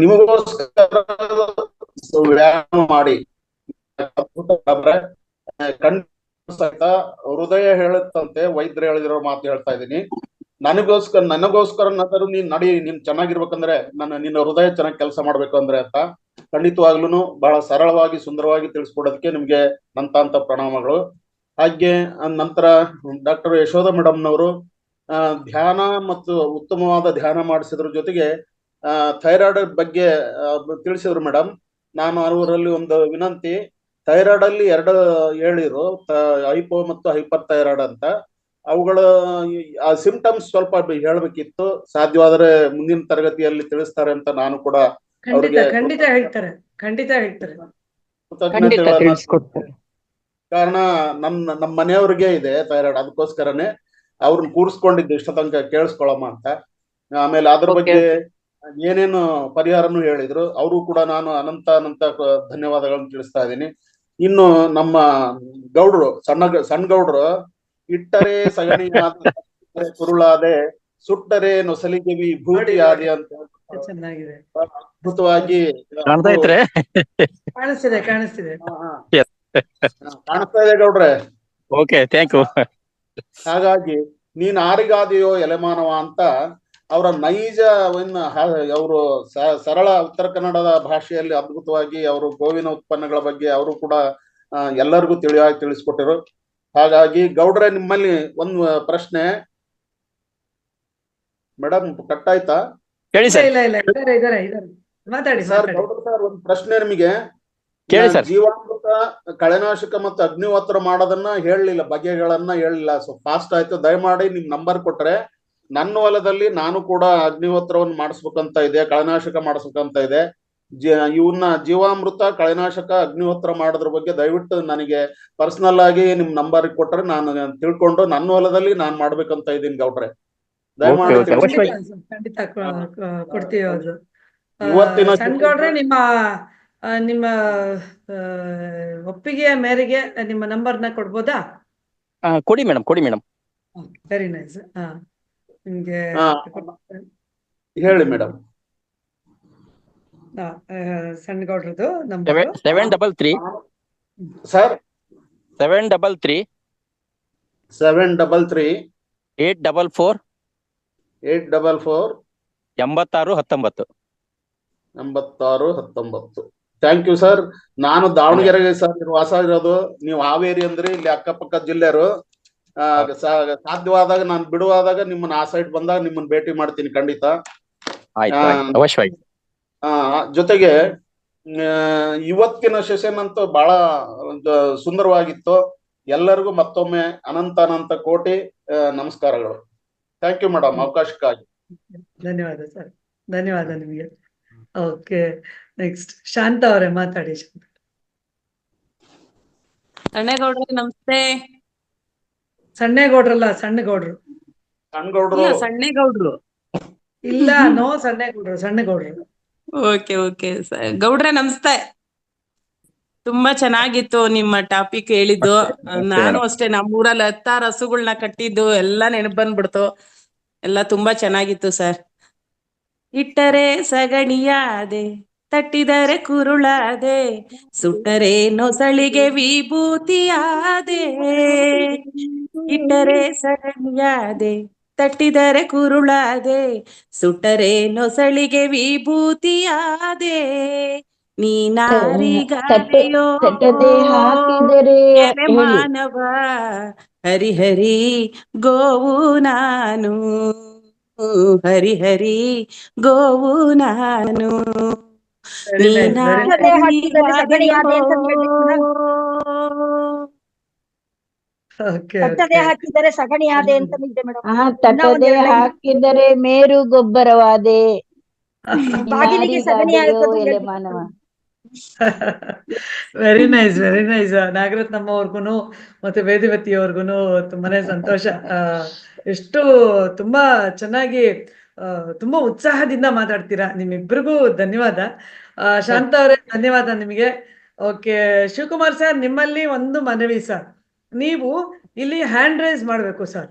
ನಿಮಗೋಸ್ಕರ ವ್ಯಾಯಾಮ ಮಾಡಿ. ಹೃದಯ ಹೇಳುತ್ತಂತೆ, ವೈದ್ಯರು ಹೇಳಿದಿರೋ ಮಾತು ಹೇಳ್ತಾ ಇದ್ದೀನಿ. ನನಗೋಸ್ಕರ ನೀನ್ ನಡಿ, ನೀನ್ ಚೆನ್ನಾಗಿರ್ಬೇಕಂದ್ರೆ ನಿನ್ನ ಹೃದಯ ಚೆನ್ನಾಗಿ ಕೆಲಸ ಮಾಡ್ಬೇಕು ಅಂದ್ರೆ ಅಂತ ಖಂಡಿತವಾಗ್ಲೂ ಬಹಳ ಸರಳವಾಗಿ ಸುಂದರವಾಗಿ ತಿಳಿಸ್ಕೊಡೋದಕ್ಕೆ ನಿಮ್ಗೆ ನಂತ ಪ್ರಣಾಮಗಳು. ಹಾಗೆ ನಂತರ ಡಾಕ್ಟರ್ ಯಶೋಧ ಮೇಡಮ್ನವರು ಧ್ಯಾನ ಮತ್ತು ಉತ್ತಮವಾದ ಧ್ಯಾನ ಮಾಡಿಸಿದ್ರ ಜೊತೆಗೆ ಥೈರಾಯ್ಡ್ ಬಗ್ಗೆ ತಿಳಿಸಿದ್ರು ಮೇಡಮ್. ನಾನು ಅವರಲ್ಲಿ ಒಂದು ವಿನಂತಿ, ಥೈರಾಯ್ಡ್ ಅಲ್ಲಿ 2 ಹೇಳಿರು, ಹೈಪೋ ಮತ್ತು ಹೈಪರ್ ಥೈರಾಯ್ಡ್ ಅಂತ. ಅವುಗಳ ಆ ಸಿಂಪ್ಟಮ್ಸ್ ಸ್ವಲ್ಪ ಹೇಳ್ಬೇಕಿತ್ತು. ಸಾಧ್ಯವಾದರೆ ಮುಂದಿನ ತರಗತಿಯಲ್ಲಿ ತಿಳಿಸ್ತಾರೆ ಅಂತ ನಾನು ಕೂಡ ಖಂಡಿತ ಹೇಳ್ತಾರೆ, ಖಂಡಿತ ಹೇಳ್ತಾರೆ. ಕಾರಣ ನಮ್ಮ ಮನೆಯವ್ರಿಗೆ ಇದೆ ಥೈರಾಯ್ಡ್, ಅದಕ್ಕೋಸ್ಕರನೇ ಅವ್ರನ್ನ ಕೂರಿಸ್ಕೊಂಡಿದ್ದು ಇಷ್ಟ ತನಕ ಕೇಳಿಸ್ಕೊಳಮ್ಮ ಅಂತ. ಆಮೇಲೆ ಅದ್ರ ಬಗ್ಗೆ ಏನೇನು ಪರಿಹಾರನು ಹೇಳಿದ್ರು. ಅವರು ಕೂಡ ನಾನು ಅನಂತ ಧನ್ಯವಾದಗಳನ್ನು ತಿಳಿಸ್ತಾ ಇದ್ದೀನಿ. ಇನ್ನು ನಮ್ಮ ಗೌಡ್ರು, ಸಣ್ಣ ಗೌಡ್ರು, ಇಟ್ಟರೆ ಸಗಣಿಯಾದ ಕುರುಳಾದೆ, ಸುಟ್ಟರೆ ನೊಸಲಿಗೆ ವಿಭೂತಿ ಆದಿ ಅಂತ ಚೆನ್ನಾಗಿದೆ, ಅದ್ಭುತವಾಗಿ ಕಾಣಿಸ್ತಿದೆ ಕಾಣಿಸ್ತಾ ಇದೆ ಗೌಡ್ರೆ. Okay, thank you. ಹಾಗಾಗಿ ನೀನ್ ಆರಿಗಾದೆಯೋ ಎಲೆಮಾನವ ಅಂತ ಅವರ ನೈಜ ಅವರು ಸರಳ ಉತ್ತರ ಕನ್ನಡದ ಭಾಷೆಯಲ್ಲಿ ಅದ್ಭುತವಾಗಿ ಅವರು ಗೋವಿನ ಉತ್ಪನ್ನಗಳ ಬಗ್ಗೆ ಅವರು ಕೂಡ ಎಲ್ಲರಿಗೂ ತಿಳಿಸ್ಕೊಟ್ಟಿರು. ಹಾಗಾಗಿ ಗೌಡ್ರೆ, ನಿಮ್ಮಲ್ಲಿ ಒಂದು ಪ್ರಶ್ನೆ ಮೇಡಮ್, ಕಟ್ ಆಯ್ತಾ? ಹೇಳಿ ಸರ್. ಮಾತಾಡಿ ಸರ್. ಗೌಡ್ರ ಸರ್, ಒಂದು ಪ್ರಶ್ನೆ ನಿಮಗೆ. ಕೇಳಿ ಸರ್. ಜೀವಾಮೃತ, ಕಳೆನಾಶಕ ಮತ್ತು ಅಗ್ನಿಹೋತ್ರ ಮಾಡೋದನ್ನ ಹೇಳಲಿಲ್ಲ, ಬಗೆಗಳನ್ನ ಹೇಳಲಿಲ್ಲ. ಸೊ ಫಾಸ್ಟ್ ಆಯ್ತು. ದಯಮಾಡಿ ನಿಮ್ ನಂಬರ್ ಕೊಟ್ರೆ ನನ್ನ ಹೊಲದಲ್ಲಿ ನಾನು ಕೂಡ ಅಗ್ನಿಹೋತ್ರವನ್ನು ಮಾಡಿಸ್ಬೇಕಂತ ಇದೆ, ಕಳೆನಾಶಕ ಮಾಡಿಸ್ಬೇಕಂತ ಇದೆ. ಇವನ್ನ ಜೀವಾಮೃತ, ಕಳೆನಾಶಕ, ಅಗ್ನಿಹೋತ್ರ ಮಾಡೋದ್ರ ಬಗ್ಗೆ ದಯವಿಟ್ಟು ನನಗೆ ಪರ್ಸನಲ್ ಆಗಿ ನಿಮ್ ನಂಬರ್ ಕೊಟ್ರೆ ನಾನು ತಿಳ್ಕೊಂಡು ನನ್ನ ಹೊಲದಲ್ಲಿ ನಾನ್ ಮಾಡ್ಬೇಕಂತ ಇದ್ದೀನಿ ಗೌಡ್ರೆ. ದಯಮಾಡಿ ಖಂಡಿತ ಕೊಡ್ತೀವಿ. ಅದು ಇವತ್ತಿನ ಸಣ್ಣಗೌಡ್ರೆ, ನಿಮ್ಮ ಒಪ್ಪಿಗೆಯ ಮೇರೆಗೆ ನಿಮ್ಮ ನಂಬರ್ನ ಕೊಡ್ಬೋದಾ? ಕೊಡಿ ಮೇಡಮ್. Very nice. ನಿಮ್ಗೆ ಹೇಳಿ ಮೇಡಮ್. ಸಣ್ಣಗೌಡ್ರದ್ದು number 733 sir. 733 733 844 844 8619. 8619. Thank you sir. ನಾನು ದಾವಣಗೆರೆಗೆ ಸರ್ ವಾಸ ಇರೋದು. ನೀವು ಹಾವೇರಿ ಅಂದ್ರೆ ಇಲ್ಲಿ ಅಕ್ಕಪಕ್ಕ ಜಿಲ್ಲೆಯರು. ಸಾಧ್ಯವಾದಾಗ ನಾನು ಬಿಡುವಾದಾಗ ನಿಮ್ಮನ್ನ ಆ ಸೈಡ್ ಬಂದಾಗ ನಿಮ್ಮನ್ನ ಭೇಟಿ ಮಾಡ್ತೀನಿ ಖಂಡಿತ. ಅವಶ್ಯವಾಗಿ. ಜೊತೆಗೆ ಇವತ್ತಿನ ಸೆಷನ್ ಅಂತೂ ಬಹಳ ಸುಂದರವಾಗಿತ್ತು. ಎಲ್ಲರಿಗೂ ಮತ್ತೊಮ್ಮೆ ಅನಂತ ಕೋಟಿ ನಮಸ್ಕಾರಗಳು. ಥ್ಯಾಂಕ್ ಯು ಮೇಡಮ್, ಅವಕಾಶಕ್ಕಾಗಿ. ಧನ್ಯವಾದ ಸರ್, ಧನ್ಯವಾದ ನಿಮಗೆ. ಓಕೆ, ನೆಕ್ಸ್ಟ್ ಶಾಂತ ಅವರೇ ಮಾತಾಡಿ. ಸಣ್ಣೇಗೌಡ್ರೆ ನಮಸ್ತೆ. ಸಣ್ಣೇಗೌಡ್ರಲ್ಲ, ಸಣ್ಣಗೌಡ್ರು. ಸಣ್ಣಗೌಡ್ರು ಇಲ್ಲ ಸಣ್ಣೇಗೌಡ್ರು. ಇಲ್ಲ, ನೋ ಸಣ್ಣೇಗೌಡ್ರು, ಸಣ್ಣಗೌಡ್ರು. ಓಕೆ ಓಕೆ ಗೌಡ್ರೆ ನಮಸ್ತೆ. ತುಂಬಾ ಚೆನ್ನಾಗಿತ್ತು ನಿಮ್ಮ ಟಾಪಿಕ್ ಹೇಳಿದ್ದು. ನಾನು ಅಷ್ಟೇ ನಮ್ಮೂರಲ್ಲಿ 10 ಹಸುಗಳನ್ನ ಕಟ್ಟಿದ್ದು ಎಲ್ಲ ನೆನಪು ಬಂದ್ಬಿಡ್ತು. ಎಲ್ಲ ತುಂಬಾ ಚೆನ್ನಾಗಿತ್ತು ಸರ್. ಇಟ್ಟರೆ ಸಗಣಿಯಾದೆ, ತಟ್ಟಿದರೆ ಕುರುಳಾದೆ, ಸುಟ್ಟರೆ ನೊಸಳಿಗೆ ವಿಭೂತಿಯಾದೆ. ಇಟ್ಟರೆ ಸಗಣಿಯಾದೆ, ತಟ್ಟಿದರೆ ಕುರುಳಾದೆ, ಸುಟ್ಟರೆ ನೊಸಳಿಗೆ ವಿಭೂತಿಯಾದೆ. ನೀನಾರಿಗಾದೆಯೋ ತಟ್ಟದೆ ಹಾಕಿದರೆ ಎಲೆ ಮಾನವ, ಹರಿಹರಿ ಗೋವು ನಾನು, ಹರಿಹರಿ ಗೋವು ನಾನು. Very nice, very nice. ತಟ್ಟದೆ ಹಾಕಿದರೆ ಸಗಣಿಯಾದೆ ಅಂತ ಹೇಳ್ಬೇಕು ಮೇಡಮ್. Okay, ತಟ್ಟದೆ okay. ಹಾಕಿದರೆ ಸಗಣಿಯಾದೆ ಅಂತ ಇದೆ ಮೇಡಮ್. ತಟ್ಟದೆ ಹಾಕಿದರೆ ಮೇರು ಗೊಬ್ಬರವಾದೆ, ಬಾಗಿಲಿಗೆ ಸಗಣಿ ಹಾಕೋದು ಎಲೆ ಹೇಳ್ಬೇಕು ಮಾನವ. Very nice, very nice. Nagaratnamma ಅವ್ರಿಗೂ ಮತ್ತೆ ವೇದವತಿ ಅವ್ರಿಗೂ ತುಂಬಾನೇ ಸಂತೋಷ. ಎಷ್ಟು ತುಂಬಾ ಚೆನ್ನಾಗಿ ತುಂಬಾ ಉತ್ಸಾಹದಿಂದ ಮಾತಾಡ್ತೀರಾ. ನಿಮ್ಮಿಬ್ಬರಿಗೂ ಧನ್ಯವಾದ. ಶಾಂತ ಅವರೇ ಧನ್ಯವಾದ ನಿಮಗೆ. ಓಕೆ, ಶಿವಕುಮಾರ್ ಸರ್, ನಿಮ್ಮಲ್ಲಿ ಒಂದು ಮನವಿ ಸರ್. ನೀವು ಇಲ್ಲಿ ಹ್ಯಾಂಡ್ ರೈಸ್ ಮಾಡ್ಬೇಕು ಸರ್.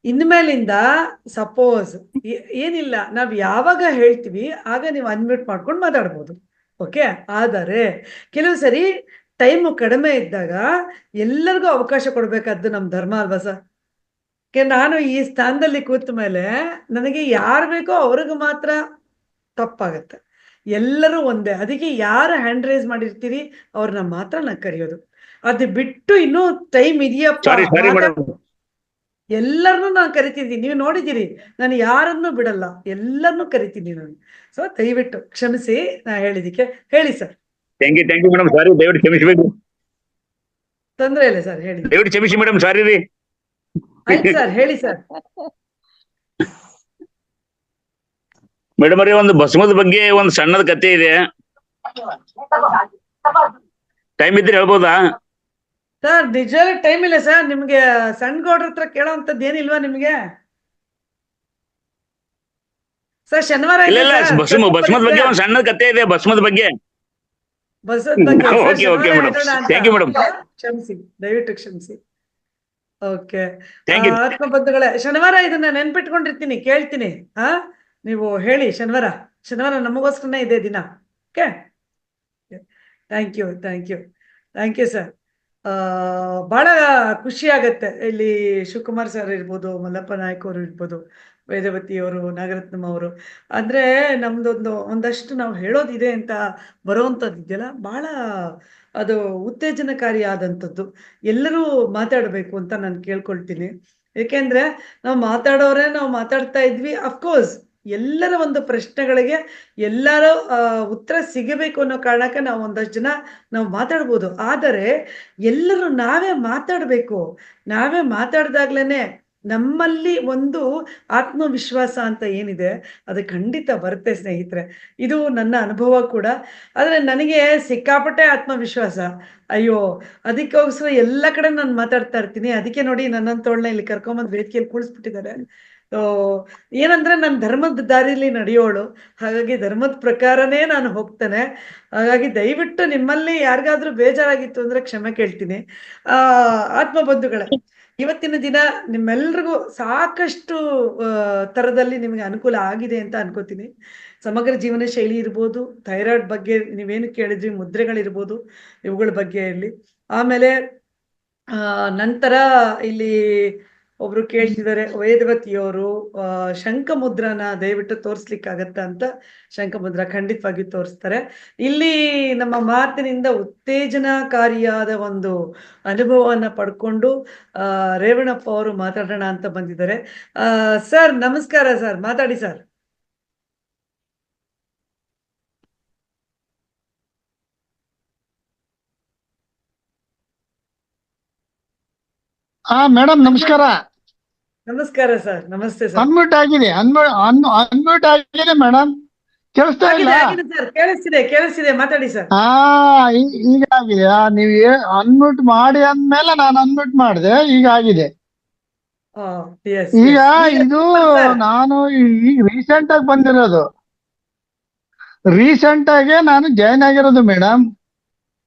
ಇನ್ಮೇಲಿಂದ ಸಪೋಸ್ ಏನಿಲ್ಲ, ನಾವ್ ಯಾವಾಗ ಹೇಳ್ತೀವಿ ಆಗ ನೀವು ಅನ್ಮ್ಯೂಟ್ ಮಾಡ್ಕೊಂಡು ಮಾತಾಡ್ಬೋದು. ಓಕೆ, ಆದರೆ ಕೆಲವು ಸರಿ ಟೈಮು ಕಡಿಮೆ ಇದ್ದಾಗ ಎಲ್ಲರಿಗೂ ಅವಕಾಶ ಕೊಡ್ಬೇಕಾದ್ದು ನಮ್ಮ ಧರ್ಮ ಅಲ್ವಾ ಸರ್? ನಾನು ಈ ಸ್ಥಾನದಲ್ಲಿ ಕೂತ ಮೇಲೆ ನನಗೆ ಯಾರು ಬೇಕೋ ಅವ್ರಿಗೆ ಮಾತ್ರ ತಪ್ಪಾಗತ್ತೆ. ಎಲ್ಲರೂ ಒಂದೇ. ಅದಕ್ಕೆ ಯಾರು ಹ್ಯಾಂಡ್ ರೈಸ್ ಮಾಡಿರ್ತೀರಿ ಅವ್ರನ್ನ ಮಾತ್ರ ನಾನು ಕರೆಯೋದು. ಅದು ಬಿಟ್ಟು ಇನ್ನೂ ಟೈಮ್ ಇದೆಯಪ್ಪ, ಸಾರಿ ಮೇಡಮ್. ಎಲ್ಲರನ್ನೂ ನಾನು ಕರಿತಿದ್ದೀನಿ. ನೀವು ನೋಡಿದ್ದೀರಿ, ನಾನು ಯಾರನ್ನೂ ಬಿಡಲ್ಲ, ಎಲ್ಲರನ್ನೂ ಕರಿತೀನಿ ನಾನು. ಸೊ ದಯವಿಟ್ಟು ಕ್ಷಮಿಸಿ ನಾ ಹೇಳಿದಕ್ಕೆ. ಹೇಳಿ sir. Thank you madam. Sorry, ದಯವಿಟ್ಟು ಕ್ಷಮಿಸಬೇಕು. ತೊಂದ್ರೆ ಇಲ್ಲ ಸರ್, ಹೇಳಿ. ದಯವಿಟ್ಟು ಕ್ಷಮಿಸಿ ಮೇಡಮ್, ಸಾರಿ ರೀ. ಆಯ್ತು ಸರ್, ಹೇಳಿ ಸರ್. ಮೇಡಮ್ ಅವ್ರೆ, ಒಂದು ಭಸ್ಮದ ಬಗ್ಗೆ ಒಂದು ಸಣ್ಣದ ಕತೆ ಇದೆ. ಟೈಮ್ ಇದ್ರೆ ಹೇಳ್ಬೋದಾ? ಸರ್ ನಿಜ ಟೈಮ್ ಇಲ್ಲ ಸರ್. ನಿಮ್ಗೆ ಸಣ್ಣ ಗೌಡ್ರ ಹತ್ರ ಕೇಳೋಂಥದ್ದು ಏನಿಲ್ವಾ ನಿಮ್ಗೆ ಸರ್? ಶನಿವಾರ ಇಲ್ಲ ಇಲ್ಲ, ಭಸ್ಮದ ಬಗ್ಗೆ ಒಂದು ಸಣ್ಣದ ಕತೆ ಇದೆ. ಭಸ್ಮದ ಬಗ್ಗೆ. ಬಸದ ಬಗ್ಗೆ okay okay madam. Thank you madam. ಕ್ಷಮಿಸಿ, ದಯವಿಟ್ಟು ಕ್ಷಮಿಸಿ. Okay, thank you. ಆತ್ಮಬಂಧುಗಳೇ, ಶನಿವಾರ ಇದನ್ನ ನೆನ್ಪಿಟ್ಕೊಂಡಿರ್ತೀನಿ, ಕೇಳ್ತೀನಿ. ನೀವು ಹೇಳಿ. ಶನಿವಾರ ನಮಗೋಸ್ಕರನೇ ಇದೆ ದಿನ. Okay, thank you, thank you, thank you sir. ಬಹಳ ಖುಷಿ ಆಗತ್ತೆ. ಇಲ್ಲಿ ಶಿವಕುಮಾರ್ ಸರ್ ಇರ್ಬೋದು, ಮಲ್ಲಪ್ಪ ನಾಯಕ್ ಅವರು ಇರ್ಬೋದು, ವೇದವತಿ ಅವರು, ನಾಗರತ್ನಮ್ಮ ಅವರು. ಅಂದ್ರೆ ಒಂದಷ್ಟು ನಾವು ಹೇಳೋದಿದೆ ಅಂತ ಬರೋವಂಥದ್ದು ಇದೆಯಲ್ಲ, ಬಹಳ ಅದು ಉತ್ತೇಜನಕಾರಿಯಾದಂಥದ್ದು. ಎಲ್ಲರೂ ಮಾತಾಡಬೇಕು ಅಂತ ನಾನು ಕೇಳ್ಕೊಳ್ತೀನಿ. ಏಕೆಂದ್ರೆ ನಾವು ಮಾತಾಡ್ತಾ ಇದ್ವಿ. ಅಫ್ಕೋರ್ಸ್ ಎಲ್ಲರ ಒಂದು ಪ್ರಶ್ನೆಗಳಿಗೆ ಎಲ್ಲರ ಉತ್ತರ ಸಿಗಬೇಕು ಅನ್ನೋ ಕಾರಣಕ್ಕೆ ನಾವು ಒಂದಷ್ಟು ಜನ ನಾವು ಮಾತಾಡ್ಬೋದು. ಆದರೆ ಎಲ್ಲರೂ ನಾವೇ ಮಾತಾಡಬೇಕು. ನಾವೇ ಮಾತಾಡ್ದಾಗ್ಲೇನೆ ನಮ್ಮಲ್ಲಿ ಒಂದು ಆತ್ಮವಿಶ್ವಾಸ ಅಂತ ಏನಿದೆ ಅದು ಖಂಡಿತ ಬರುತ್ತೆ ಸ್ನೇಹಿತರೆ. ಇದು ನನ್ನ ಅನುಭವ ಕೂಡ. ಆದರೆ ನನಗೆ ಸಿಕ್ಕಾಪಟ್ಟೆ ಆತ್ಮವಿಶ್ವಾಸ. ಅಯ್ಯೋ, ಅದಕ್ಕೋಸ್ಕರ ಎಲ್ಲ ಕಡೆ ನಾನು ಮಾತಾಡ್ತಾ ಇರ್ತೀನಿ. ಅದಕ್ಕೆ ನೋಡಿ ನನ್ನಂತೋಳ್ನ ಇಲ್ಲಿ ಕರ್ಕೊಂಬಂದು ವೇದಿಕೆಯಲ್ಲಿ ಕೂಳಿಸ್ಬಿಟ್ಟಿದ್ದಾರೆ. ಏನಂದ್ರೆ ನಾನು ಧರ್ಮದ ದಾರಿಲಿ ನಡೆಯೋಳು, ಹಾಗಾಗಿ ಧರ್ಮದ ಪ್ರಕಾರನೇ ನಾನು ಹೋಗ್ತೇನೆ. ಹಾಗಾಗಿ ದಯವಿಟ್ಟು ನಿಮ್ಮಲ್ಲಿ ಯಾರಿಗಾದ್ರೂ ಬೇಜಾರಾಗಿತ್ತು ಅಂದ್ರೆ ಕ್ಷಮೆ ಕೇಳ್ತೀನಿ. ಆತ್ಮಬಂಧುಗಳೇ, ಇವತ್ತಿನ ದಿನ ನಿಮ್ಮೆಲ್ರಿಗೂ ಸಾಕಷ್ಟು ತರದಲ್ಲಿ ನಿಮಗೆ ಅನುಕೂಲ ಆಗಿದೆ ಅಂತ ಅನ್ಕೋತೀನಿ. ಸಮಗ್ರ ಜೀವನ ಶೈಲಿ ಇರ್ಬೋದು, ಥೈರಾಯ್ಡ್ ಬಗ್ಗೆ ನೀವೇನು ಕೇಳಿದ್ರಿ, ಮುದ್ರೆಗಳಿರ್ಬೋದು, ಇವುಗಳ ಬಗ್ಗೆ ಇರಲಿ. ಆಮೇಲೆ ನಂತರ ಇಲ್ಲಿ ಒಬ್ರು ಕೇಳ್ತಿದ್ದಾರೆ, ವೇದವತಿಯವರು ಶಂಖಮುದ್ರನ ದಯವಿಟ್ಟು ತೋರಿಸ್ಲಿಕ್ಕಾಗತ್ತ ಅಂತ. ಶಂಖಮುದ್ರ ಖಂಡಿತವಾಗಿ ತೋರಿಸ್ತಾರೆ. ಇಲ್ಲಿ ನಮ್ಮ ಮಾತಿನಿಂದ ಉತ್ತೇಜನಕಾರಿಯಾದ ಒಂದು ಅನುಭವವನ್ನ ಪಡ್ಕೊಂಡು ರೇವಣಪ್ಪ ಅವರು ಮಾತಾಡೋಣ ಅಂತ ಬಂದಿದ್ದಾರೆ. ಸರ್ ನಮಸ್ಕಾರ ಸರ್, ಮಾತಾಡಿ ಸರ್. ಹಾ ಮೇಡಮ್ ನಮಸ್ಕಾರ. ನಮಸ್ಕಾರ ಸರ್. ನಮಸ್ತೆ ಸರ್. ಅನ್ಮ್ಯೂಟ್ ಆಗಿದೆ, ಅನ್ಮ್ಯೂಟ್ ಆಗಿದೆ ಮೇಡಮ್. ಕೇಳಿಸ್ತಾ ಇಲ್ಲ? ಆಗಿದೆ ಸರ್. ಕೇಳಿಸ್ತಿದೆ ಮಾತಾಡಿ ಸರ್. ಹಾ ಈಗ ಆಗಿದೆ. ನೀವು ಅನ್ಮ್ಯೂಟ್ ಮಾಡಿ ಅಂದ್ಮೇಲೆ ನಾನು ಅನ್ಮ್ಯೂಟ್ ಮಾಡಿದೆ, ಈಗ ಆಗಿದೆ. ಈಗ ಇದು ನಾನು ಈಗ ರೀಸೆಂಟ್ ಆಗಿ ಬಂದಿರೋದು, ರೀಸೆಂಟ್ ಆಗಿ ನಾನು ಜಾಯ್ನ್ ಆಗಿರೋದು ಮೇಡಮ್.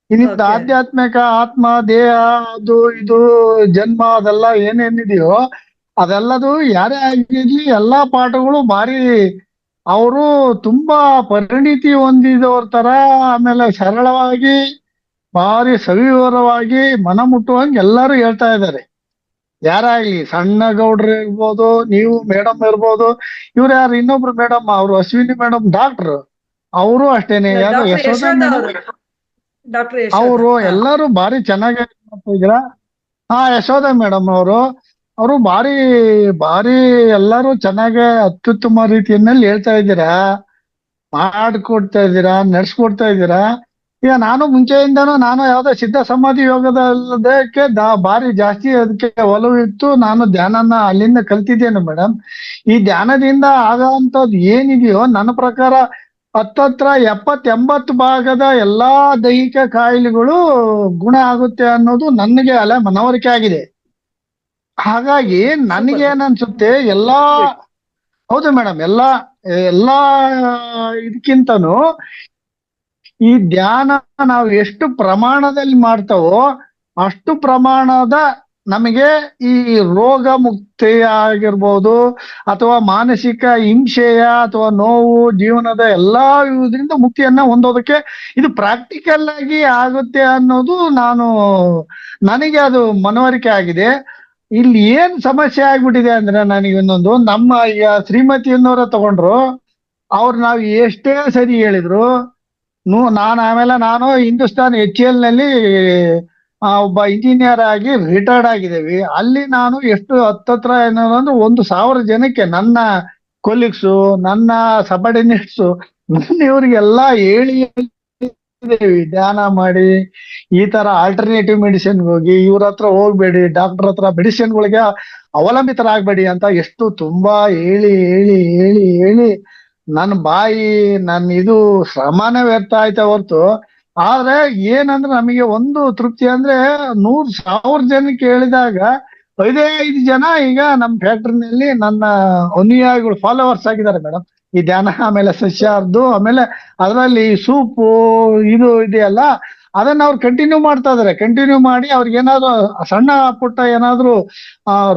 ಇನ್ನಿದ್ದು ಆಧ್ಯಾತ್ಮಿಕ ಆತ್ಮ ದೇಹ ಅದು ಇದು ಜನ್ಮ ಅದೆಲ್ಲ ಏನೇನಿದೆಯೋ ಅದೆಲ್ಲದು ಯಾರೇ ಆಗಿರ್ಲಿ ಎಲ್ಲಾ ಪಾಠಗಳು ಭಾರಿ ಅವರು ತುಂಬಾ ಪರಿಣಿತಿ ಹೊಂದಿದವ್ರ ತರ, ಆಮೇಲೆ ಸರಳವಾಗಿ ಭಾರಿ ಸವಿವರವಾಗಿ ಮನ ಮುಟ್ಟುವಂಗೆ ಎಲ್ಲರೂ ಹೇಳ್ತಾ ಇದ್ದಾರೆ. ಯಾರಾಗ್ಲಿ ಸಣ್ಣ ಗೌಡ್ರು ಇರ್ಬೋದು, ನೀವು ಮೇಡಮ್ ಇರ್ಬೋದು, ಇವ್ರು ಯಾರು ಇನ್ನೊಬ್ರು ಮೇಡಮ್, ಅವರು ಅಶ್ವಿನಿ ಮೇಡಮ್ ಡಾಕ್ಟ್ರು, ಅವರು ಅಷ್ಟೇನೆ, ಯಾರು ಯಶೋಧ ಅವರು ಎಲ್ಲರೂ ಭಾರಿ ಚೆನ್ನಾಗಿ ಮಾಡ್ತಿದ್ರ. ಯಶೋಧ ಮೇಡಮ್ ಅವರು ಭಾರಿ ಭಾರಿ ಎಲ್ಲರೂ ಚೆನ್ನಾಗಿ ಅತ್ಯುತ್ತಮ ರೀತಿಯಲ್ಲಿ ಹೇಳ್ತಾ ಇದ್ದೀರಾ, ಮಾಡ್ಕೊಡ್ತಾ ಇದ್ದೀರಾ, ನಡ್ಸ್ಕೊಡ್ತಾ ಇದ್ದೀರಾ. ಈಗ ನಾನು ಮುಂಚೆಯಿಂದನೂ ನಾನು ಯಾವ್ದೋ ಸಿದ್ಧ ಸಮಾಧಿ ಯೋಗದಕ್ಕೆ ಭಾರಿ ಜಾಸ್ತಿ ಅದಕ್ಕೆ ಒಲವು ಇತ್ತು. ನಾನು ಧ್ಯಾನನ ಅಲ್ಲಿಂದ ಕಲ್ತಿದ್ದೇನೆ ಮೇಡಮ್. ಈ ಧ್ಯಾನದಿಂದ ಆಗೋಂಥದ್ದು ಏನಿದೆಯೋ ನನ್ನ ಪ್ರಕಾರ ಹತ್ತತ್ರ 70-80 ಭಾಗದ ಎಲ್ಲಾ ದೈಹಿಕ ಕಾಯಿಲೆಗಳು ಗುಣ ಆಗುತ್ತೆ ಅನ್ನೋದು ನನಗೆ ಮನವರಿಕೆ ಆಗಿದೆ. ಹಾಗಾಗಿ ನನಗೆ ಏನನ್ಸುತ್ತೆ, ಹೌದು ಮೇಡಮ್, ಎಲ್ಲಾ ಇದಕ್ಕಿಂತನೂ ಈ ಧ್ಯಾನ ನಾವು ಎಷ್ಟು ಪ್ರಮಾಣದಲ್ಲಿ ಮಾಡ್ತಾವೋ ಅಷ್ಟು ಪ್ರಮಾಣದ ನಮಗೆ ಈ ರೋಗ ಮುಕ್ತಿ ಆಗಿರ್ಬೋದು, ಅಥವಾ ಮಾನಸಿಕ ಹಿಂಸೆಯ ಅಥವಾ ನೋವು ಜೀವನದ ಎಲ್ಲಾ ಇದರಿಂದ ಮುಕ್ತಿಯನ್ನ ಹೊಂದೋದಕ್ಕೆ ಇದು ಪ್ರಾಕ್ಟಿಕಲ್ ಆಗಿ ಆಗುತ್ತೆ ಅನ್ನೋದು ನನಗೆ ಅದು ಮನವರಿಕೆ ಆಗಿದೆ. ಇಲ್ಲಿ ಏನ್ ಸಮಸ್ಯೆ ಆಗ್ಬಿಟ್ಟಿದೆ ಅಂದ್ರೆ, ನನಗೆ ಇನ್ನೊಂದು, ನಮ್ಮ ಈಗ ಶ್ರೀಮತಿಯನ್ನವರ ತಗೊಂಡ್ರು, ಅವ್ರು ನಾವು ಎಷ್ಟೇ ಸರಿ ಹೇಳಿದ್ರು ನಾನು ಹಿಂದೂಸ್ತಾನ್ HCL ನಲ್ಲಿ ಒಬ್ಬ ಇಂಜಿನಿಯರ್ ಆಗಿ ರಿಟೈರ್ಡ್ ಆಗಿದ್ದೇವೆ. ಅಲ್ಲಿ ನಾನು ಎಷ್ಟು ಹತ್ತತ್ರ ಏನಾದ್ರು ಅಂದ್ರೆ 1,000 ಜನಕ್ಕೆ, ನನ್ನ ಕೊಲೀಗ್ಸು, ನನ್ನ ಸಬಾರ್ಡಿನೇಟ್ಸು, ಇವ್ರಿಗೆಲ್ಲಾ ಹೇಳಿ ಧ್ಯಾನ ಮಾಡಿ, ಈ ತರ ಆಲ್ಟರ್ನೇಟಿವ್ ಮೆಡಿಸಿನ್ ಹೋಗಿ, ಇವ್ರ ಹತ್ರ ಹೋಗ್ಬೇಡಿ, ಡಾಕ್ಟರ್ ಹತ್ರ ಮೆಡಿಸಿನ್ಗಳಿಗೆ ಅವಲಂಬಿತರಾಗಬೇಡಿ ಅಂತ ಎಷ್ಟು ತುಂಬಾ ಹೇಳಿ ಹೇಳಿ ಹೇಳಿ ಹೇಳಿ ನನ್ನ ಇದು ಶ್ರಮನೇ ವ್ಯರ್ಥ ಆಯ್ತಾ ಹೊರ್ತು. ಆದ್ರೆ ಏನಂದ್ರೆ ನಮಗೆ ಒಂದು ತೃಪ್ತಿ ಅಂದ್ರೆ, 100,000 ಜನಕ್ಕೆ ಹೇಳಿದಾಗ 5 ಜನ ಈಗ ನಮ್ಮ ಫ್ಯಾಕ್ಟ್ರಿನಲ್ಲಿ ನನ್ನ ಅನುಯಾಯಿಗಳು ಫಾಲೋವರ್ಸ್ ಆಗಿದ್ದಾರೆ ಮೇಡಮ್. ಈ ಧ್ಯಾನ ಆಮೇಲೆ ಸಸ್ಯಾರ್ದು ಆಮೇಲೆ ಅದರಲ್ಲಿ ಸೂಪು ಇದು ಇದೆಯಲ್ಲ, ಅದನ್ನ ಅವ್ರು ಕಂಟಿನ್ಯೂ ಮಾಡ್ತಾ ಇದಾರೆ. ಕಂಟಿನ್ಯೂ ಮಾಡಿ ಅವ್ರಿಗೆ ಏನಾದ್ರು ಸಣ್ಣ ಪುಟ್ಟ ಏನಾದ್ರು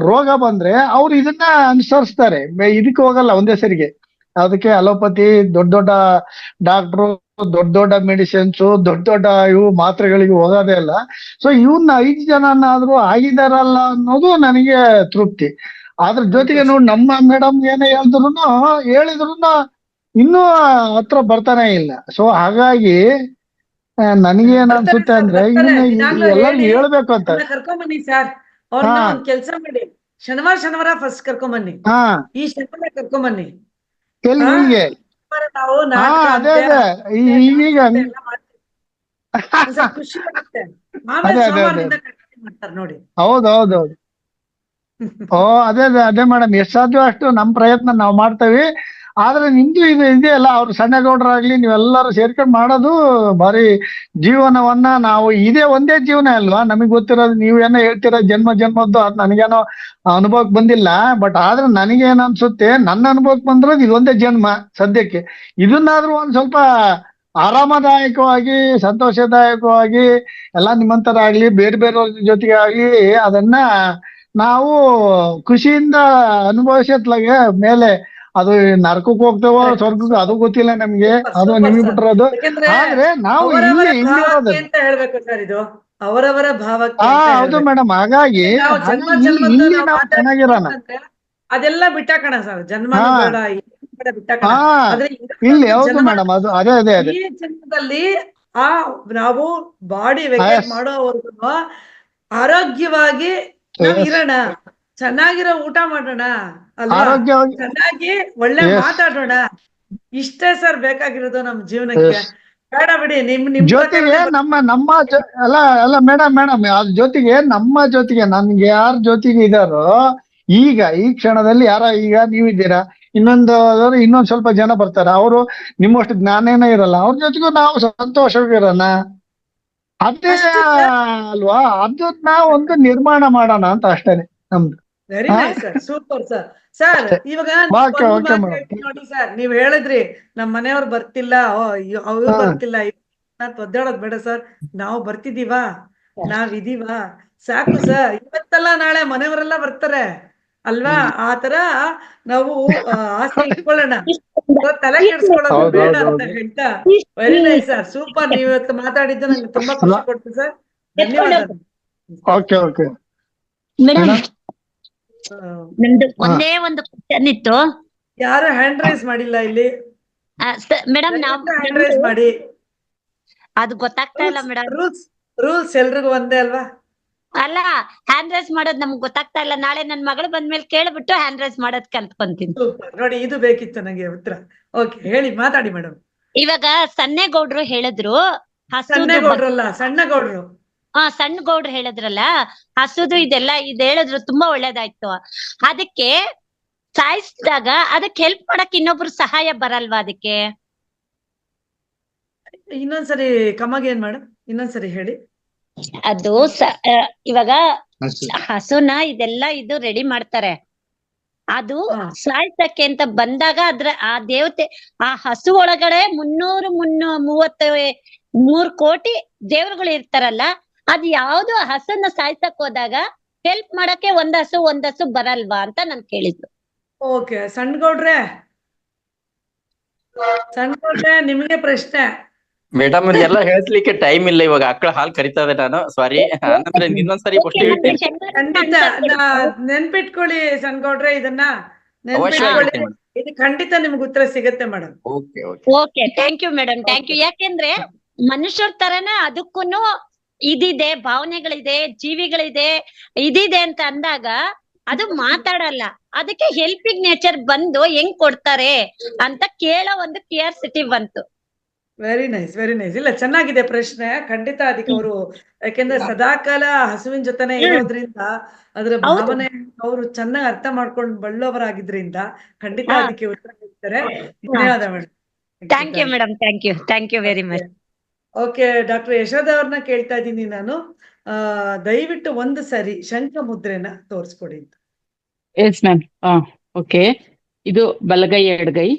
ರೋಗ ಬಂದ್ರೆ ಅವ್ರು ಇದನ್ನ ಅನುಸರಿಸ್ತಾರೆ, ಇದಕ್ಕೆ ಹೋಗಲ್ಲ ಒಂದೇ ಸರಿಗೆ. ಅದಕ್ಕೆ ಅಲೋಪತಿ ದೊಡ್ಡ ದೊಡ್ಡ ಡಾಕ್ಟ್ರು, ದೊಡ್ಡ ದೊಡ್ಡ ಮೆಡಿಸಿನ್ಸು, ದೊಡ್ಡ ದೊಡ್ಡ ಇವು ಮಾತ್ರೆಗಳಿಗೆ ಹೋಗೋದೇ ಇಲ್ಲ. ಸೊ ಇವನ್ನ 5 ಜನನಾದ್ರೂ ಆಗಿದಾರಲ್ಲ ಅನ್ನೋದು ನನಗೆ ತೃಪ್ತಿ. ಅದ್ರ ಜೊತೆಗೆ ನೋಡಿ, ನಮ್ಮ ಮೇಡಮ್ ಏನೇ ಹೇಳಿದ್ರು ಇನ್ನೂ ಹತ್ರ ಬರ್ತಾನೆ ಇಲ್ಲ. ಸೊ ಹಾಗಾಗಿ ನನಗೆ ಏನ್ ಅನ್ಸುತ್ತೆ ಅಂದ್ರೆ, ಎಲ್ಲರಿಗೂ ಹೇಳ್ಬೇಕು ಅಂತ. ಕರ್ಕೊಂಬನ್ನಿ ಸರ್, ಅವ್ರನ್ನ ಒಂದ್ ಕೆಲ್ಸ ಮಾಡಿ, ಶನಿವಾರ ಫಸ್ಟ್ ಕರ್ಕೊಂಬನ್ನಿ. ಈ ಶನಿವಾರ ಕರ್ಕೊಂಬನ್ನಿ. ನಾವು ಈಗ ಖುಷಿ ಆಗುತ್ತೆ. ಆಮೇಲೆ ಸೋಮವಾರದಿಂದ ಮಾಡ್ತಾರೆ ನೋಡಿ. ಹೌದೌದೌದು. ಅದೇ ಮೇಡಮ್, ಎಷ್ಟು ಸಾಧ್ಯ ಅಷ್ಟು ನಮ್ ಪ್ರಯತ್ನ ನಾವು ಮಾಡ್ತೇವೆ. ಆದ್ರೆ ನಿಮ್ದು ಇದು ಇದೆಯಲ್ಲ, ಅವ್ರು ಸಣ್ಣ ಗೌಡ್ರಾಗ್ಲಿ ನೀವೆಲ್ಲರೂ ಸೇರ್ಕೊಂಡು ಮಾಡೋದು ಭಾರಿ ಜೀವನವನ್ನ ನಾವು ಇದೇ ಒಂದೇ ಜೀವನ ಅಲ್ವಾ ನಮಗ್ ಗೊತ್ತಿರೋದು. ನೀವೇನೋ ಹೇಳ್ತೀರ ಜನ್ಮದ್ದು, ಅದು ನನಗೇನೋ ಅನುಭವಕ್ಕೆ ಬಂದಿಲ್ಲ. ಬಟ್ ಆದ್ರೆ ನನಗೇನ್ ಅನ್ಸುತ್ತೆ, ನನ್ನ ಅನುಭವಕ್ಕೆ ಬಂದಿರೋದು ಇದೊಂದೇ ಜನ್ಮ ಸದ್ಯಕ್ಕೆ. ಇದನ್ನಾದ್ರೂ ಒಂದ್ ಸ್ವಲ್ಪ ಆರಾಮದಾಯಕವಾಗಿ, ಸಂತೋಷದಾಯಕವಾಗಿ ಎಲ್ಲ ನಿಮ್ಮಂತರ ಆಗ್ಲಿ ಬೇರೆ ಬೇರೆಯವ್ರ ಜೊತೆಗೆ ಆಗ್ಲಿ ಅದನ್ನ ನಾವು ಖುಷಿಯಿಂದ ಅನುಭವಿಸತ್ಲಾಗೆ ಮೇಲೆ ಅದು ನರಕಕ್ಕೆ ಹೋಗ್ತೇವೋ ಸ್ವರ್ಗಕ್ಕೆ ಅದು ಗೊತ್ತಿಲ್ಲ ನಮ್ಗೆ, ಅದು ನಿಮಗೆ ಬಿಟ್ಟಿರೋದು. ಆದ್ರೆ ನಾವು ಅಂತ ಹೇಳ್ಬೇಕು ಸರ್, ಇದು ಅವರವರ ಭಾವಕ್ಕೆ. ಹೌದು ಮೇಡಮ್. ಹಾಗಾಗಿ ಇಲ್ಲಿ ನಾವು ಚೆನ್ನಾಗಿರೋಣ, ಅದೆಲ್ಲ ಬಿಟ್ಟಾಕಣ ಸರ್, ಜನ್ಮ ಬಿಟ್ಟಾಕಣ. ಇಲ್ಲಿ ಹೌದು ಮೇಡಮ್, ಅದು ಅದೇ ಈ ಜನ್ಮದಲ್ಲಿ ನಾವು ಬಾಡಿ ವೆಕೇಟ್ ಮಾಡೋವರೆಗೂ ಆರೋಗ್ಯವಾಗಿ ನಾವ್ ಇರೋಣ, ಚೆನ್ನಾಗಿರೋ ಊಟ ಮಾಡೋಣ ಅಲ್ವಾ, ಚೆನ್ನಾಗಿ ಒಳ್ಳೆ ಮಾತಾಡೋಣ. ಇಷ್ಟೇ ಸರ್ ಬೇಕಾಗಿರೋದು ನಮ್ ಜೀವನಕ್ಕೆ. ಬೇಡ ಬಿಡಿ, ನಿಮ್ ಜೊತೆಗೆ ಅಲ್ಲ ಮೇಡಮ್ ಅದ್ರ ಜೊತೆಗೆ ನಮ್ಮ ಜೊತೆಗೆ ನನ್ಗೆ ಯಾರ ಜೊತೆಗೆ ಇದಾರೋ ಈಗ ಈ ಕ್ಷಣದಲ್ಲಿ ಈಗ ನೀವಿದ್ದೀರಾ, ಇನ್ನೊಂದ್ ಸ್ವಲ್ಪ ಜನ ಬರ್ತಾರೆ, ಅವರು ನಿಮ್ಮಷ್ಟು ಜ್ಞಾನೇನ ಇರಲ್ಲ, ಅವ್ರ ಜೊತೆಗೂ ನಾವು ಸಂತೋಷವಾಗಿರೋಣ. ಅದೇ ಅಲ್ವಾ, ಅದನ್ನ ಒಂದು ನಿರ್ಮಾಣ ಮಾಡೋಣ ಅಂತ ಅಷ್ಟೇನೆ ನಮ್ದು. Very nice sir, super sir. Sir ಇವಾಗ ನೋಡಿ ಸರ್, ನೀವ್ ಹೇಳಿದ್ರಿ ನಮ್ ಮನೆಯವ್ರು ಬರ್ತಿಲ್ಲ, ಅವ್ರು ಬರ್ತಿಲ್ಲ ಒದ್ದಾಡೋದ್ ಬೇಡ ಸರ್, ನಾವು ಬರ್ತಿದೀವಾ, ನಾವಿದೀವಾ, ಸಾಕು ಸರ್. ಇವತ್ತಲ್ಲ ನಾಳೆ ಮನೆಯವರೆಲ್ಲ ಬರ್ತಾರೆ ಅಲ್ವಾ? ಆತರ ನಾವು ಆಸೆ ಇಟ್ಕೊಳ್ಳೋಣ, ತಲೆ ಕೆಡ್ಸ್ಕೊಳ್ಳೋದು ಬೇಡ ಅಂತ ಹೇಳ್ತಾ. Very nice sir, super. ನೀವ್ ಇವತ್ತು ಮಾತಾಡಿದ್ದು ನಂಗೆ ತುಂಬಾ ಖುಷಿ ಕೊಡ್ತು ಸರ್, ಧನ್ಯವಾದ. ಓಕೆ ಮೇಡಮ್, ನಮ್ದು ಒಂದೇ ಒಂದು ಕ್ವಶನ್ ಇತ್ತು. ಯಾರು ಹ್ಯಾಂಡ್ ರೈಸ್ ಮಾಡಿಲ್ಲ ಇಲ್ಲಿ ಮೇಡಮ್? ಹ್ಯಾಂಡ್ ರೈಸ್ ಮಾಡಿ. ಅದು ಗೊತ್ತಾಗ್ತಾ ಇಲ್ಲ ಮೇಡಮ್. ರೂಲ್ಸ್ ಎಲ್ರಿಗೂ ಒಂದೇ ಅಲ್ವಾ? ಅಲ್ಲ, ಹ್ಯಾಂಡ್ ರೈಸ್ ಮಾಡೋದ್ ನಮ್ಗೆ ಗೊತ್ತಾಗ್ತಾ ಇಲ್ಲ. ನಾಳೆ ನನ್ ಮಗಳು ಬಂದ್ಮೇಲೆ ಕೇಳ್ಬಿಟ್ಟು ಹ್ಯಾಂಡ್ ರೈಸ್ ಮಾಡೋದ್ ಕಲ್ತ್ಕೊಂತೀನಿ. ನೋಡಿ, ಇದು ಬೇಕಿತ್ತು ನಂಗೆ ಉತ್ತರ. ಓಕೆ, ಹೇಳಿ, ಮಾತಾಡಿ ಮೇಡಮ್. ಇವಾಗ ಸನ್ನೇಗೌಡ್ರು ಹೇಳಿದ್ರು ಸಣ್ಣಗೌಡ್ರಲ್ಲ, ಸಣ್ಣಗೌಡ್ರು. ಸಣ್ಣ ಗೌಡ್ರು ಹೇಳಿದ್ರಲ್ಲ, ಹಸುದು ಇದೆಲ್ಲ ಹೇಳಿದ್ರು, ತುಂಬಾ ಒಳ್ಳೇದಾಯ್ತು. ಅದಕ್ಕೆ ಸಾಯಿಸಿದಾಗ ಅದಕ್ಕೆ ಹೆಲ್ಪ್ ಮಾಡಕ್ ಇನ್ನೊಬ್ರು ಸಹಾಯ ಬರಲ್ವಾ ಅದಕ್ಕೆ? ಇನ್ನೊಂದ್ಸರಿ ಕಮ್ಮಗೆ ಮೇಡಮ್, ಇನ್ನೊಂದ್ಸರಿ ಹೇಳಿ. ಅದು ಇವಾಗ ಹಸುನ ಇದೆಲ್ಲ ಇದು ರೆಡಿ ಮಾಡ್ತಾರೆ, ಅದು ಸಾಯ್ಸಕ್ಕೆ ಅಂತ ಬಂದಾಗ ಆ ದೇವತೆ ಆ ಹಸು ಒಳಗಡೆ 333 ಕೋಟಿ ದೇವರುಗಳು ಇರ್ತಾರಲ್ಲ, ಅದ್ ಯಾವ್ದು ಹಸುನ ಸಾಯ್ಸಕ್ ಹೋದಾಗ ಹೆಲ್ಪ್ ಮಾಡಕ್ಕೆ ಒಂದ್ ಹಸು ಬರಲ್ವಾ ಅಂತ ನಾನ್ ಕೇಳಿದ್ದು. ಓಕೆ, ಸಣ್ಣಗೌಡ್ರೆ ನಿಮ್ಗೆ ಪ್ರಶ್ನೆ. ಮೇಡಮ್ ಎಲ್ಲ ಹೇಳ್ಸ್ಲಿಕ್ಕೆ ಟೈಮ್ ಇಲ್ಲ, ಇವಾಗ ಆಕಳ ಹಾಲ್ ಕರಿತಾ ಇದೆ. ನಾನು ಸಾರಿ, ಅಂದ್ರೆ ಇನ್ನೊಂದ್ಸರಿ ಖಂಡಿತ ನೆನ್ಪಿಟ್ಕೊಳ್ಳಿ ಸಣ್ಣಗೌಡ್ರೆ, ಇದನ್ನ ನೆನ್ಪಿಟ್ಕೊಳ್ಳಿ. ಇದು ಖಂಡಿತ ನಿಮ್ಗೆ ಉತ್ತರ ಸಿಗತ್ತೆ madam. Okay, thank you madam, thank you. ಯಾಕೆಂದ್ರೆ ಮನುಷ್ಯರ ತರನ ಅದಕ್ಕೂನು ಇದಿದೆ, ಭಾವನೆಗಳಿದೆ, ಜೀವಿಗಳಿದೆ, ಇದಿದೆ ಅಂತ ಅಂದಾಗ ಅದು ಮಾತಾಡಲ್ಲ. ಅದಕ್ಕೆ ಹೆಲ್ಪಿಂಗ್ ನೇಚರ್ ಬಂದು ಹೆಂಗ್ ಕೊಡ್ತಾರೆ ಅಂತ ಕೇಳೋ ಒಂದು ಕ್ಯೂರಿಯಾಸಿಟಿ ಬಂತು. Very nice, very nice. ಇಲ್ಲ, ಚೆನ್ನಾಗಿದೆ ಪ್ರಶ್ನೆ. ಖಂಡಿತ ಅದಕ್ಕೆ ಅವರು, ಯಾಕೆಂದ್ರೆ ಸದಾಕಾಲ ಹಸುವಿನ ಜೊತೆನೆ ಇರೋದ್ರಿಂದ ಅದ್ರ ಭಾವನೆ ಅವರು ಚೆನ್ನಾಗಿ ಅರ್ಥ ಮಾಡ್ಕೊಂಡು ಬಳ್ಳೋವರಾಗಿದ್ರಿಂದ ಖಂಡಿತ ಅದಕ್ಕೆ ಉತ್ತರ ಕೊಡ್ತಾರೆ. ಧನ್ಯವಾದ madam. Thank you madam, thank you very much. Okay, doctor Yashoda ಅವ್ರನ್ನ ಕೇಳ್ತಾ ಇದ್ದೀನಿ ನಾನು. ದಯವಿಟ್ಟು ಒಂದು ಸರಿ ಶಂಖ ಮುದ್ರೆನ ತೋರಿಸ್ಕೊಡಿ. Yes ma'am. ಓಕೆ, ಇದು ಬಲಗೈ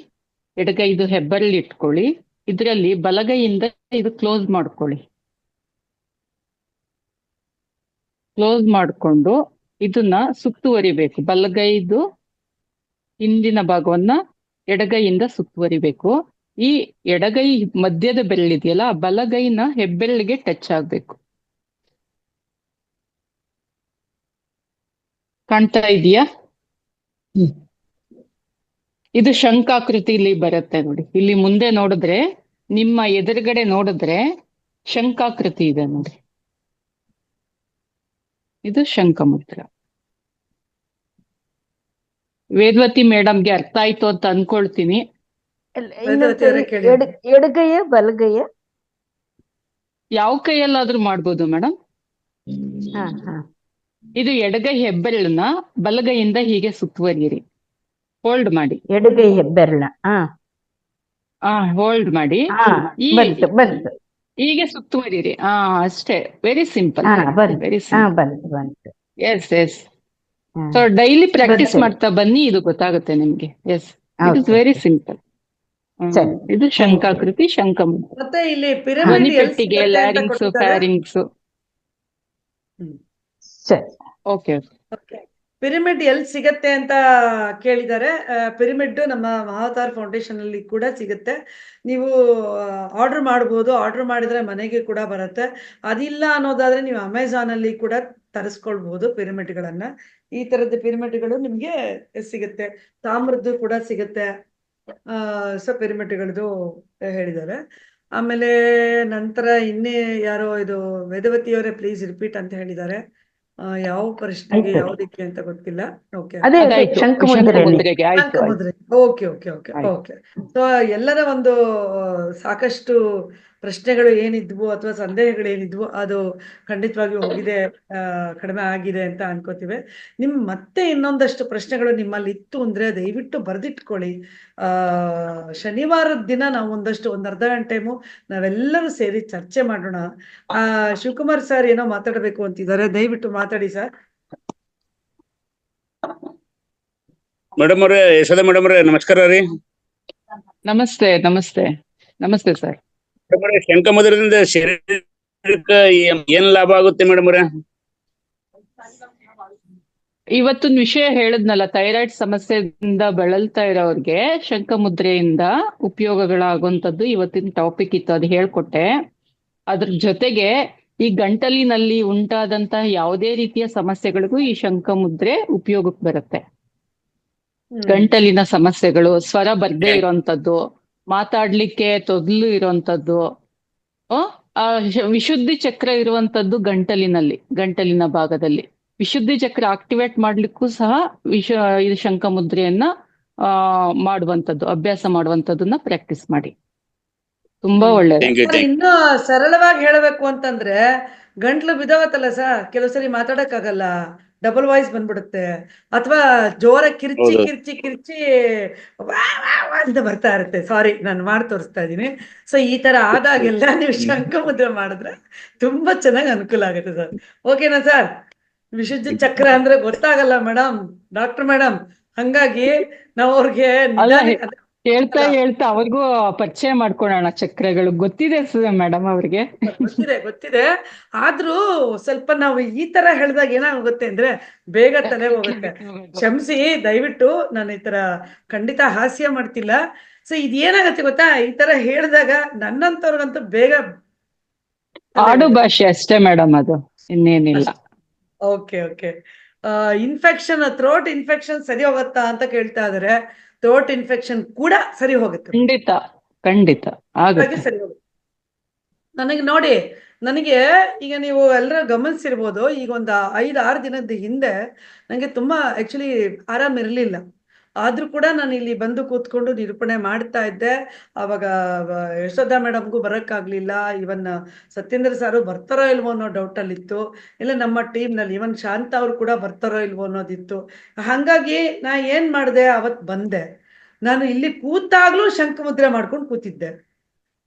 ಎಡಗೈ ಇದು ಹೆಬ್ಬರಲ್ಲಿ ಇಟ್ಕೊಳ್ಳಿ. ಇದರಲ್ಲಿ ಬಲಗೈಯಿಂದ ಇದು ಕ್ಲೋಸ್ ಮಾಡ್ಕೊಳ್ಳಿ. ಕ್ಲೋಸ್ ಮಾಡಿಕೊಂಡು ಇದನ್ನ ಸುತ್ತುವರಿಬೇಕು. ಬಲಗೈದು ಹಿಂದಿನ ಭಾಗವನ್ನ ಎಡಗೈಯಿಂದ ಸುತ್ತುವರಿಬೇಕು. ಈ ಎಡಗೈ ಮಧ್ಯದ ಬೆರಳಿದೆಯಲ್ಲ, ಬಲಗೈನ ಹೆಬ್ಬೆರಳಿಗೆ ಟಚ್ ಆಗ್ಬೇಕು. ಕಾಣ್ತಾ ಇದೆಯಾ? ಇದು ಶಂಖಾಕೃತಿಲಿ ಬರುತ್ತೆ ನೋಡಿ. ಇಲ್ಲಿ ಮುಂದೆ ನೋಡಿದ್ರೆ, ನಿಮ್ಮ ಎದುರುಗಡೆ ನೋಡಿದ್ರೆ ಶಂಖಾಕೃತಿ ಇದೆ ನೋಡಿ. ಇದು ಶಂಖ ಮುದ್ರ. ವೇದವತಿ ಮೇಡಮ್ಗೆ ಅರ್ಥ ಆಯ್ತು ಅಂತ ಅನ್ಕೊಳ್ತೀನಿ. ಎಡಗೈಯ ಬಲಗೈಯ ಯಾವ ಕೈಯಲ್ಲಾದ್ರೂ ಮಾಡ್ಬೋದು ಮೇಡಮ್. ಇದು ಎಡಗೈ ಹೆಬ್ಬೆರಳನ್ನ ಬಲಗೈಯಿಂದ ಹೀಗೆ ಸುತ್ತುವರಿಯಿರಿ. ಹೋಲ್ಡ್ ಮಾಡಿ. ಎಡಗೈ ಹೆಬ್ಬೆರಳ ಹೋಲ್ಡ್ ಮಾಡಿ ಹೀಗೆ ಸುತ್ತುವರಿಯಿರಿ. ಅಷ್ಟೇ, very simple, very simple. Yes. So daily practice ಮಾಡ್ತಾ ಬನ್ನಿ, ಇದು ಗೊತ್ತಾಗುತ್ತೆ ನಿಮ್ಗೆ. Yes, it is very simple. ಇದು ಶಂಖಾಕೃತಿ, ಶಂಖ ಮತ್ತೆ ಇಲ್ಲಿ ಧ್ವನಿ ಪೆಟ್ಟಿಗೆ, ಲ್ಯಾರಿಂಗ್ಸ್, ಫ್ಯಾರಿಂಗ್ಸ್. ಓಕೆ, ಪಿರಮಿಡ್ ಎಲ್ಲಿ ಸಿಗತ್ತೆ ಅಂತ ಕೇಳಿದ್ದಾರೆ. ಪಿರಮಿಡ್ ನಮ್ಮ ಮಹಾವತಾರ್ ಫೌಂಡೇಶನ್ ಅಲ್ಲಿ ಕೂಡ ಸಿಗುತ್ತೆ. ನೀವು ಆರ್ಡರ್ ಮಾಡ್ಬೋದು. ಆರ್ಡರ್ ಮಾಡಿದ್ರೆ ಮನೆಗೆ ಕೂಡ ಬರುತ್ತೆ. ಅದಿಲ್ಲ ಅನ್ನೋದಾದ್ರೆ ನೀವು ಅಮೆಝಾನ್ ಅಲ್ಲಿ ಕೂಡ ತರಿಸ್ಕೊಳ್ಬಹುದು ಪಿರಮಿಡ್ಗಳನ್ನ. ಈ ತರದ ಪಿರಮಿಡ್ಗಳು ನಿಮ್ಗೆ ಸಿಗುತ್ತೆ. ತಾಮ್ರದ್ದು ಕೂಡ ಸಿಗುತ್ತೆ. ಸೊ ಪಿರಮಿಡ್ಗಳದ್ದು ಹೇಳಿದ್ದಾರೆ. ಆಮೇಲೆ ನಂತರ ಇನ್ನೇ ಯಾರೋ ಇದು ವೇದವತಿಯವರೇ ಪ್ಲೀಸ್ ರಿಪೀಟ್ ಅಂತ ಹೇಳಿದ್ದಾರೆ. ಯಾವ ಪ್ರಶ್ನೆಗೆ ಯಾವ್ದಕ್ಕೆ ಅಂತ ಗೊತ್ತಿಲ್ಲ. Okay, okay. ಸೊ ಎಲ್ಲರ ಒಂದು ಸಾಕಷ್ಟು ಪ್ರಶ್ನೆಗಳು ಏನಿದ್ವು ಅಥವಾ ಸಂದೇಹಗಳು ಏನಿದ್ವು ಅದು ಖಂಡಿತವಾಗಿಯೂ ಹೋಗಿದೆ, ಕಡಿಮೆ ಆಗಿದೆ ಅಂತ ಅನ್ಕೋತೀವಿ. ಮತ್ತೆ ಇನ್ನೊಂದಷ್ಟು ಪ್ರಶ್ನೆಗಳು ನಿಮ್ಮಲ್ಲಿ ಇತ್ತು ಅಂದ್ರೆ ದಯವಿಟ್ಟು ಬರೆದಿಟ್ಕೊಳ್ಳಿ. ಶನಿವಾರದ ದಿನ ನಾವು ಒಂದ್ ಅರ್ಧ ಗಂಟೆ ಟೈಮು ನಾವೆಲ್ಲರೂ ಸೇರಿ ಚರ್ಚೆ ಮಾಡೋಣ. ಶಿವಕುಮಾರ್ ಸರ್ ಏನೋ ಮಾತಾಡಬೇಕು ಅಂತಿದ್ದಾರೆ, ದಯವಿಟ್ಟು ಮಾತಾಡಿ ಸರ್. ಮೇಡಮ್ ಅವ್ರೆ, ಯಶೋಧ ಮೇಡಮ್ ಅವ್ರೆ, ನಮಸ್ಕಾರ ರೀ. ನಮಸ್ತೆ ನಮಸ್ತೆ ನಮಸ್ತೆ ಸರ್. ಮೇಡಮ್ ಅವ್ರೆ, ಶಂಖಮುದ್ರದಿಂದ ಶರೀರಕ್ಕೆ ಏನ್ ಲಾಭ ಆಗುತ್ತೆ ಮೇಡಮ್ ಅವ್ರೆ? ಇವತ್ತೊಂದು ವಿಷಯ ಹೇಳಿದ್ನಲ್ಲ, ಥೈರಾಯ್ಡ್ ಸಮಸ್ಯೆಯಿಂದ ಬಳಲ್ತಾ ಇರೋರ್ಗೆ ಶಂಖಮುದ್ರೆಯಿಂದ ಉಪಯೋಗಗಳಾಗುವಂಥದ್ದು ಇವತ್ತಿನ ಟಾಪಿಕ್ ಇತ್ತು, ಅದು ಹೇಳ್ಕೊಟ್ಟೆ. ಅದ್ರ ಜೊತೆಗೆ ಈ ಗಂಟಲಿನಲ್ಲಿ ಉಂಟಾದಂತಹ ಯಾವುದೇ ರೀತಿಯ ಸಮಸ್ಯೆಗಳಿಗೂ ಈ ಶಂಖಮುದ್ರೆ ಉಪಯೋಗಕ್ಕೆ ಬರುತ್ತೆ. ಗಂಟಲಿನ ಸಮಸ್ಯೆಗಳು, ಸ್ವರ ಬರ್ದೇ ಇರೋಂಥದ್ದು, ಮಾತಾಡ್ಲಿಕ್ಕೆ ತೊದಲು ಇರೋಂಥದ್ದು, ವಿಶುದ್ಧಿ ಚಕ್ರ ಇರುವಂತದ್ದು ಗಂಟಲಿನ ಭಾಗದಲ್ಲಿ ವಿಶುದ್ಧಿ ಚಕ್ರ ಆಕ್ಟಿವೇಟ್ ಮಾಡ್ಲಿಕ್ಕೂ ಸಹ ಇದು ಶಂಖಮುದ್ರೆಯನ್ನ ಮಾಡುವಂತದ್ದು, ಅಭ್ಯಾಸ ಮಾಡುವಂತದ್ದನ್ನ ಪ್ರಾಕ್ಟೀಸ್ ಮಾಡಿ, ತುಂಬಾ ಒಳ್ಳೆಯದು. ಇನ್ನು ಸರಳವಾಗಿ ಹೇಳಬೇಕು ಅಂತಂದ್ರೆ ಗಂಟ್ಲು ಬಿದ್ದವತ್ತಲ್ಲ ಸರ್, ಕೆಲವು ಸರಿ ಮಾತಾಡಕ್ಕಾಗಲ್ಲ, ಡಬಲ್ ವಾಯ್ಸ್ ಬಂದ್ಬಿಡುತ್ತೆ, ಅಥವಾ ಜೋರ ಕಿರ್ಚಿ ಅಂತ ಬರ್ತಾ ಇರುತ್ತೆ. ಸಾರಿ, ನಾನು ಮಾಡಿ ತೋರಿಸ್ತಾ ಇದ್ದೀನಿ. ಸೊ ಈ ತರ ಆದಾಗೆಲ್ಲ ನೀವು ಶಂಖಮುದ್ರೆ ಮಾಡಿದ್ರೆ ತುಂಬಾ ಚೆನ್ನಾಗಿ ಅನುಕೂಲ ಆಗುತ್ತೆ ಸರ್. ಓಕೆನಾ ಸರ್? ವಿಶುದ್ಧಿ ಚಕ್ರ ಅಂದ್ರೆ ಗೊತ್ತಾಗಲ್ಲ ಮೇಡಮ್, ಡಾಕ್ಟರ್ ಮೇಡಮ್, ಹಂಗಾಗಿ ನಾವು ಅವ್ರಿಗೆ ಹೇಳ್ತಾ ಅವ್ರಿಗೂ ಪರಿಚಯ ಮಾಡ್ಕೊಳ್ಳೋಣ. ಚಕ್ರಗಳು ಗೊತ್ತಿದೆ ಮೇಡಮ್ ಅವ್ರಿಗೆ, ಗೊತ್ತಿದೆ. ಆದ್ರೂ ಸ್ವಲ್ಪ ನಾವು ಈ ತರ ಹೇಳಿದಾಗ ಏನಾಗುತ್ತೆ ಅಂದ್ರೆ ಬೇಗ ತಲೆ ಹೋಗುತ್ತೆ. ಕ್ಷಮಿಸಿ ದಯವಿಟ್ಟು, ನಾನು ಈ ತರ ಖಂಡಿತ ಹಾಸ್ಯ ಮಾಡ್ತಿಲ್ಲ. ಸೊ ಇದೇನಾಗತ್ತೆ ಗೊತ್ತಾ, ಈ ತರ ಹೇಳಿದಾಗ ನನ್ನಂತವ್ರಿಗಂತೂ ಬೇಗ ಆಡು ಭಾಷೆ ಅಷ್ಟೇ ಮೇಡಮ್, ಅದು ಇನ್ನೇನಿಲ್ಲ. ಓಕೆ. ಇನ್ಫೆಕ್ಷನ್, ಥ್ರೋಟ್ ಇನ್ಫೆಕ್ಷನ್ ಸರಿ ಹೋಗತ್ತಾ ಅಂತ ಕೇಳ್ತಾ ಇದಾರೆ. ಥ್ರೋಟ್ ಇನ್ಫೆಕ್ಷನ್ ಕೂಡ ಸರಿ ಹೋಗುತ್ತೆ, ಖಂಡಿತ ಆಗುತ್ತೆ, ಸರಿ ಹೋಗುತ್ತೆ. ನನಗೆ ಈಗ ನೀವು ಎಲ್ಲರೂ ಗಮನಿಸಿರ್ಬೋದು, ಈಗ ಒಂದು 5-6 ದಿನದ ಹಿಂದೆ ನನಗೆ ತುಂಬಾ ಆಕ್ಚುಲಿ ಆರಾಮ್ ಇರ್ಲಿಲ್ಲ. ಆದ್ರೂ ಕೂಡ ನಾನು ಇಲ್ಲಿ ಬಂದು ಕೂತ್ಕೊಂಡು ನಿರೂಪಣೆ ಮಾಡ್ತಾ ಇದ್ದೆ. ಅವಾಗ ಯಶೋಧ ಮೇಡಮ್ಗೂ ಬರೋಕ್ಕಾಗ್ಲಿಲ್ಲ, ಇವನ್ ಸತ್ಯೇಂದ್ರ ಸಾರು ಬರ್ತಾರೋ ಇಲ್ವೋ ಅನ್ನೋ ಡೌಟ್ ಅಲ್ಲಿ ಇತ್ತು. ಇಲ್ಲ ನಮ್ಮ ಟೀಮ್ನಲ್ಲಿ ಇವನ್ ಶಾಂತ ಅವ್ರು ಕೂಡ ಬರ್ತಾರೋ ಇಲ್ವೋ ಅನ್ನೋದಿತ್ತು. ಹಾಗಾಗಿ ನಾ ಏನ್ ಮಾಡಿದೆ, ಅವತ್ ಬಂದೆ. ನಾನು ಇಲ್ಲಿ ಕೂತಾಗ್ಲೂ ಶಂಖಮುದ್ರೆ ಮಾಡ್ಕೊಂಡು ಕೂತಿದ್ದೆ.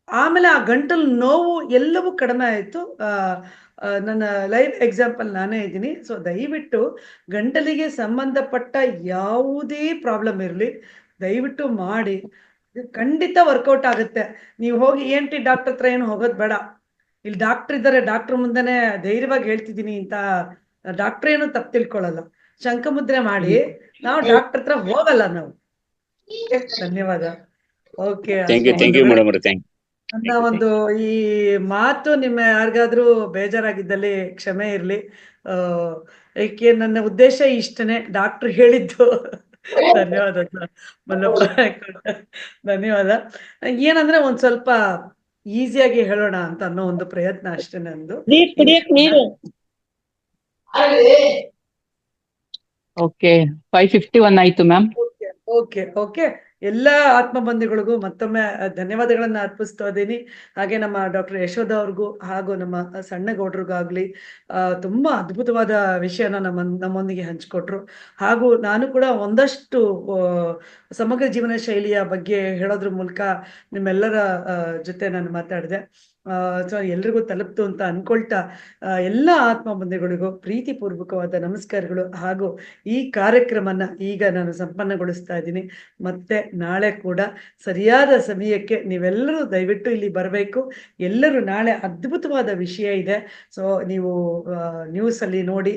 ಆಮೇಲೆ ಆ ಗಂಟಲು ನೋವು ಎಲ್ಲವೂ ಕಡಿಮೆ ಆಯ್ತು. ನನ್ನ ಲೈವ್ ಎಕ್ಸಾಂಪಲ್ ನಾನೇ ಇದ್ದೀನಿ. ಸೊ ದಯವಿಟ್ಟು ಗಂಟಲಿಗೆ ಸಂಬಂಧಪಟ್ಟ ಯಾವುದೇ ಪ್ರಾಬ್ಲಮ್ ಇರಲಿ, ದಯವಿಟ್ಟು ಮಾಡಿ, ಖಂಡಿತ ವರ್ಕೌಟ್ ಆಗುತ್ತೆ. ನೀವು ಹೋಗಿ ENT ಡಾಕ್ಟರ್ ಹತ್ರ ಏನು ಹೋಗೋದು ಬೇಡ. ಇಲ್ಲಿ ಡಾಕ್ಟರ್ ಇದ್ದಾರೆ, ಡಾಕ್ಟರ್ ಮುಂದೆನೆ ಧೈರ್ಯವಾಗಿ ಹೇಳ್ತಿದ್ದೀನಿ ಅಂತ ಡಾಕ್ಟರ್ ಏನು ತಪ್ಪು ತಿಳ್ಕೊಳ್ಳಲ್ಲ. ಶಂಖಮುದ್ರೆ ಮಾಡಿ, ನಾವು ಡಾಕ್ಟರ್ ಹತ್ರ ಹೋಗಲ್ಲ ನಾವು. ಧನ್ಯವಾದ. ಓಕೆ, ನನ್ನ ಒಂದು ಈ ಮಾತು ನಿಮ್ಮ ಯಾರಿಗಾದ್ರೂ ಬೇಜಾರಾಗಿದ್ದಲ್ಲಿ ಕ್ಷಮೆ ಇರ್ಲಿ. ಏಕೆ ನನ್ನ ಉದ್ದೇಶ ಇಷ್ಟನೇ, ಡಾಕ್ಟರ್ ಹೇಳಿದ್ದು. ಧನ್ಯವಾದ ಮಲ್ಲಪ್ಪ, ಧನ್ಯವಾದ. ಏನಂದ್ರೆ ಒಂದ್ ಸ್ವಲ್ಪ ಈಸಿಯಾಗಿ ಹೇಳೋಣ ಅಂತ ಅನ್ನೋ ಒಂದು ಪ್ರಯತ್ನ ಅಷ್ಟೇ ನಂದು. ಓಕೆ, 5:51 ಆಯ್ತು ಮ್ಯಾಮ್. ಓಕೆ. ಎಲ್ಲ ಆತ್ಮಬಂಧುಗಳಿಗೂ ಮತ್ತೊಮ್ಮೆ ಧನ್ಯವಾದಗಳನ್ನ ಅರ್ಪಿಸ್ತಾ ಇದ್ದೀನಿ. ಹಾಗೆ ನಮ್ಮ ಡಾಕ್ಟರ್ ಯಶೋಧ ಅವ್ರಿಗೂ ಹಾಗೂ ನಮ್ಮ ಸಣ್ಣಗೌಡ್ರಿಗಾಗ್ಲಿ ತುಂಬಾ ಅದ್ಭುತವಾದ ವಿಷಯನ ನಮ್ಮೊಂದಿಗೆ ಹಂಚ್ಕೊಟ್ರು. ಹಾಗೂ ನಾನು ಕೂಡ ಒಂದಷ್ಟು ಸಮಗ್ರ ಜೀವನ ಶೈಲಿಯ ಬಗ್ಗೆ ಹೇಳೋದ್ರ ಮೂಲಕ ನಿಮ್ಮೆಲ್ಲರ ಜೊತೆ ನಾನು ಮಾತಾಡಿದೆ. ಸೊ ಎಲ್ರಿಗೂ ತಲುಪ್ತು ಅಂತ ಅನ್ಕೊಳ್ತಾ ಎಲ್ಲ ಆತ್ಮ ಬಂಧುಗಳಿಗೂ ಪ್ರೀತಿಪೂರ್ವಕವಾದ ನಮಸ್ಕಾರಗಳು. ಹಾಗೂ ಈ ಕಾರ್ಯಕ್ರಮನ ಈಗ ನಾನು ಸಂಪನ್ನಗೊಳಿಸ್ತಾ ಇದ್ದೀನಿ. ಮತ್ತೆ ನಾಳೆ ಕೂಡ ಸರಿಯಾದ ಸಮಯಕ್ಕೆ ನೀವೆಲ್ಲರೂ ದಯವಿಟ್ಟು ಇಲ್ಲಿ ಬರಬೇಕು. ಎಲ್ಲರೂ ನಾಳೆ ಅದ್ಭುತವಾದ ವಿಷಯ ಇದೆ. ಸೊ ನೀವು ನ್ಯೂಸಲ್ಲಿ ನೋಡಿ,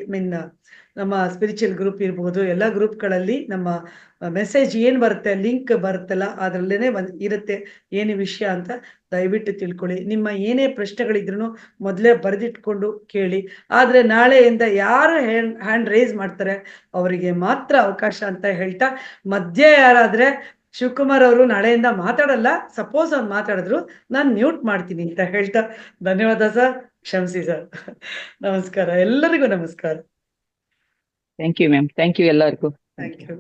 ನಮ್ಮ ಸ್ಪಿರಿಚುವಲ್ ಗ್ರೂಪ್ ಇರ್ಬೋದು, ಎಲ್ಲ ಗ್ರೂಪ್ಗಳಲ್ಲಿ ನಮ್ಮ ಮೆಸೇಜ್ ಏನು ಬರುತ್ತೆ, ಲಿಂಕ್ ಬರುತ್ತಲ್ಲ, ಅದರಲ್ಲೇನೆ ಇರುತ್ತೆ ಏನು ವಿಷಯ ಅಂತ ದಯವಿಟ್ಟು ತಿಳ್ಕೊಳ್ಳಿ. ನಿಮ್ಮ ಏನೇ ಪ್ರಶ್ನೆಗಳಿದ್ರು ಮೊದಲೇ ಬರೆದಿಟ್ಕೊಂಡು ಕೇಳಿ. ಆದರೆ ನಾಳೆಯಿಂದ ಯಾರು ಹ್ಯಾಂಡ್ ರೈಸ್ ಮಾಡ್ತಾರೆ ಅವರಿಗೆ ಮಾತ್ರ ಅವಕಾಶ ಅಂತ ಹೇಳ್ತಾ, ಮಧ್ಯೆ ಯಾರಾದರೆ ಶಿವಕುಮಾರ್ ಅವರು ನಾಳೆಯಿಂದ ಮಾತಾಡಲ್ಲ, ಸಪೋಸ್ ಅವ್ರು ಮಾತಾಡಿದ್ರು ನಾನು ಮ್ಯೂಟ್ ಮಾಡ್ತೀನಿ ಅಂತ ಹೇಳ್ತಾ ಧನ್ಯವಾದ ಸರ್. ಕ್ಷಮಿಸಿ ಸರ್. ನಮಸ್ಕಾರ, ಎಲ್ಲರಿಗೂ ನಮಸ್ಕಾರ. Thank you ma'am, thank you ಎಲ್ಲರಿಗೂ. Thank you.